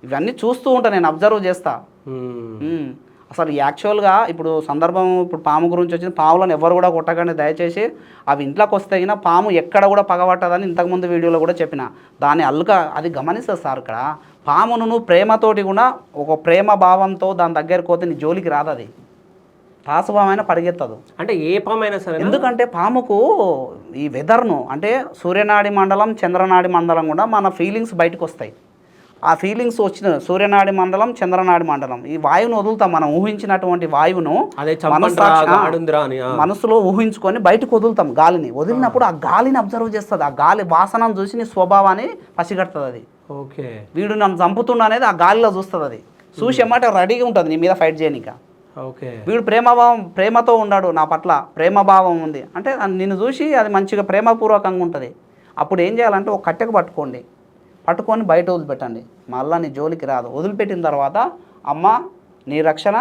ఇవన్నీ చూస్తూ ఉంటా నేను అబ్జర్వ్ చేస్తా అసలు యాక్చువల్గా ఇప్పుడు సందర్భం ఇప్పుడు పాము గురించి వచ్చింది పాములను ఎవరు కూడా కొట్టకండి దయచేసి అవి ఇంట్లోకి వస్తే అయినా పాము ఎక్కడ కూడా పగబట్టదని ఇంతకుముందు వీడియోలో కూడా చెప్పిన దాన్ని అది గమనిస్తుంది సార్ ఇక్కడ పామును నువ్వు ప్రేమతోటి కూడా ఒక ప్రేమ భావంతో దాని దగ్గరికి పోతే నీ జోలికి రాదు అది తాసుభావమైన పరిగెత్తదు అంటే ఏ పాము అయినా సరే ఎందుకంటే పాముకు ఈ వెదర్ను అంటే సూర్యనాడి మండలం చంద్రనాడి మండలం కూడా మన ఫీలింగ్స్ బయటకు వస్తాయి ఆ ఫీలింగ్స్ వచ్చిన సూర్యనాడి మండలం చంద్రనాడి మండలం ఈ వాయువును వదులుతాం మనం ఊహించినటువంటి వాయువును మనసులో ఊహించుకొని బయటకు వదులుతాం గాలిని వదిలినప్పుడు ఆ గాలిని అబ్జర్వ్ చేస్తుంది ఆ గాలి వాసనను చూసి నీ స్వభావాన్ని పసిగడుతుంది అది ఓకే వీడు నన్ను చంపుతుండ అనేది ఆ గాలిలో చూస్తుంది అది చూసి ఏమంటే రెడీగా ఉంటుంది నీ మీద ఫైట్ చేయనిక ఓకే వీడు ప్రేమతో ఉన్నాడు నా పట్ల ప్రేమభావం ఉంది అంటే నిన్ను చూసి అది మంచిగా ప్రేమపూర్వకంగా ఉంటుంది అప్పుడు ఏం చేయాలంటే ఒక కట్టెకు పట్టుకొని బయట వదిలిపెట్టండి మళ్ళీ నీ జోలికి రాదు వదిలిపెట్టిన తర్వాత అమ్మ నీ రక్షణ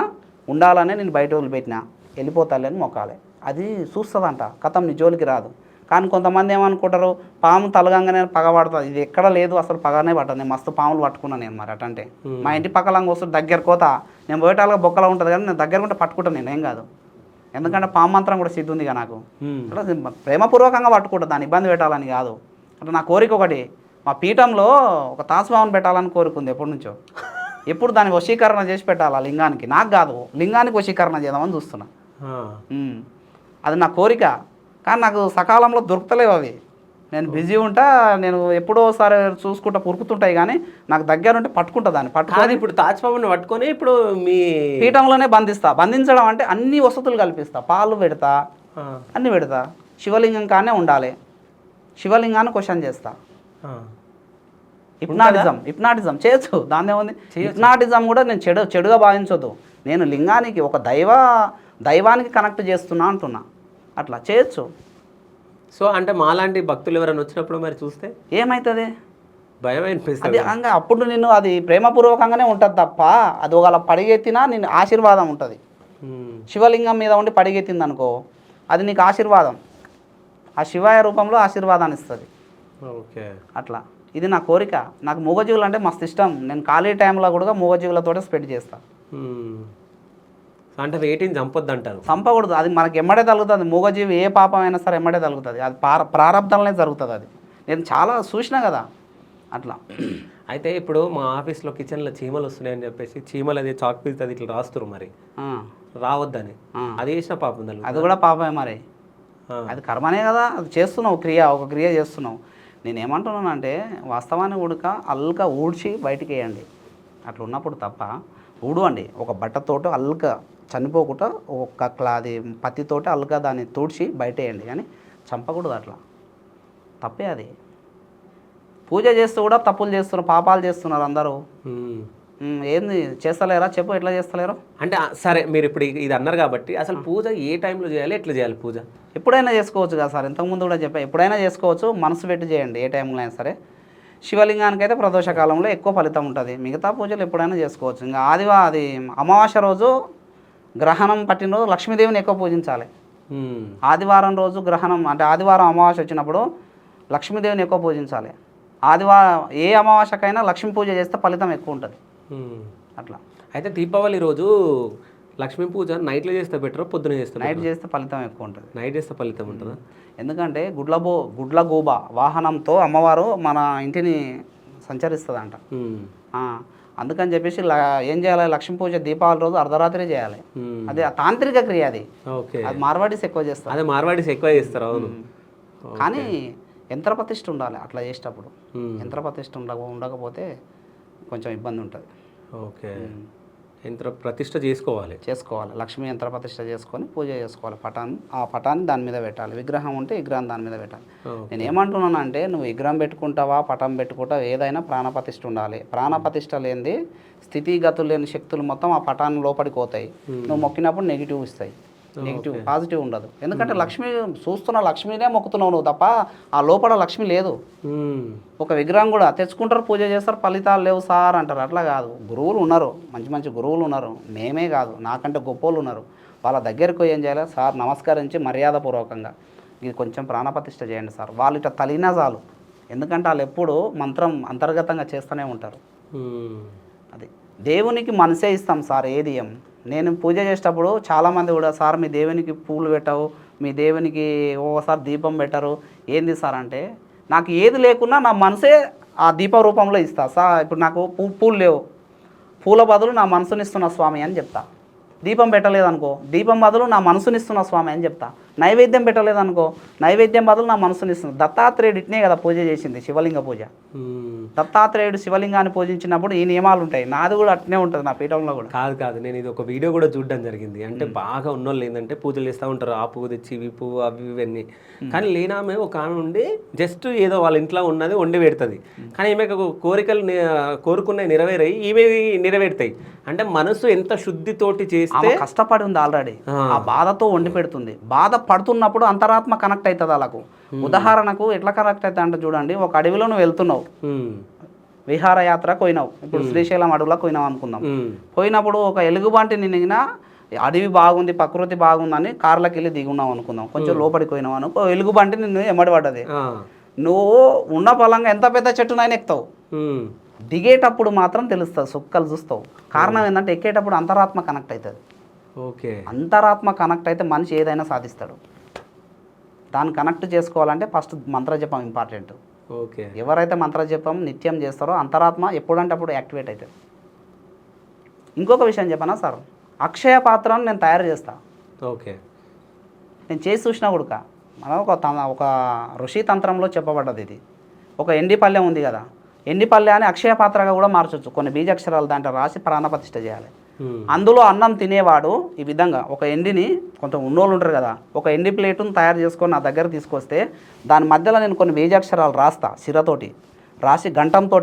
ఉండాలనే నేను బయట వదిలిపెట్టినా వెళ్ళిపోతాలే అని మొక్కాలి అది చూస్తుందంట కథం నీ జోలికి రాదు కానీ కొంతమంది ఏమనుకుంటారు పాము తలగంగానే పగబడుతుంది ఇది ఎక్కడ లేదు అసలు పగనే పట్టదు నేను మస్తు పాములు పట్టుకున్నాను నేను మరి అటంటే మా ఇంటి పక్కలంగా వస్తుంది దగ్గర కోత నేను పోయేటాలుగా బొక్కలా ఉంటుంది కానీ నేను దగ్గర ఉంటే పట్టుకుంటాను నేను ఏం కాదు ఎందుకంటే పాము మంత్రం కూడా సిద్ధి ఉందిగా నాకు అట్లా ప్రేమపూర్వకంగా పట్టుకుంటుంది దాన్ని ఇబ్బంది పెట్టాలని కాదు అంటే నా కోరిక ఒకటి మా పీఠంలో ఒక తాసుభావన పెట్టాలని కోరుకుంది ఎప్పటి నుంచో ఎప్పుడు దానికి వశీకరణ చేసి పెట్టాలి ఆ లింగానికి నాకు కాదు లింగానికి వశీకరణ చేద్దామని చూస్తున్నా అది నా కోరిక కానీ నాకు సకాలంలో దొరుకుతలేవు అవి నేను బిజీ ఉంటా నేను ఎప్పుడోసారి చూసుకుంటా పురుకుతుంటాయి కానీ నాకు దగ్గర ఉంటే పట్టుకుంటా దాన్ని పట్టుకొని ఇప్పుడు తాజ్పాముని పట్టుకొని ఇప్పుడు మీ పీఠంలోనే బంధించడం అంటే అన్ని వసతులు కల్పిస్తా పాలు పెడతా అన్నీ పెడతా శివలింగం కానే ఉండాలి శివలింగాన్ని క్వశ్చన్ చేస్తా హిప్నాటిజం చేయొచ్చు దాని ఏముంది హిప్నాటిజం కూడా నేను చెడుగా భావించొద్దు నేను లింగానికి ఒక దైవానికి కనెక్ట్ చేస్తున్నా అంటున్నా అట్లా చేయొచ్చు సో అంటే మాలాంటి భక్తులు ఎవరైనా వచ్చినప్పుడు మరి చూస్తే ఏమవుతుంది భయం అనిపిస్తుంది అది అప్పుడు నేను అది ప్రేమపూర్వకంగానే ఉంటుంది తప్ప అది ఒకవేళ పడిగెత్తినా నేను ఆశీర్వాదం ఉంటుంది శివలింగం మీద ఉండి పడిగెత్తింది అనుకో అది నీకు ఆశీర్వాదం ఆ శివాయ రూపంలో ఆశీర్వాదాన్ని ఇస్తుంది ఓకే అట్లా ఇది నా కోరిక నాకు మూగజీవులు అంటే మస్తు ఇష్టం నేను ఖాళీ టైంలో కూడా మూగజీవులతో స్పెండ్ చేస్తాను అంటే వేటిని చంపొద్దు అంటారు చంపకూడదు అది మనకి ఎమ్మడే తగులుతుంది మూగజీవి ఏ పాపం అయినా సరే ఎమ్మడే తగులుతుంది అది ప్రారంభంలోనే జరుగుతుంది అది నేను చాలా చూసినా కదా అట్లా అయితే ఇప్పుడు మా ఆఫీస్లో కిచెన్లో చీమలు వస్తున్నాయని చెప్పేసి చీమలు అది చాక్ పీస్ అది ఇట్లా రాస్తారు మరి రావద్దని అది చేసిన పాపం అది కూడా పాపమే మరి అది కర్మనే కదా అది చేస్తున్నావు ఒక క్రియ చేస్తున్నావు నేను ఏమంటున్నానంటే వాస్తవాన్ని అల్క ఊడ్చి బయటికి వేయండి అట్లా ఉన్నప్పుడు తప్ప ఊడవండి ఒక బట్టతోటి అల్క చనిపోకుండా అది పత్తితోటి అల్క దాన్ని తుడిచి బయట వేయండి కానీ చంపకూడదు అట్లా తప్పే అది పూజ చేస్తూ కూడా తప్పులు చేస్తున్నారు పాపాలు చేస్తున్నారు అందరూ ఏంది చేస్తలేరా చెప్పు ఎట్లా చేస్తలేరు అంటే సరే మీరు ఇప్పుడు ఇది అన్నారు కాబట్టి అసలు పూజ ఏ టైంలో చేయాలి ఎట్లా చేయాలి పూజ ఎప్పుడైనా చేసుకోవచ్చు కదా సార్ ఇంతకుముందు కూడా చెప్పా ఎప్పుడైనా చేసుకోవచ్చు మనసు పెట్టి చేయండి ఏ టైంలో అయినా సరే శివలింగానికి అయితే ప్రదోష కాలంలో ఎక్కువ ఫలితం ఉంటుంది మిగతా పూజలు ఎప్పుడైనా చేసుకోవచ్చు ఇంకా అది అమావాస్య రోజు గ్రహణం పట్టిన రోజు లక్ష్మీదేవిని ఎక్కువ పూజించాలి ఆదివారం రోజు గ్రహణం అంటే ఆదివారం అమావాస్య వచ్చినప్పుడు లక్ష్మీదేవిని ఎక్కువ పూజించాలి ఆదివారం ఏ అమావాస్యకైనా లక్ష్మీ పూజ చేస్తే ఫలితం ఎక్కువ ఉంటుంది అట్లా అయితే దీపావళి రోజు లక్ష్మీ పూజ నైట్లో చేస్తే బెటర్ పొద్దున చేస్తే నైట్ చేస్తే ఫలితం ఎక్కువ ఉంటుంది నైట్ చేస్తే ఫలితం ఉంటుందా ఎందుకంటే గుడ్ల గూబ వాహనంతో అమ్మవారు మన ఇంటిని సంచరిస్తుందంట అందుకని చెప్పేసి ఏం చేయాలి లక్ష్మీ పూజ దీపావళి రోజు అర్ధరాత్రి చేయాలి అది తాంత్రిక క్రియ అది అది మార్వాడీస్ ఎక్కువ చేస్తారు అదే మార్వాడీస్ ఎక్కువ చేస్తారు అవును కానీ యంత్ర ప్రతిష్ఠ ఉండాలి అట్లా చేసేటప్పుడు యంత్ర ప్రతిష్ఠ ఉండకపోతే కొంచెం ఇబ్బంది ఉంటుంది ఓకే యంత్ర ప్రతిష్ఠ చేసుకోవాలి లక్ష్మీ యంత్ర ప్రతిష్ఠ చేసుకొని పూజ చేసుకోవాలి ఆ పటాన్ని దాని మీద పెట్టాలి విగ్రహం ఉంటే విగ్రహం దాని మీద పెట్టాలి నేను ఏమంటున్నానంటే నువ్వు విగ్రహం పెట్టుకుంటావా పటం పెట్టుకుంటావా ఏదైనా ప్రాణప్రతిష్ఠ ఉండాలి ప్రాణప్రతిష్ఠ లేనిది స్థితిగతులు లేని శక్తులు మొత్తం ఆ పటాన్ని లోపలికి పోతాయి నువ్వు మొక్కినప్పుడు నెగిటివ్ ఇస్తాయి నెగిటివ్ పాజిటివ్ ఉండదు. ఎందుకంటే లక్ష్మి చూస్తున్న లక్ష్మినే మొక్కుతున్నావు నువ్వు తప్ప ఆ లోపల లక్ష్మి లేదు. ఒక విగ్రహం కూడా తెచ్చుకుంటారు, పూజ చేస్తారు, ఫలితాలు లేవు సార్ అంటారు. అట్లా కాదు, గురువులు ఉన్నారు, మంచి మంచి గురువులు ఉన్నారు. మేమే కాదు, నాకంటే గొప్పోళ్ళు ఉన్నారు. వాళ్ళ దగ్గరికి పోయి ఏం చేయాలి సార్, నమస్కరించి మర్యాదపూర్వకంగా ఇది కొంచెం ప్రాణప్రతిష్ఠ చేయండి సార్, వాళ్ళు ఇట్లా తలినా చాలు. ఎందుకంటే వాళ్ళు ఎప్పుడు మంత్రం అంతర్గతంగా చేస్తూనే ఉంటారు. అది దేవునికి మనసే ఇస్తాం సార్, ఏది ఇయ్యం. నేను పూజ చేసేటప్పుడు చాలామంది కూడా సార్ మీ దేవునికి పూలు పెట్టవు, మీ దేవునికి ఓసారి దీపం పెట్టరు, ఏంది సార్ అంటే, నాకు ఏది లేకున్నా నా మనసే ఆ దీప రూపంలో ఇస్తా సార్. ఇప్పుడు నాకు పూలు లేవు, పూల బదులు నా మనసునిస్తున్న స్వామి అని చెప్తా. దీపం పెట్టలేదనుకో, దీపం బదులు నా మనసునిస్తున్న స్వామి అని చెప్తా. నైవేద్యం పెట్టలేదనుకో, నైవేద్యం బదులు నా మనసునిస్తున్నా. దత్తాత్రేయుడు ఇట్నే కదా పూజ చేసింది, శివలింగ పూజ. దత్తాత్రేయుడు శివలింగాన్ని పూజించినప్పుడు ఈ నియమాలు ఉంటాయి. నాది కూడా అట్నే ఉంటుంది, నా పీఠంలో కూడా. కాదు నేను ఇది ఒక వీడియో కూడా చూడడం జరిగింది. అంటే బాగా ఉన్నోళ్ళు ఏంటంటే పూజలు చేస్తూ ఉంటారు, ఆ పువ్వు తెచ్చి ఇవి పువ్వు అవి ఇవన్నీ. కానీ లేనామె ఒక ఆమె ఉండి జస్ట్ ఏదో వాళ్ళ ఇంట్లో ఉన్నది వండి పెడుతుంది. కానీ ఈమెకు కోరికలు కోరుకున్నవి నెరవేరాయి, ఇవి నెరవేరుతాయి. అంటే మనసు ఎంత శుద్ధితోటి చేస్తే, కష్టపడి ఉంది ఆల్రెడీ, ఆ బాధతో వండి పెడుతుంది. బాధ పడుతున్నప్పుడు అంతరాత్మ కనెక్ట్ అవుతుంది వాళ్ళకు. ఉదాహరణకు ఎట్లా కనెక్ట్ అవుతుంది అంటే చూడండి, ఒక అడవిలో నువ్వు వెళ్తున్నావు, విహారయాత్రకు పోయినావు. ఇప్పుడు శ్రీశైలం అడవిలోకి పోయినావు అనుకుందాం. పోయినప్పుడు ఒక ఎలుగుబంటి నిన్న అడవి బాగుంది, ప్రకృతి బాగుందని కార్లోకి వెళ్ళి దిగున్నావు అనుకుందాం. కొంచెం లోపలికి పోయినావు అనుకో, ఎలుగుబంటి నిన్ను ఎమ్మడి పడ్డది. నువ్వు ఉన్న పొలంగా ఎంత పెద్ద చెట్టునైనా ఎక్కుతావు, దిగేటప్పుడు మాత్రం తెలుస్తుంది, సుక్కలు చూస్తావు. కారణం ఏంటంటే ఎక్కేటప్పుడు అంతరాత్మ కనెక్ట్ అవుతుంది. ఓకే, అంతరాత్మ కనెక్ట్ అయితే మనిషి ఏదైనా సాధిస్తాడు. దాన్ని కనెక్ట్ చేసుకోవాలంటే ఫస్ట్ మంత్రజపం ఇంపార్టెంట్. ఓకే, ఎవరైతే మంత్రజపం నిత్యం చేస్తారో అంతరాత్మ ఎప్పుడంటే అప్పుడు యాక్టివేట్ అవుతుంది. ఇంకొక విషయం చెప్పనా సార్, అక్షయ పాత్రను నేను తయారు చేస్తా. ఓకే, నేను చేసి చూసినా కూడా మనం ఒక ఋషి తంత్రంలో చెప్పబడ్డది ఇది. ఒక ఎండి పళ్ళెం ఉంది కదా, ఎండి పళ్ళెని అక్షయ పాత్రగా కూడా మార్చొచ్చు. కొన్ని బీజాక్షరాలు దాంట్లో రాసి ప్రాణప్రతిష్ఠ చేయాలి. అందులో అన్నం తినేవాడు ఈ విధంగా ఒక ఎండిని, కొంత ఉన్నోళ్ళు ఉంటారు కదా, ఒక ఎండి ప్లేటును తయారు చేసుకొని నా దగ్గర తీసుకొస్తే దాని మధ్యలో నేను కొన్ని బీజాక్షరాలు రాస్తా, సిరతోటి రాసి గంటంతో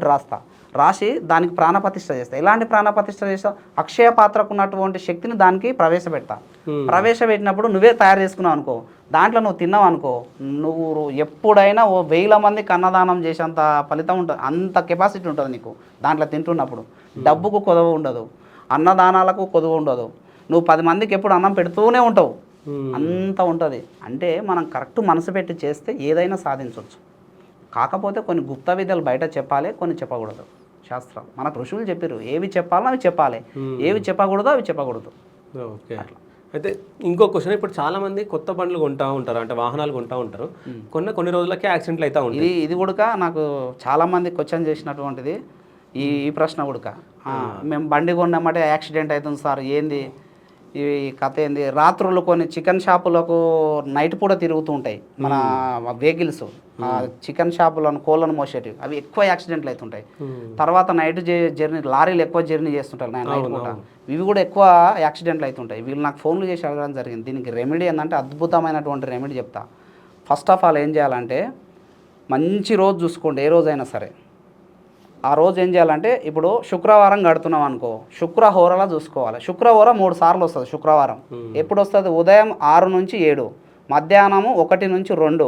రాసి దానికి ప్రాణప్రతిష్ఠ చేస్తా. ఎలాంటి ప్రాణప్రతిష్ఠ చేస్తా, అక్షయ పాత్రకు ఉన్నటువంటి శక్తిని దానికి ప్రవేశపెట్టినప్పుడు నువ్వే తయారు చేసుకున్నావు అనుకో, దాంట్లో నువ్వు తిన్నావు అనుకో, నువ్వు ఎప్పుడైనా 1000 మందికి అన్నదానం చేసేంత ఫలితం ఉంటుంది, అంత కెపాసిటీ ఉంటుంది నీకు దాంట్లో తింటున్నప్పుడు. డబ్బుకు కొదవ ఉండదు, అన్నదానాలకు కొదవ ఉండదు, నువ్వు 10 మందికి ఎప్పుడు అన్నం పెడుతూనే ఉంటావు, అంత ఉంటుంది. అంటే మనం కరెక్ట్ మనసు పెట్టి చేస్తే ఏదైనా సాధించవచ్చు. కాకపోతే కొన్ని గుప్త విద్యలు బయట చెప్పాలి, కొన్ని చెప్పకూడదు. శాస్త్రం మనకు ఋషులు చెప్పారు, ఏవి చెప్పాలో అవి చెప్పాలి, ఏవి చెప్పకూడదో అవి చెప్పకూడదు. ఓకే, అయితే ఇంకో క్వశ్చన్, ఇప్పుడు చాలా మంది కొత్త బండ్లు కొంటూ ఉంటారు, అంటే వాహనాలు కొంటూ ఉంటారు, కొన్ని రోజులకే యాక్సిడెంట్లు అవుతూ ఉంటాయి. ఇది కూడా నాకు చాలామంది క్వశ్చన్ చేసినటువంటిది ఈ ప్రశ్న కూడా. మేము బండి కొన్నామంటే యాక్సిడెంట్ అవుతుంది సార్, ఏంది ఈ కథ ఏంది? రాత్రులు కొన్ని చికెన్ షాపులకు నైట్ పూట తిరుగుతూ ఉంటాయి మన వెహికల్స్, చికెన్ షాపులను కోళ్ళను మోసేటివి, అవి ఎక్కువ యాక్సిడెంట్లు అవుతుంటాయి. తర్వాత నైట్ జర్నీ, లారీలు ఎక్కువ జర్నీ చేస్తుంటారు నైట్ పూట, ఇవి కూడా ఎక్కువ యాక్సిడెంట్లు అవుతుంటాయి. వీళ్ళు నాకు ఫోన్లు చేసి అడగడం జరిగింది. దీనికి రెమెడీ ఏంటంటే అద్భుతమైనటువంటి రెమెడీ చెప్తా. ఫస్ట్ ఆఫ్ ఆల్ ఏం చేయాలంటే, మంచి రోజు చూసుకోండి, ఏ రోజైనా సరే. ఆ రోజు ఏం చేయాలంటే, ఇప్పుడు శుక్రవారం గడుతున్నాం అనుకో, శుక్రహోరలా చూసుకోవాలి. శుక్రహోర 3 సార్లు వస్తుంది శుక్రవారం. ఎప్పుడు వస్తుంది? ఉదయం 6 నుంచి 7, మధ్యాహ్నము 1 నుంచి 2,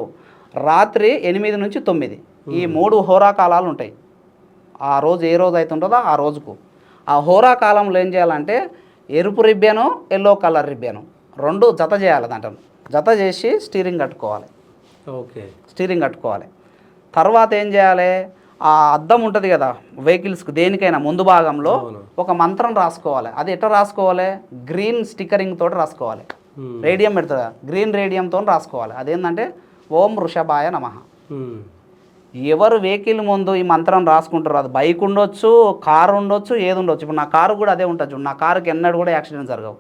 రాత్రి 8 నుంచి 9. ఈ 3 హోరాకాలాలు ఉంటాయి. ఆ రోజు ఏ రోజు అయితే ఉంటుందో ఆ రోజుకు. ఆ హోరాకాలంలో ఏం చేయాలంటే, ఎరుపు రిబ్బెను, ఎల్లో కలర్ రిబ్బెను 2 జత చేయాలి. దాంట్లో జత చేసి స్టీరింగ్ కట్టుకోవాలి. ఓకే, స్టీరింగ్ కట్టుకోవాలి. తర్వాత ఏం చేయాలి, ఆ అద్దం ఉంటుంది కదా వెహికల్స్కి, దేనికైనా ముందు భాగంలో ఒక మంత్రం రాసుకోవాలి. అది ఎట్లా రాసుకోవాలి? గ్రీన్ స్టిక్కరింగ్ తోటి రాసుకోవాలి. రేడియం పెడుతుంది, గ్రీన్ రేడియంతో రాసుకోవాలి. అదేంటంటే ఓం వృషభాయ నమః. ఎవరు వెహికల్ ముందు ఈ మంత్రం రాసుకుంటారు, అది బైక్ ఉండొచ్చు, కారు ఉండొచ్చు, ఏది ఉండొచ్చు. ఇప్పుడు నా కారు కూడా అదే ఉంటుంది, నా కారుకి ఎన్నడూ కూడా యాక్సిడెంట్ జరగవు.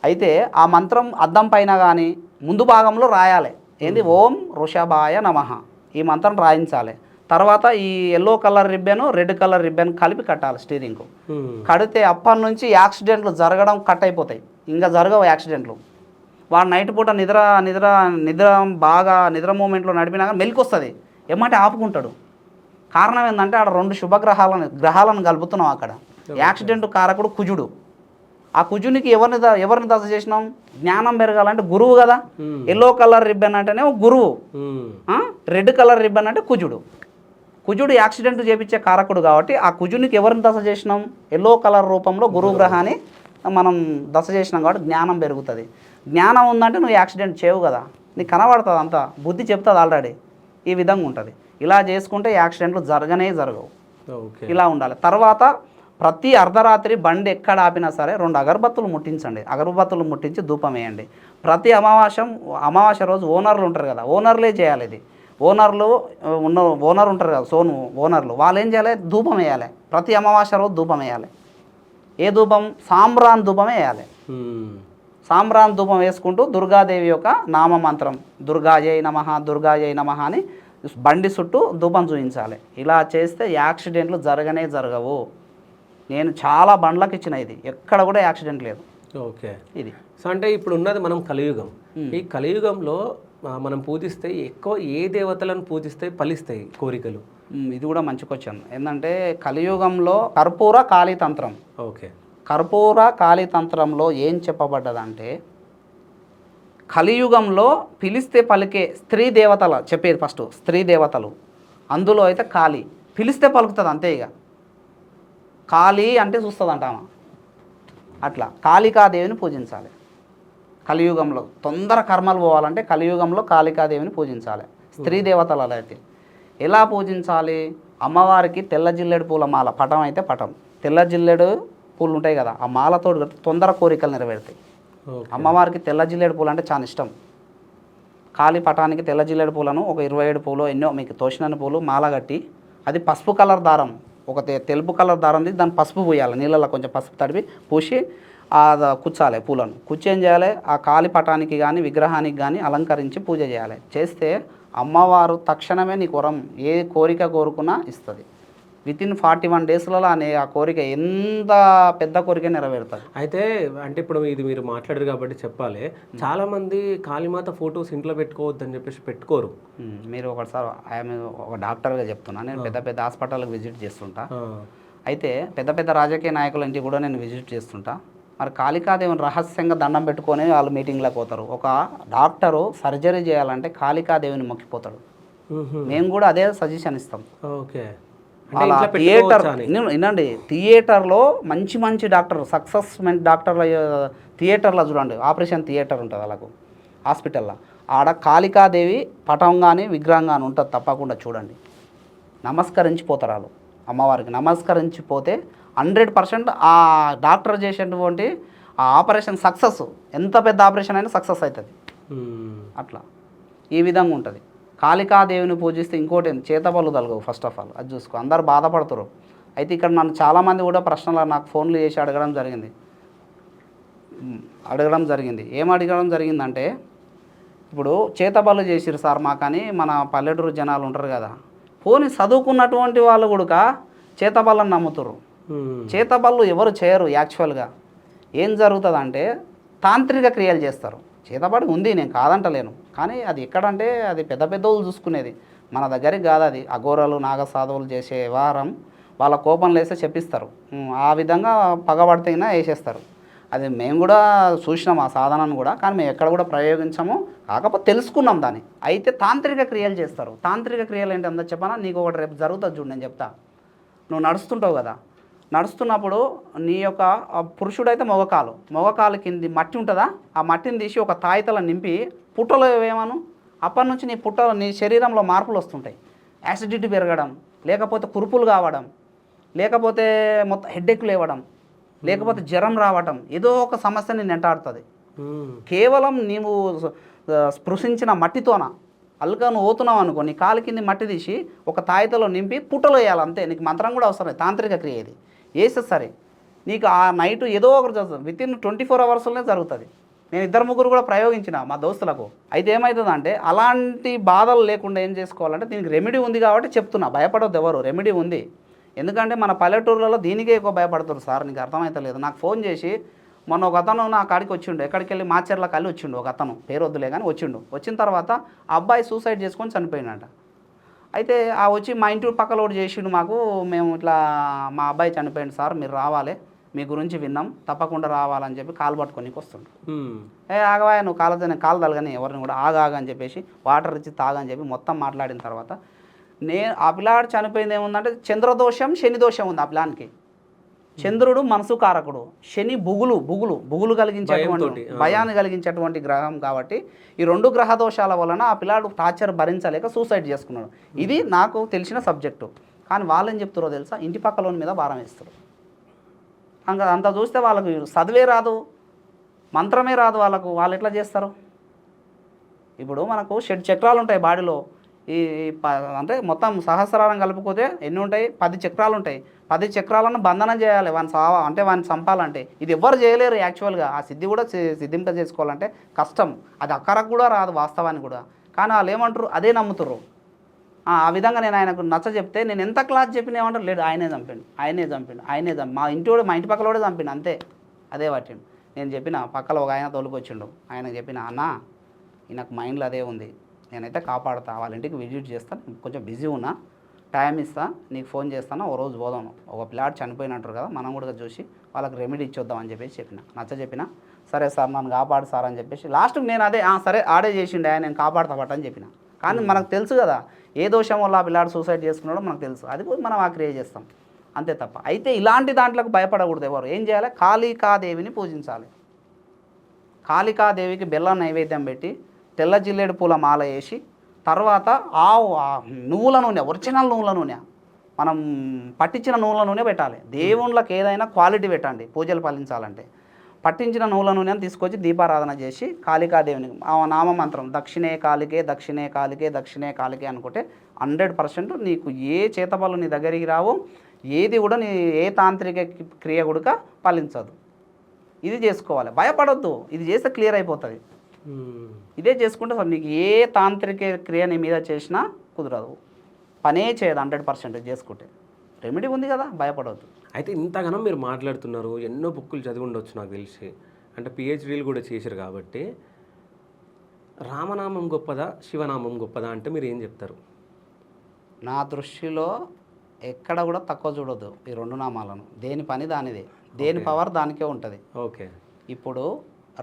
అయితే ఆ మంత్రం అద్దం పైన కానీ ముందు భాగంలో రాయాలి. ఏంది? ఓం వృషభాయ నమః, ఈ మంత్రం రాయించాలి. తర్వాత ఈ yellow colour ribbon, red colour ribbon కలిపి కట్టాలి స్టీరింగ్కు. కడితే అప్పటి నుంచి యాక్సిడెంట్లు జరగడం కట్ అయిపోతాయి, ఇంకా జరగవు యాక్సిడెంట్లు. వాడు నైట్ పూట బాగా నిద్ర మూమెంట్లో నడిపినా కానీ మెలికి వస్తుంది, ఏమంటే ఆపుకుంటాడు. కారణం ఏంటంటే ఆడ 2 గ్రహాలను కలుపుతున్నాం అక్కడ. యాక్సిడెంట్ కారకుడు కుజుడు, ఆ కుజునికి ఎవరిని దశ చేసినాం? జ్ఞానం పెరగాలంటే గురువు కదా. ఎల్లో కలర్ రిబ్బన్ అంటేనే గురువు, రెడ్ కలర్ రిబ్బన్ అంటే కుజుడు. కుజుడు యాక్సిడెంట్ చేపించే కారకుడు కాబట్టి ఆ కుజునికి ఎవరిని దశ చేసినాం? ఎల్లో కలర్ రూపంలో గురువు గ్రహాన్ని మనం దశ చేసినాం కాబట్టి జ్ఞానం పెరుగుతుంది. జ్ఞానం ఉందంటే నువ్వు యాక్సిడెంట్ చేయవు కదా, నీకు కనబడుతుంది అంతా, బుద్ధి చెప్తుంది ఆల్రెడీ. ఈ విధంగా ఉంటుంది. ఇలా చేసుకుంటే యాక్సిడెంట్లు జరగవు. ఇలా ఉండాలి. తర్వాత ప్రతి అర్ధరాత్రి బండి ఎక్కడ ఆపినా సరే 2 అగరబత్తులు ముట్టించండి. అగరబత్తులు ముట్టించి ధూపం వేయండి. ప్రతి అమావాస్య రోజు ఓనర్లు ఉంటారు కదా, ఓనర్లే చేయాలి ఇది. ఓనర్ ఉంటారు కదా, ఓనర్లు వాళ్ళు ఏం చేయాలి? ధూపం వేయాలి. ప్రతి అమావాస్య రోజు ధూపం వేయాలి. ఏ ధూపం? సాంబ్రాన్ ధూపం వేయాలి. సాంబ్రాన్ ధూపం వేసుకుంటూ దుర్గాదేవి యొక్క నామమంత్రం దుర్గాజై నమః దుర్గాజై నమః అని బండి చుట్టూ ధూపం చూపించాలి. ఇలా చేస్తే యాక్సిడెంట్లు జరగవు. నేను చాలా బండ్లకు ఇచ్చిన, ఇది ఎక్కడ కూడా యాక్సిడెంట్ లేదు. ఓకే. ఇది సో అంటే ఇప్పుడు ఉన్నది మనం కలియుగం. ఈ కలియుగంలో మనం పూజిస్తే ఎక్కువ ఏ దేవతలను పూజిస్తే ఫలిస్తాయి కోరికలు? ఇది కూడా మంచి క్వశ్చన్. ఏంటంటే కలియుగంలో కర్పూర కాళీతంత్రం. ఓకే. కర్పూర కాళీతంత్రంలో ఏం చెప్పబడ్డదంటే, కలియుగంలో పిలిస్తే పలికే స్త్రీ దేవతల చెప్పేది ఫస్ట్ స్త్రీ దేవతలు. అందులో అయితే కాళీ పిలిస్తే పలుకుతుంది అంతే. ఇక కాళీ అంటే చూస్తుందంట ఆమె. అట్లా కాళికాదేవిని పూజించాలి. కలియుగంలో తొందర కర్మలు పోవాలంటే కలియుగంలో కాళికాదేవిని పూజించాలి. స్త్రీ దేవతలు అలా అయితే ఎలా పూజించాలి? అమ్మవారికి తెల్ల జిల్లేడు పూల మాల, పటం అయితే పటం, తెల్ల జిల్లేడు పూలు ఉంటాయి కదా, ఆ మాలతో తొందర కోరికలు నెరవేరుతాయి. అమ్మవారికి తెల్ల జిల్లేడు పూలు అంటే చాలా ఇష్టం. కాళీ పటానికి తెల్ల జిల్లేడు పూలను ఒక 27 పూలు ఎన్నో మీకు తోచినన్ని పూలు మాల కట్టి, అది పసుపు కలర్ దారం, ఒక తెలుపు కలర్ దారం తీసి దాన్ని పసుపు పూయాలి. నీళ్ళలో కొంచెం పసుపు తడిపి పూసి కుచ్చాలి. పూలను కుచ్చి ఏం చేయాలి? ఆ కాళీ పటానికి కానీ విగ్రహానికి కానీ అలంకరించి పూజ చేయాలి. చేస్తే అమ్మవారు తక్షణమే నీకు వరం ఏ కోరిక కోరుకున్నా ఇస్తుంది. వితిన్ 41 డేస్లలో ఆ కోరిక ఎంత పెద్ద కోరిక నెరవేరుతుంది. అయితే అంటే ఇప్పుడు ఇది మీరు మాట్లాడారు కాబట్టి చెప్పాలి, చాలామంది కాళీమాత ఫొటోస్ ఇంట్లో పెట్టుకోవద్దని చెప్పేసి పెట్టుకోరు. మీరు ఒకసారి ఆయన ఒక డాక్టర్గా చెప్తున్నా, నేను పెద్ద పెద్ద హాస్పిటల్కి విజిట్ చేస్తుంటా. అయితే పెద్ద పెద్ద రాజకీయ నాయకుల ఇంటికి కూడా నేను విజిట్ చేస్తుంటా. మరి కాళికాదేవిని రహస్యంగా దండం పెట్టుకొని వాళ్ళు మీటింగ్లోకి పోతారు. ఒక డాక్టరు సర్జరీ చేయాలంటే కాళికాదేవిని మొక్కిపోతాడు. మేము కూడా అదే సజెషన్ ఇస్తాం. ఓకే. థియేటర్ వినండి, థియేటర్లో మంచి మంచి డాక్టర్ సక్సెస్మెంట్ డాక్టర్ల థియేటర్లో చూడండి, ఆపరేషన్ థియేటర్ ఉంటుంది వాళ్ళకు హాస్పిటల్లో. ఆడ కాళికాదేవి పటం కానీ విగ్రహం కానీ ఉంటుంది, తప్పకుండా చూడండి. నమస్కరించిపోతారు వాళ్ళు. అమ్మవారికి నమస్కరించిపోతే 100% ఆ డాక్టర్ చేసేటువంటి ఆ ఆపరేషన్ సక్సెస్, ఎంత పెద్ద ఆపరేషన్ అయినా సక్సెస్ అవుతుంది. అట్లా ఈ విధంగా ఉంటుంది. కాళికాదేవిని పూజిస్తే ఇంకోటి చేతబళ్ళు తలగవు. ఫస్ట్ ఆఫ్ ఆల్ అది చూసుకో. అందరు బాధపడుతారు. అయితే ఇక్కడ నన్ను చాలామంది కూడా ప్రశ్నలు నాకు ఫోన్లు చేసి అడగడం జరిగింది. ఏం అడగడం జరిగిందంటే, ఇప్పుడు చేతబళ్ళు చేసిరు సార్ మాకని మన పల్లెటూరు జనాలు ఉంటారు కదా, పోనీ చదువుకున్నటువంటి వాళ్ళు కూడా చేతబళ్ళని నమ్ముతారు. చేతబళ్ళు ఎవరు చేయరు. యాక్చువల్గా ఏం జరుగుతుందంటే తాంత్రిక క్రియలు చేస్తారు. చేతబడి ఉంది, నేను కాదంటలేను, కానీ అది ఎక్కడంటే అది పెద్ద పెద్దోళ్ళు చూసుకునేది, మన దగ్గరికి కాదు. అది అఘోరాలు నాగసాధువులు చేసే వ్యవహారం. వాళ్ళ కోపం లేస్తే చెప్పిస్తారు, ఆ విధంగా పగబడితేనా వేసేస్తారు. అది మేము కూడా చూసినాం ఆ సాధనను కూడా, కానీ మేము ఎక్కడ కూడా ప్రయోగించాము, కాకపోతే తెలుసుకున్నాం దాన్ని. అయితే తాంత్రిక క్రియలు చేస్తారు. తాంత్రిక క్రియలు ఏంటి అంతా చెప్పనా? నీకు ఒకటి రేపు జరుగుతుంది చూడు, నేను చెప్తా. నువ్వు నడుస్తుంటావు కదా, నడుస్తున్నప్పుడు నీ యొక్క పురుషుడైతే మొగకాలు కింది మట్టి ఉంటుందా, ఆ మట్టిని తీసి ఒక తాయితలో నింపి పుట్టలో వేయమను. అప్పటి నుంచి నీ శరీరంలో మార్పులు వస్తుంటాయి. యాసిడిటీ పెరగడం, లేకపోతే కురుపులు కావడం, లేకపోతే మొత్తం హెడ్ఏక్లు ఇవ్వడం, లేకపోతే జ్వరం రావటం, ఏదో ఒక సమస్య నేను వెంటాడుతుంది. కేవలం నీవు స్పృశించిన మట్టితోన అల్గా నువ్వు పోతున్నావు అనుకో, నీ కాలు కింది మట్టి తీసి ఒక తాయితలో నింపి పుట్టలో వేయాలి అంతే. నీకు మంత్రం కూడా అవసరం లేదు, తాంత్రిక క్రియ ఇది. వేస్తే సరే నీకు ఆ నైట్ ఏదో ఒకటి జరుగుతుంది. వితిన్ 24 అవర్స్లోనే జరుగుతుంది. నేను 2-3 కూడా ప్రయోగించిన మా దోస్తులకు. అయితే ఏమవుతుందంటే, అలాంటి బాధలు లేకుండా ఏం చేసుకోవాలంటే, దీనికి రెమెడీ ఉంది కాబట్టి చెప్తున్నా, భయపడొద్దు ఎవరు, రెమెడీ ఉంది. ఎందుకంటే మన పల్లెటూర్లలో దీనికే ఎక్కువ భయపడుతున్నారు సార్, నీకు అర్థమవుతలేదు. నాకు ఫోన్ చేసి మొన్న ఒక అతను నా కాడికి వచ్చిండు, ఎక్కడికి వెళ్ళి మాచర్ల కళ్ళి వచ్చిండు ఒక అతను, పేరు వద్దులే కానీ వచ్చిండు. వచ్చిన తర్వాత ఆ అబ్బాయి సూసైడ్ చేసుకొని చనిపోయినట. అయితే వచ్చి మా ఇంటి పక్కలో ఒకటి చేసిండు మాకు, మేము ఇట్లా మా అబ్బాయి చనిపోయింది సార్, మీరు రావాలి, మీ గురించి విన్నాం, తప్పకుండా రావాలని చెప్పి కాలు పట్టుకొని వస్తుండు. హ్మ్. ఆగవా నువ్వు కాళ్ళతో నేను కాలు తలగని ఎవరిని కూడా ఆగాగని చెప్పేసి వాటర్ ఇచ్చి తాగని చెప్పి మొత్తం మాట్లాడిన తర్వాత ఆ పిల్లాడు చనిపోయింది ఏముందంటే చంద్రదోషం శని దోషం ఉంది ఆ పిల్లానికి. చంద్రుడు మనసు కారకుడు, శని బుగులు కలిగించేటువంటి భయాన్ని కలిగించేటువంటి గ్రహం కాబట్టి ఈ 2 గ్రహ దోషాల వలన ఆ పిల్లాడు టార్చర్ భరించలేక సూసైడ్ చేసుకున్నాడు. ఇది నాకు తెలిసిన సబ్జెక్టు. కానీ వాళ్ళు ఏం చెప్తారో తెలుసా, ఇంటి పక్కలోని మీద భారం వేస్తారు. అంత చూస్తే వాళ్ళకు చదివే రాదు, మంత్రమే రాదు వాళ్ళకు, వాళ్ళు ఎట్లా చేస్తారు? ఇప్పుడు మనకు 7 చక్రాలు ఉంటాయి బాడీలో. అంటే మొత్తం సహస్రారం కలుపుకోతే ఎన్ని ఉంటాయి? 10 చక్రాలు ఉంటాయి. 10 చక్రాలను బంధనం చేయాలి వాడిని చంపాలంటే. ఇది ఎవ్వరు చేయలేరు యాక్చువల్గా. ఆ సిద్ధి కూడా సిద్ధింప చేసుకోవాలంటే కష్టం. అది అక్కరకు కూడా రాదు వాస్తవానికి కూడా. కానీ వాళ్ళు ఏమంటారు, అదే నమ్ముతారు. ఆ విధంగా నేను ఆయనకు నచ్చ చెప్తే నేను ఎంత క్లాస్ చెప్పిన ఏమంటారు, లేదు ఆయనే చంపిండు. మా ఇంటి పక్కల కూడా చంపిండు అంతే. అదే పట్టిండు. నేను చెప్పిన పక్కల ఒక ఆయన తోలుకొచ్చిండు. ఆయన చెప్పిన, అన్న ఈయనకు మైండ్లో అదే ఉంది, నేనైతే కాపాడుతా, వాళ్ళ ఇంటికి విజిట్ చేస్తాను, కొంచెం బిజీ ఉన్నా, టైం ఇస్తా, నీకు ఫోన్ చేస్తాను, ఓ రోజు పోదాము, ఒక పిల్లాడు చనిపోయినట్టు కదా, మనం కూడా చూసి వాళ్ళకి రెమెడీ ఇచ్చొద్దామని చెప్పేసి చెప్పిన. సరే సార్ నన్ను కాపాడు సార్ అని చెప్పేసి లాస్ట్కి నేను అదే సరే ఆడే చేసిండే నేను కాపాడుతా పట్టని చెప్పిన. కానీ మనకు తెలుసు కదా ఏ దోషం వల్ల ఆ పిల్లాడు సూసైడ్ చేసుకున్నాడో మనకు తెలుసు. అది కూడా మనం క్రియేట్ చేస్తాం అంతే తప్ప. అయితే ఇలాంటి దాంట్లోకి భయపడకూడదు ఎవరు. ఏం చేయాలి, కాళికాదేవిని పూజించాలి. కాళికాదేవికి బెల్లం నైవేద్యం పెట్టి తెల్ల జిల్లేడు పూల మాల వేసి తర్వాత నువ్వుల నూనె, ఒరిజినల్ నువ్వుల నూనె, మనం పట్టించిన నువ్వుల నూనె పెట్టాలి. దేవుళ్ళకి ఏదైనా క్వాలిటీ పెట్టండి పూజలు ఫలించాలంటే. పట్టించిన నువ్వుల నూనెని తీసుకొచ్చి దీపారాధన చేసి కాళికాదేవిని నామమంత్రం దక్షిణే కాళికే అనుకుంటే 100% నీకు ఏ చేతబలు నీ దగ్గరికి రావు, ఏది కూడా నీ ఏ తాంత్రిక క్రియ కూడా ఫలించదు. ఇది చేసుకోవాలి, భయపడొద్దు. ఇది చేస్తే క్లియర్ అయిపోతుంది. ఇదే చేసుకుంటే అసలు నీకు ఏ తాంత్రిక క్రియ నీ మీద చేసినా కుదరదు, పనే చేయదు 100% చేసుకుంటే. రెమెడీ ఉంది కదా, భయపడవద్దు. అయితే ఇంతగానం మీరు మాట్లాడుతున్నారు, ఎన్నో బుక్కులు చదివి ఉండొచ్చు నాకు తెలిసి, అంటే పిహెచ్డీలు కూడా చేశారు కాబట్టి, రామనామం గొప్పదా శివనామం గొప్పదా అంటే మీరు ఏం చెప్తారు? నా దృష్టిలో ఎక్కడ కూడా తక్కువ చూడొద్దు ఈ 2 నామాలను. దేని పని దానిదే, దేని పవర్ దానికే ఉంటుంది. ఓకే. ఇప్పుడు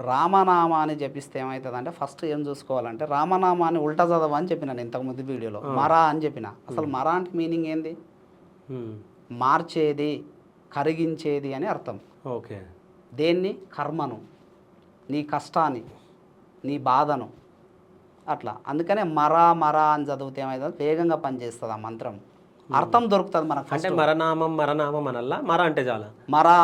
రామనామాన్ని జపిస్తే ఏమవుతుందంటే ఫస్ట్ ఏం చూసుకోవాలంటే రామనామాన్ని ఉల్టా చదవని చెప్పిన నేను ఇంతకుముందు వీడియోలో. మరా అని చెప్పిన. అసలు మరా అంటే మీనింగ్ ఏంది? మార్చేది, కరిగించేది అని అర్థం. ఓకే. దేన్ని? కర్మను, నీ కష్టాన్ని, నీ బాధను, అట్లా. అందుకనే మరా అని చదివితే ఏమైతుంది, వేగంగా పనిచేస్తుంది ఆ మంత్రం, అర్థం దొరుకుతుంది మనకు. అంటే మరనామం అనల్లా, మర అంటే చాలా మరా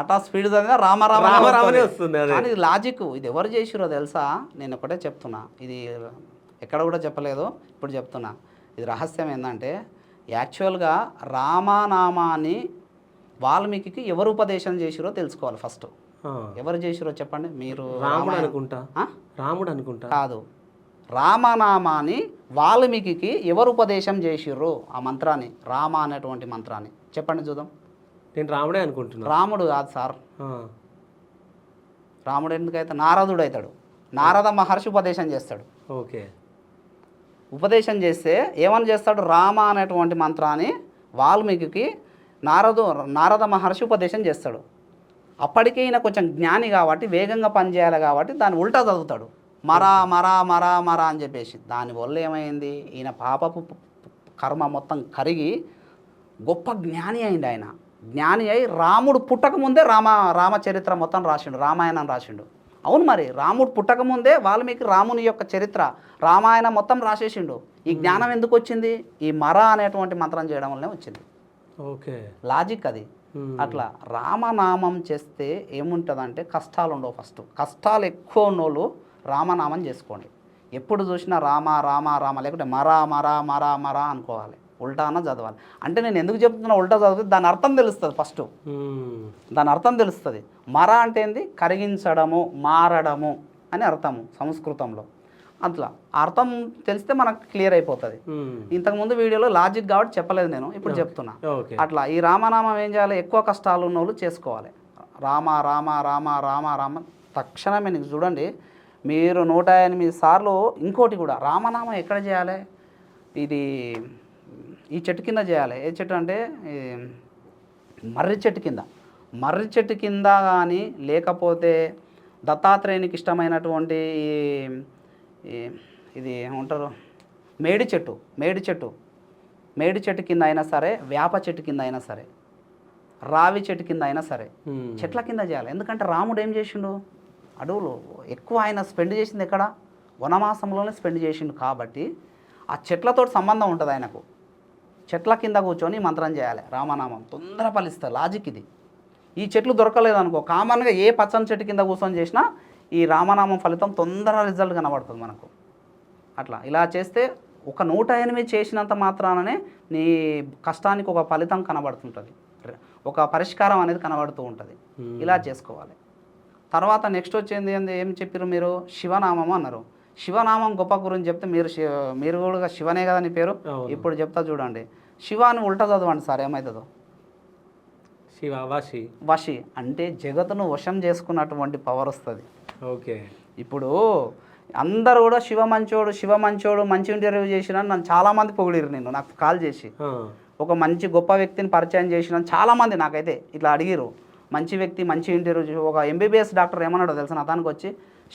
అట్లా స్పీడ్ చదివినా రామరామనే వస్తుంది. కానీ ఇది లాజిక్. ఇది ఎవరు చేసిరో తెలుసా? నేను ఒకటే చెప్తున్నా, ఇది ఎక్కడ కూడా చెప్పలేదు, ఇప్పుడు చెప్తున్నా. ఇది రహస్యం ఏంటంటే యాక్చువల్గా రామనామాన్ని వాల్మీకి ఎవరు ఉపదేశం చేసిరో తెలుసుకోవాలి ఫస్ట్. ఎవరు చేసిరో చెప్పండి మీరు? రాముడు అనుకుంటా. కాదు, రామనామాన్ని వాల్మీకి ఎవరు ఉపదేశం చేసిర్రు? ఆ మంత్రాన్ని, రామ అనేటువంటి మంత్రాన్ని చెప్పండి చూద్దాం. నేను రాముడే అనుకుంటున్నా. రాముడు కాదు సార్. రాముడు ఎందుకైతే నారదుడు అవుతాడు. నారద మహర్షి ఉపదేశం చేస్తాడు. ఓకే. ఉపదేశం చేస్తే ఏమని చేస్తాడు? రామ అనేటువంటి మంత్రాన్ని వాల్మీకి నారద మహర్షి ఉపదేశం చేస్తాడు. అప్పటికే ఈయన కొంచెం జ్ఞాని కాబట్టి వేగంగా పనిచేయాలి కాబట్టి దాన్ని ఉల్టా చదువుతాడు. మరా అని చెప్పేసి. దానివల్ల ఏమైంది, ఈయన పాపపు కర్మ మొత్తం కరిగి గొప్ప జ్ఞాని అయింది. ఆయన జ్ఞాని అయి రాముడు పుట్టకముందే రామచరిత్ర మొత్తం రాసిండు, రామాయణం రాసిండు. అవును, మరి రాముడు పుట్టకముందే వాల్మీకి రాముని యొక్క చరిత్ర రామాయణం మొత్తం రాసేసిండు. ఈ జ్ఞానం ఎందుకు వచ్చింది? ఈ మరా అనేటువంటి మంత్రం చేయడం వల్లనే వచ్చింది. ఓకే, లాజిక్ అది. అట్లా రామనామం చేస్తే ఏముంటుందంటే కష్టాలు ఉండవు. ఫస్ట్ కష్టాలు ఎక్కువ ఉన్నోళ్ళు రామనామం చేసుకోండి. ఎప్పుడు చూసినా రామ లేకుంటే మరా అనుకోవాలి, ఉల్టాన చదవాలి. అంటే నేను ఎందుకు చెప్తున్నా ఉల్టా చదివితే దాని అర్థం తెలుస్తుంది. ఫస్ట్ దాని అర్థం తెలుస్తుంది. మర అంటే ఏంది? కరిగించడము, మారడము అని అర్థము సంస్కృతంలో. అట్లా అర్థం తెలిస్తే మనకు క్లియర్ అయిపోతుంది. ఇంతకుముందు వీడియోలో లాజిక్ కాబట్టి చెప్పలేదు నేను, ఇప్పుడు చెప్తున్నా. అట్లా ఈ రామనామం ఏం చేయాలి? ఎక్కువ కష్టాలు ఉన్న వాళ్ళు చేసుకోవాలి. రామ తక్షణమే. నీకు చూడండి, మీరు 108 సార్లు. ఇంకోటి కూడా రామనామం ఎక్కడ చేయాలి? ఇది ఈ చెట్టు కింద చేయాలి. ఏ చెట్టు అంటే మర్రి చెట్టు కింద కానీ లేకపోతే దత్తాత్రేయునికి ఇష్టమైనటువంటి ఇది ఏమంటారు మేడి చెట్టు కింద అయినా సరే, వేప చెట్టు కింద అయినా సరే, రావి చెట్టు కింద అయినా సరే, చెట్ల కింద చేయాలి. ఎందుకంటే రాముడు ఏం చేసిండు, అడవులు ఎక్కువ ఆయన స్పెండ్ చేసింది ఎక్కడ, వనవాసంలోనే స్పెండ్ చేసిండు. కాబట్టి ఆ చెట్లతో సంబంధం ఉంటుంది ఆయనకు. చెట్ల కింద కూర్చొని మంత్రం చేయాలి, రామనామం తొందర ఫలిస్తుంది. లాజిక్ ఇది. ఈ చెట్లు దొరకలేదు అనుకో, కామన్గా ఏ పచ్చని చెట్టు కింద కూర్చొని చేసినా ఈ రామనామం ఫలితం తొందర రిజల్ట్ కనబడుతుంది మనకు. అట్లా ఇలా చేస్తే ఒక 108 చేసినంత మాత్రాననే నీ కష్టానికి ఒక ఫలితం కనబడుతుంటుంది, ఒక పరిష్కారం అనేది కనబడుతూ ఉంటుంది. ఇలా చేసుకోవాలి. తర్వాత నెక్స్ట్ వచ్చేది ఏం చెప్పారు మీరు, శివనామం అన్నారు. శివనామం గొప్ప గురించి చెప్తే మీరు కూడా శివనే కదా నీ పేరు. ఇప్పుడు చెప్తా చూడండి, శివాని ఉల్టా చదవండి సార్, ఏమవుతుందో. శివ వశి అంటే జగత్తును వశం చేసుకున్నటువంటి పవర్ వస్తుంది. ఓకే. ఇప్పుడు అందరు కూడా శివ మంచోడు మంచి ఇంటర్వ్యూ చేసిన నన్ను చాలామంది పొగిడిరు. నాకు కాల్ చేసి ఒక మంచి గొప్ప వ్యక్తిని పరిచయం చేసిన చాలామంది నాకైతే ఇట్లా అడిగిరు, మంచి వ్యక్తి మంచి ఇంటర్వ్యూ చేసి. ఒక ఎంబీబీఎస్ డాక్టర్ ఏమన్నాడో తెలిసిన అతనికి వచ్చి,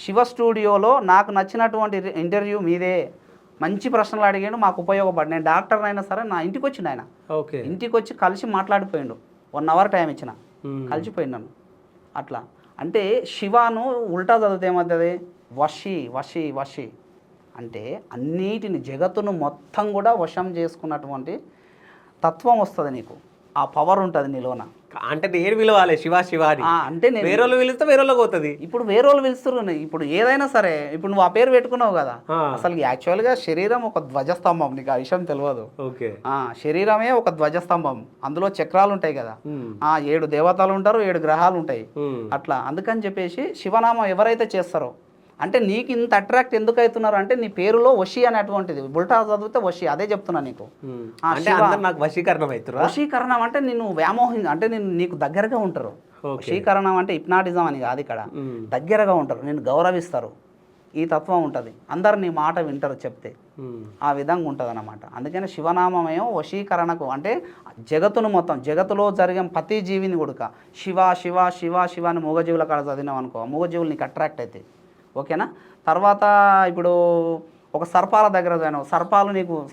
శివ స్టూడియోలో నాకు నచ్చినటువంటి ఇంటర్వ్యూ మీదే, మంచి ప్రశ్నలు అడిగాడు, మాకు ఉపయోగపడి. నేను డాక్టర్ అయినా సరే నా ఇంటికి వచ్చిండు ఆయన. ఇంటికి వచ్చి కలిసి మాట్లాడిపోయిండు, 1 అవర్ టైం ఇచ్చిన, కలిసిపోయిండు. అట్లా అంటే శివాను ఉల్టా చదివితే ఏమవుతుంది, వశి అంటే అన్నిటిని జగత్తును మొత్తం కూడా వశం చేసుకున్నటువంటి తత్వం వస్తుంది నీకు, ఆ పవర్ ఉంటుంది నీలోన. అంటే నేను పిలవాలి శివ అని, అంటే నేను వేరే వాళ్ళు పిలిస్తే వేరే వాళ్ళకి పోతుంది. ఇప్పుడు వేరే వాళ్ళు పిలుస్తారు. ఇప్పుడు ఏదైనా సరే, ఇప్పుడు నువ్వు ఆ పేరు పెట్టుకున్నావు కదా, అసలు యాక్చువల్గా శరీరం ఒక ధ్వజస్తంభం, నీకు ఆ విషయం తెలియదు. శరీరమే ఒక ధ్వజస్తంభం, అందులో చక్రాలు ఉంటాయి కదా, 7 దేవతలు ఉంటారు, 7 గ్రహాలు ఉంటాయి. అట్లా అందుకని చెప్పేసి శివనామం ఎవరైతే చేస్తారో, అంటే నీకు ఇంత అట్రాక్ట్ ఎందుకు అవుతున్నారు అంటే నీ పేరులో వశి అనేటువంటిది, ఉల్టా చదివితే వశి, అదే చెప్తున్నా నీకు. వశీకరణం అంటే నిన్ను వ్యామోహం, అంటే నీకు దగ్గరగా ఉంటారు. వశీకరణం అంటే హిప్నాటిజం అని కాదు, ఇక్కడ దగ్గరగా ఉంటారు, నిన్ను గౌరవిస్తారు. ఈ తత్వం ఉంటుంది, అందరు నీ మాట వింటారు చెప్తే, ఆ విధంగా ఉంటుంది అన్నమాట. అందుకని శివనామమేమో వశీకరణకు, అంటే జగత్తును మొత్తం, జగత్తులో జరిగే ప్రతి జీవిని కూడా శివ అని మూగజీవుల కాడ చదివినాం అనుకో, మూగజీవులు నీకు అట్రాక్ట్ అవుతాయి. ఓకేనా. తర్వాత ఇప్పుడు ఒక సర్పాల దగ్గర చదివావు,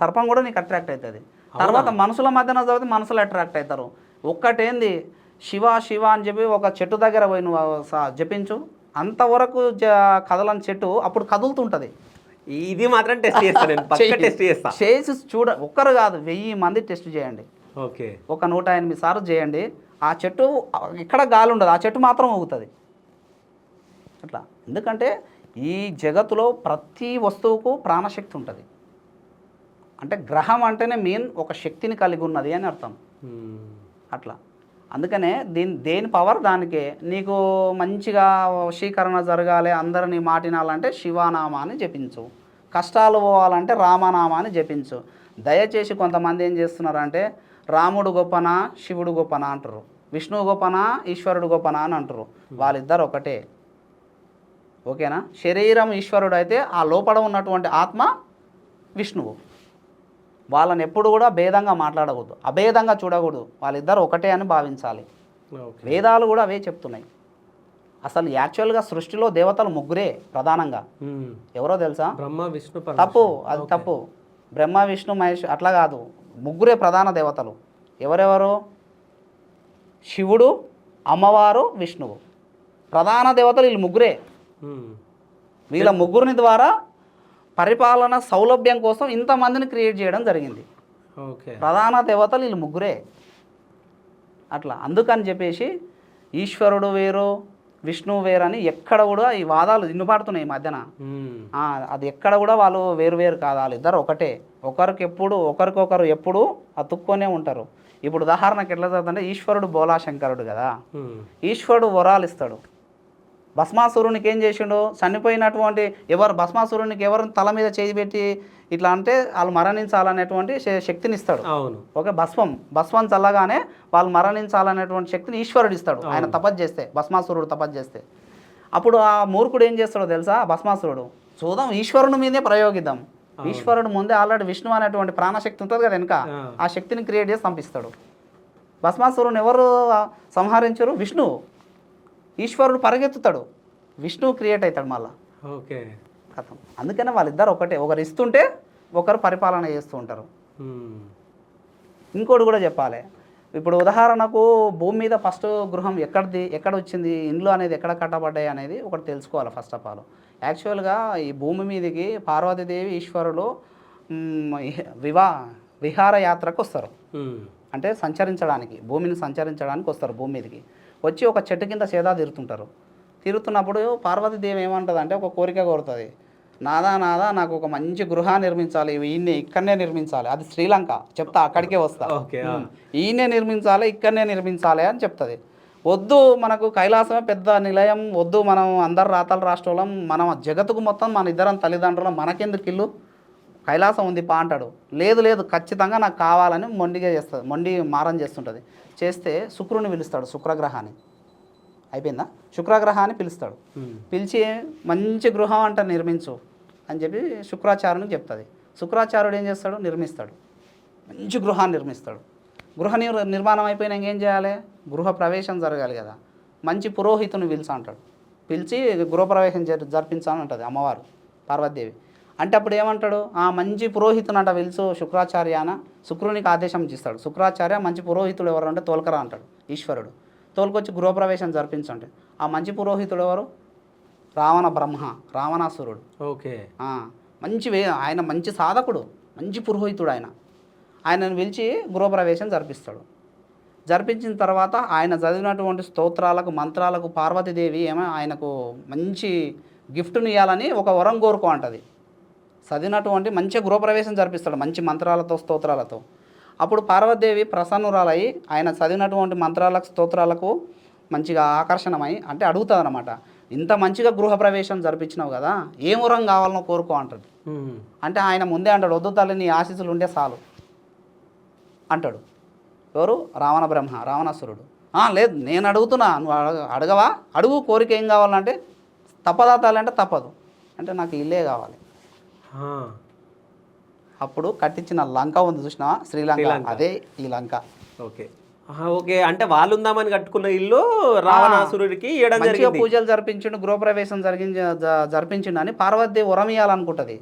సర్పం కూడా నీకు అట్రాక్ట్ అవుతుంది. తర్వాత మనుషుల మధ్యన చదివితే మనుషులు అట్రాక్ట్ అవుతారు. ఒక్కటేంది, శివ అని చెప్పి ఒక చెట్టు దగ్గర పోయి నువ్వు జపించు, అంతవరకు కదలని చెట్టు అప్పుడు కదులుతుంటుంది. ఇది మాత్రం టెస్ట్ చేస్తా, చేసి చూడ. ఒక్కరు కాదు, 1000 మంది టెస్ట్ చేయండి. ఓకే. ఒక 108 సార్లు చేయండి. ఆ చెట్టు ఇక్కడ గాలి ఉండదు, ఆ చెట్టు మాత్రం ఊగుతుంది. అట్లా. ఎందుకంటే ఈ జగత్తులో ప్రతి వస్తువుకు ప్రాణశక్తి ఉంటుంది. అంటే గ్రహం అంటేనే మెయిన్ ఒక శక్తిని కలిగి ఉన్నది అని అర్థం. అట్లా అందుకనే దేని పవర్ దానికే. నీకు మంచిగా వశీకరణ జరగాలి, అందరినీ మాటినాలంటే శివనామాన్ని జపించు. కష్టాలు పోవాలంటే రామనామాన్ని జపించు. దయచేసి కొంతమంది ఏం చేస్తున్నారంటే రాముడు గొప్పనా శివుడు గొప్పనా అంటారు, విష్ణువు గొప్పనా ఈశ్వరుడు గొప్పనా అని అంటారు. వాళ్ళిద్దరు ఒకటే. ఓకేనా. శరీరం ఈశ్వరుడు అయితే ఆ లోపల ఉన్నటువంటి ఆత్మ విష్ణువు. వాళ్ళని ఎప్పుడు కూడా భేదంగా మాట్లాడకూడదు, అభేదంగా చూడకూడదు, వాళ్ళిద్దరు ఒకటే అని భావించాలి. వేదాలు కూడా అవే చెప్తున్నాయి. అసలు యాక్చువల్గా సృష్టిలో దేవతలు 3 ప్రధానంగా. ఎవరో తెలుసా? బ్రహ్మ విష్ణు. తప్పు, అది తప్పు. బ్రహ్మ విష్ణు మహేష్ అట్లా కాదు, 3 ప్రధాన దేవతలు. ఎవరెవరు? శివుడు, అమ్మవారు, విష్ణువు. ప్రధాన దేవతలు వీళ్ళు 3. వీళ్ళ 3 ద్వారా పరిపాలన సౌలభ్యం కోసం ఇంతమందిని క్రియేట్ చేయడం జరిగింది. ప్రధాన దేవతలు వీళ్ళు 3. అట్లా అందుకని చెప్పేసి ఈశ్వరుడు వేరు విష్ణువు వేరు అని ఎక్కడ కూడా ఈ వాదాలు ఇన్నుపడుతున్నాయి ఈ మధ్యన. అది ఎక్కడ కూడా వాళ్ళు వేరు కాదు, వాళ్ళు ఇద్దరు ఒకటే. ఒకరికొకరు ఎప్పుడు అతుక్కొనే ఉంటారు. ఇప్పుడు ఉదాహరణకు ఎట్లా చదువుతుంటే ఈశ్వరుడు బోలాశంకరుడు కదా, ఈశ్వరుడు వరాలు ఇస్తాడు. భస్మాసురునికి ఏం చేసిండు, చనిపోయినటువంటి భస్మాసురునికి ఎవరు తల మీద చేయి పెట్టి ఇట్లా అంటే వాళ్ళు మరణించాలనేటువంటి శక్తిని ఇస్తాడు. ఓకే. భస్వం చల్లగానే వాళ్ళు మరణించాలనేటువంటి శక్తిని ఈశ్వరుడు ఇస్తాడు. ఆయన తపస్సు చేస్తే, భస్మాసురుడు తపస్సు చేస్తే. అప్పుడు ఆ మూర్ఖుడు ఏం చేస్తాడో తెలుసా, భస్మాసురుడు, చూద్దాం ఈశ్వరుని మీదే ప్రయోగిద్దాం. ఈశ్వరుడు ముందే ఆల్రెడీ విష్ణు అనేటువంటి ప్రాణశక్తి ఉంటుంది కదా వెనుక, ఆ శక్తిని క్రియేట్ చేసి పంపిస్తాడు. భస్మాసురుని ఎవరు సంహరించరు? విష్ణువు. ఈశ్వరుడు పరిగెత్తుతాడు, విష్ణువు క్రియేట్ అవుతాడు మళ్ళీ. ఓకే. కథం. అందుకనే వాళ్ళిద్దరు ఒకటే, ఒకరు ఇస్తుంటే ఒకరు పరిపాలన చేస్తూ ఉంటారు. ఇంకోటి కూడా చెప్పాలి. ఇప్పుడు ఉదాహరణకు భూమి మీద ఫస్ట్ గృహం ఎక్కడ వచ్చింది, ఇండ్లు అనేది ఎక్కడ కట్టబడ్డాయి అనేది ఒకటి తెలుసుకోవాలి ఫస్ట్ ఆఫ్ ఆల్. యాక్చువల్గా ఈ భూమి మీదకి పార్వతీదేవి ఈశ్వరులు విహారయాత్రకు వస్తారు. అంటే సంచరించడానికి, భూమిని సంచరించడానికి వస్తారు. భూమి మీదకి వచ్చి ఒక చెట్టు కింద సేదా తిరుగుతున్నప్పుడు పార్వతీదేవి ఏమంటుంది అంటే ఒక కోరిక కోరుతుంది. నాదా నాకు ఒక మంచి గృహాన్ని నిర్మించాలి, ఇక్కడనే నిర్మించాలి. అది శ్రీలంక చెప్తా, అక్కడికే వస్తా. ఈయనే నిర్మించాలి, ఇక్కడనే నిర్మించాలి అని చెప్తుంది. వద్దు, మనకు కైలాసమే పెద్ద నిలయం, వద్దు, మనం అందరు రాతల రాష్ట్రంలో, మనం జగత్తుకు మొత్తం మన ఇద్దరం తల్లిదండ్రులం, మనకెందుకు ఇల్లు, కైలాసం ఉంది పా అంటాడు. లేదు ఖచ్చితంగా నాకు కావాలని మొండి మారం చేస్తుంటుంది. చేస్తే శుక్రుని పిలుస్తాడు, శుక్రగ్రహాన్ని. అయిపోయిందా? శుక్రగ్రహాన్ని పిలుస్తాడు. పిలిచి మంచి గృహం అంట నిర్మించు అని చెప్పి శుక్రాచార్యునికి చెప్తుంది. శుక్రాచార్యుడు ఏం చేస్తాడు? నిర్మిస్తాడు, మంచి గృహాన్ని నిర్మిస్తాడు. గృహ నిర్మాణం అయిపోయినాక ఏం చేయాలి? గృహ ప్రవేశం జరగాలి కదా. మంచి పురోహితుని అంటాడు. పిలిచి గృహప్రవేశం జరిపించాలని అంటుంది అమ్మవారు పార్వతీదేవి. అంటే అప్పుడు ఏమంటాడు? ఆ మంచి పురోహితుని అంట పిలుచు శుక్రాచార్యాన, శుక్రునికి ఆదేశం ఇస్తాడు. శుక్రాచార్య మంచి పురోహితుడు ఎవరు అంటే తోలకరా అంటాడు ఈశ్వరుడు. తోలుకొచ్చి గృహప్రవేశం జరిపించండి. ఆ మంచి పురోహితుడు ఎవరు? రావణాసురుడు. ఓకే. ఆయన మంచి సాధకుడు, మంచి పురోహితుడు. ఆయనను పిలిచి గృహప్రవేశం జరిపిస్తాడు. జరిపించిన తర్వాత ఆయన చదివినటువంటి స్తోత్రాలకు, మంత్రాలకు పార్వతీదేవి ఆయనకు మంచి గిఫ్ట్ని ఇవ్వాలని ఒక వరం కోరుకో అంటది. చదివినటువంటి మంచి గృహప్రవేశం జరిపిస్తాడు మంచి మంత్రాలతో, స్తోత్రాలతో. అప్పుడు పార్వతీదేవి ప్రసన్నురాలై ఆయన చదివినటువంటి మంత్రాలకు, స్తోత్రాలకు మంచిగా ఆకర్షణమై అంటే అడుగుతుంది అనమాట. ఇంత మంచిగా గృహప్రవేశం జరిపించినావు కదా, ఏం వరం కావాలనో కోరుకో అంటాడు. అంటే ఆయన ముందే అంటాడు, వద్దు తల్లి, నీ ఆశీస్సులు ఉంటే చాలు అంటాడు. ఎవరు? రావణాసురుడు. లేదు, నేను అడుగుతున్నా, నువ్వు అడగవా? అడుగు, కోరిక ఏం కావాలంటే. తప్పదా తల్లి అంటే తప్పదు. అంటే నాకు ఇల్లే కావాలి. అప్పుడు కట్టించిన లంక ఉంది చూసినావా, శ్రీలంక, అదే ఈ లంక. ఓకే. అంటే వాళ్ళు ఉందామని కట్టుకున్న ఇల్లు రావణాసురుడికి మంచిగా పూజలు జరిపించిండు, గృహప్రవేశం జరిపించిండు అని పార్వతీదేవి వరం ఇవ్వాలనుకుంటుంది.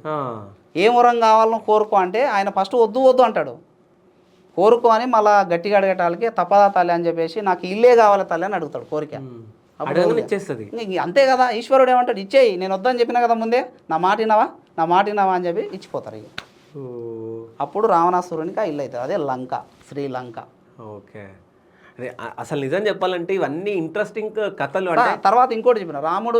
ఏం వరం కావాలనో కోరుకో అంటే ఆయన ఫస్ట్ వద్దు అంటాడు. కోరుకో అని మళ్ళీ గట్టిగా అడగటాలకి తప్పదా తల్లి అని చెప్పేసి నాకు ఇల్లే కావాలి తల్లి అని అడుగుతాడు కోరిక. ఇచ్చేస్తుంది. అంతే కదా, ఈశ్వరుడు ఏమంటాడు? ఇచ్చేయి, నేను వద్దని చెప్పినా కదా ముందే, నా మాట వినావా అని చెప్పి ఇచ్చిపోతారు. ఇక అప్పుడు రావణాసురునికి ఆ ఇల్లు అవుతుంది, అదే లంక, శ్రీలంక. ఓకే. అదే అసలు నిజం చెప్పాలంటే ఇవన్నీ ఇంట్రెస్టింగ్ కథలు. అంటే తర్వాత ఇంకోటి చెప్పిన, రాముడు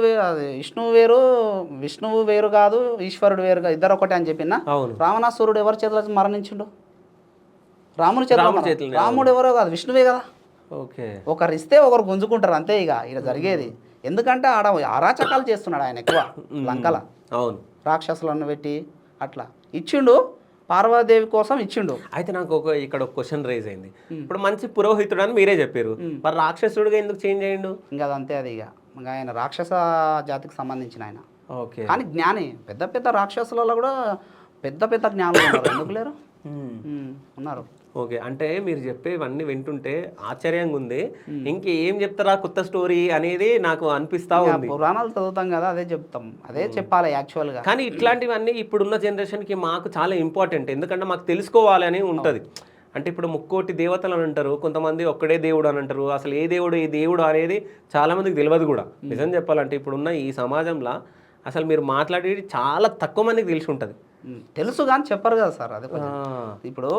విష్ణువు వేరు కాదు, ఈశ్వరుడు వేరు కాదు, ఇద్దరు ఒకటే అని చెప్పిన. రావణాసురుడు ఎవరి చేతిలో మరణించిండు? రాముడి చేతిలో. రాముడు ఎవరో కాదు, విష్ణువే కదా. ఓకే. ఒకరు ఇస్తే ఒకరు గుంజుకుంటారు, అంతే ఇక ఇలా జరిగేది. ఎందుకంటే ఆడ అరాచకాలు చేస్తున్నాడు ఆయన ఎక్కువ లంకల. అవును, రాక్షసులను పెట్టి అట్లా ఇచ్చిండు, పార్వతీదేవి కోసం ఇచ్చిండు. అయితే నాకు ఇక్కడ ఒక క్వశ్చన్ రైజ్ అయింది. ఇప్పుడు మంచి పురోహితుడు అని మీరే చెప్పారు, మరి రాక్షసుడిగా ఎందుకు చేంజ్ అయ్యిండు? ఇంకా అదంతే, అది ఇక ఆయన రాక్షస జాతికి సంబంధించిన ఆయన. ఓకే. కానీ జ్ఞాని, పెద్ద రాక్షసులలో కూడా పెద్ద జ్ఞానులు ఉన్నారు, ఎందుకు లేరు? ఉన్నారు. ఓకే. అంటే మీరు చెప్పేవన్నీ వింటుంటే ఆశ్చర్యంగా ఉంది. ఇంకేం చెప్తారా కొత్త స్టోరీ అనేది నాకు అనిపిస్తా ఉంది. పురాణాలు చదువుతాం కదా, అదే చెప్తాం, అదే చెప్పాలి యాక్చువల్గా. కానీ ఇట్లాంటివన్నీ ఇప్పుడున్న జనరేషన్కి మాకు చాలా ఇంపార్టెంట్, ఎందుకంటే మాకు తెలుసుకోవాలి అని ఉంటుంది. అంటే ఇప్పుడు ముక్కోటి దేవతలు అని అంటారు, కొంతమంది ఒక్కడే దేవుడు అని అంటారు. అసలు ఏ దేవుడు అనేది చాలామందికి తెలియదు కూడా. నిజం చెప్పాలంటే ఇప్పుడున్న ఈ సమాజంలో అసలు మీరు మాట్లాడేది చాలా తక్కువ మందికి తెలిసి ఉంటుంది. తెలుసు కానీ చెప్పరు కదా సార్. అదే ఇప్పుడు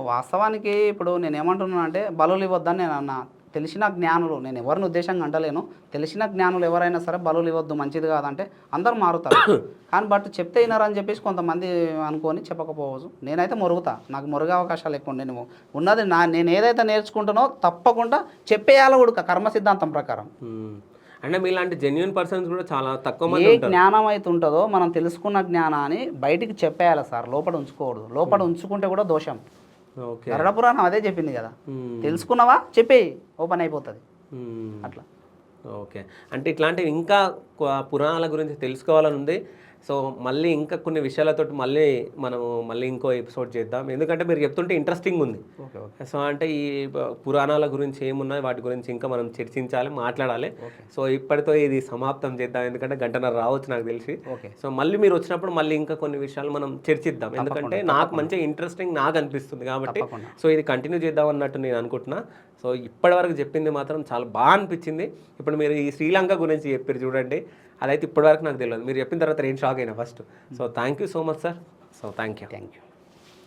వాస్తవానికి ఇప్పుడు నేను ఏమంటున్నాను అంటే బలులు ఇవ్వద్దని నేను అన్నా. తెలిసిన జ్ఞానులు, నేను ఎవరిని ఉద్దేశంగా అంటలేను, తెలిసిన జ్ఞానులు ఎవరైనా సరే బలులు ఇవ్వద్దు, మంచిది కాదంటే అందరూ మారుతారు. కానీ బట్ చెప్తే వినరని చెప్పేసి కొంతమంది అనుకొని చెప్పకపోవచ్చు. నేనైతే మొరుగుతా, నాకు మొరుగే అవకాశాలు ఎక్కువ. నేను ఉన్నది నేను ఏదైతే నేర్చుకుంటానో తప్పకుండా చెప్పేయాలి కూడా, కర్మ సిద్ధాంతం ప్రకారం. అంటే మీలాంటి జెన్యున్ పర్సన్స్ కూడా చాలా తక్కువ మంది. ఏ జ్ఞానం అయితే ఉంటుందో మనం తెలుసుకున్న జ్ఞానాన్ని బయటికి చెప్పేయాలి సార్, లోపల ఉంచుకోకూడదు. లోపల ఉంచుకుంటే కూడా దోషం. గరుడ పురాణం అదే చెప్పింది కదా, తెలుసుకున్నావా చెప్పేయి, ఓపెన్ అయిపోతుంది అట్లా. ఓకే. అంటే ఇట్లాంటివి ఇంకా పురాణాల గురించి తెలుసుకోవాలని ఉంది. సో మళ్ళీ ఇంకా కొన్ని విషయాలతోటి మళ్ళీ ఇంకో ఎపిసోడ్ చేద్దాం, ఎందుకంటే మీరు చెప్తుంటే ఇంట్రెస్టింగ్ ఉంది. ఓకే ఓకే సో అంటే ఈ పురాణాల గురించి ఏమున్నాయి వాటి గురించి ఇంకా మనం చర్చించాలి, మాట్లాడాలి. సో ఇప్పటితో ఇది సమాప్తం చేద్దాం, ఎందుకంటే గంటన్నర రావచ్చు నాకు తెలిసి. ఓకే సో మళ్ళీ మీరు వచ్చినప్పుడు మళ్ళీ ఇంకా కొన్ని విషయాలు మనం చర్చిద్దాం, ఎందుకంటే నాకు మంచిగా ఇంట్రెస్టింగ్ నాకు అనిపిస్తుంది కాబట్టి. సో ఇది కంటిన్యూ చేద్దాం అన్నట్టు నేను అనుకుంటున్నా. సో ఇప్పటివరకు చెప్పింది మాత్రం చాలా బాగా అనిపించింది. ఇప్పుడు మీరు ఈ శ్రీలంక గురించి చెప్పారు చూడండి, అదైతే ఇప్పటివరకు నాకు తెలియదు, మీరు చెప్పిన తర్వాత నేను షాక్ అయినా first. So thank you so much sir. So thank you.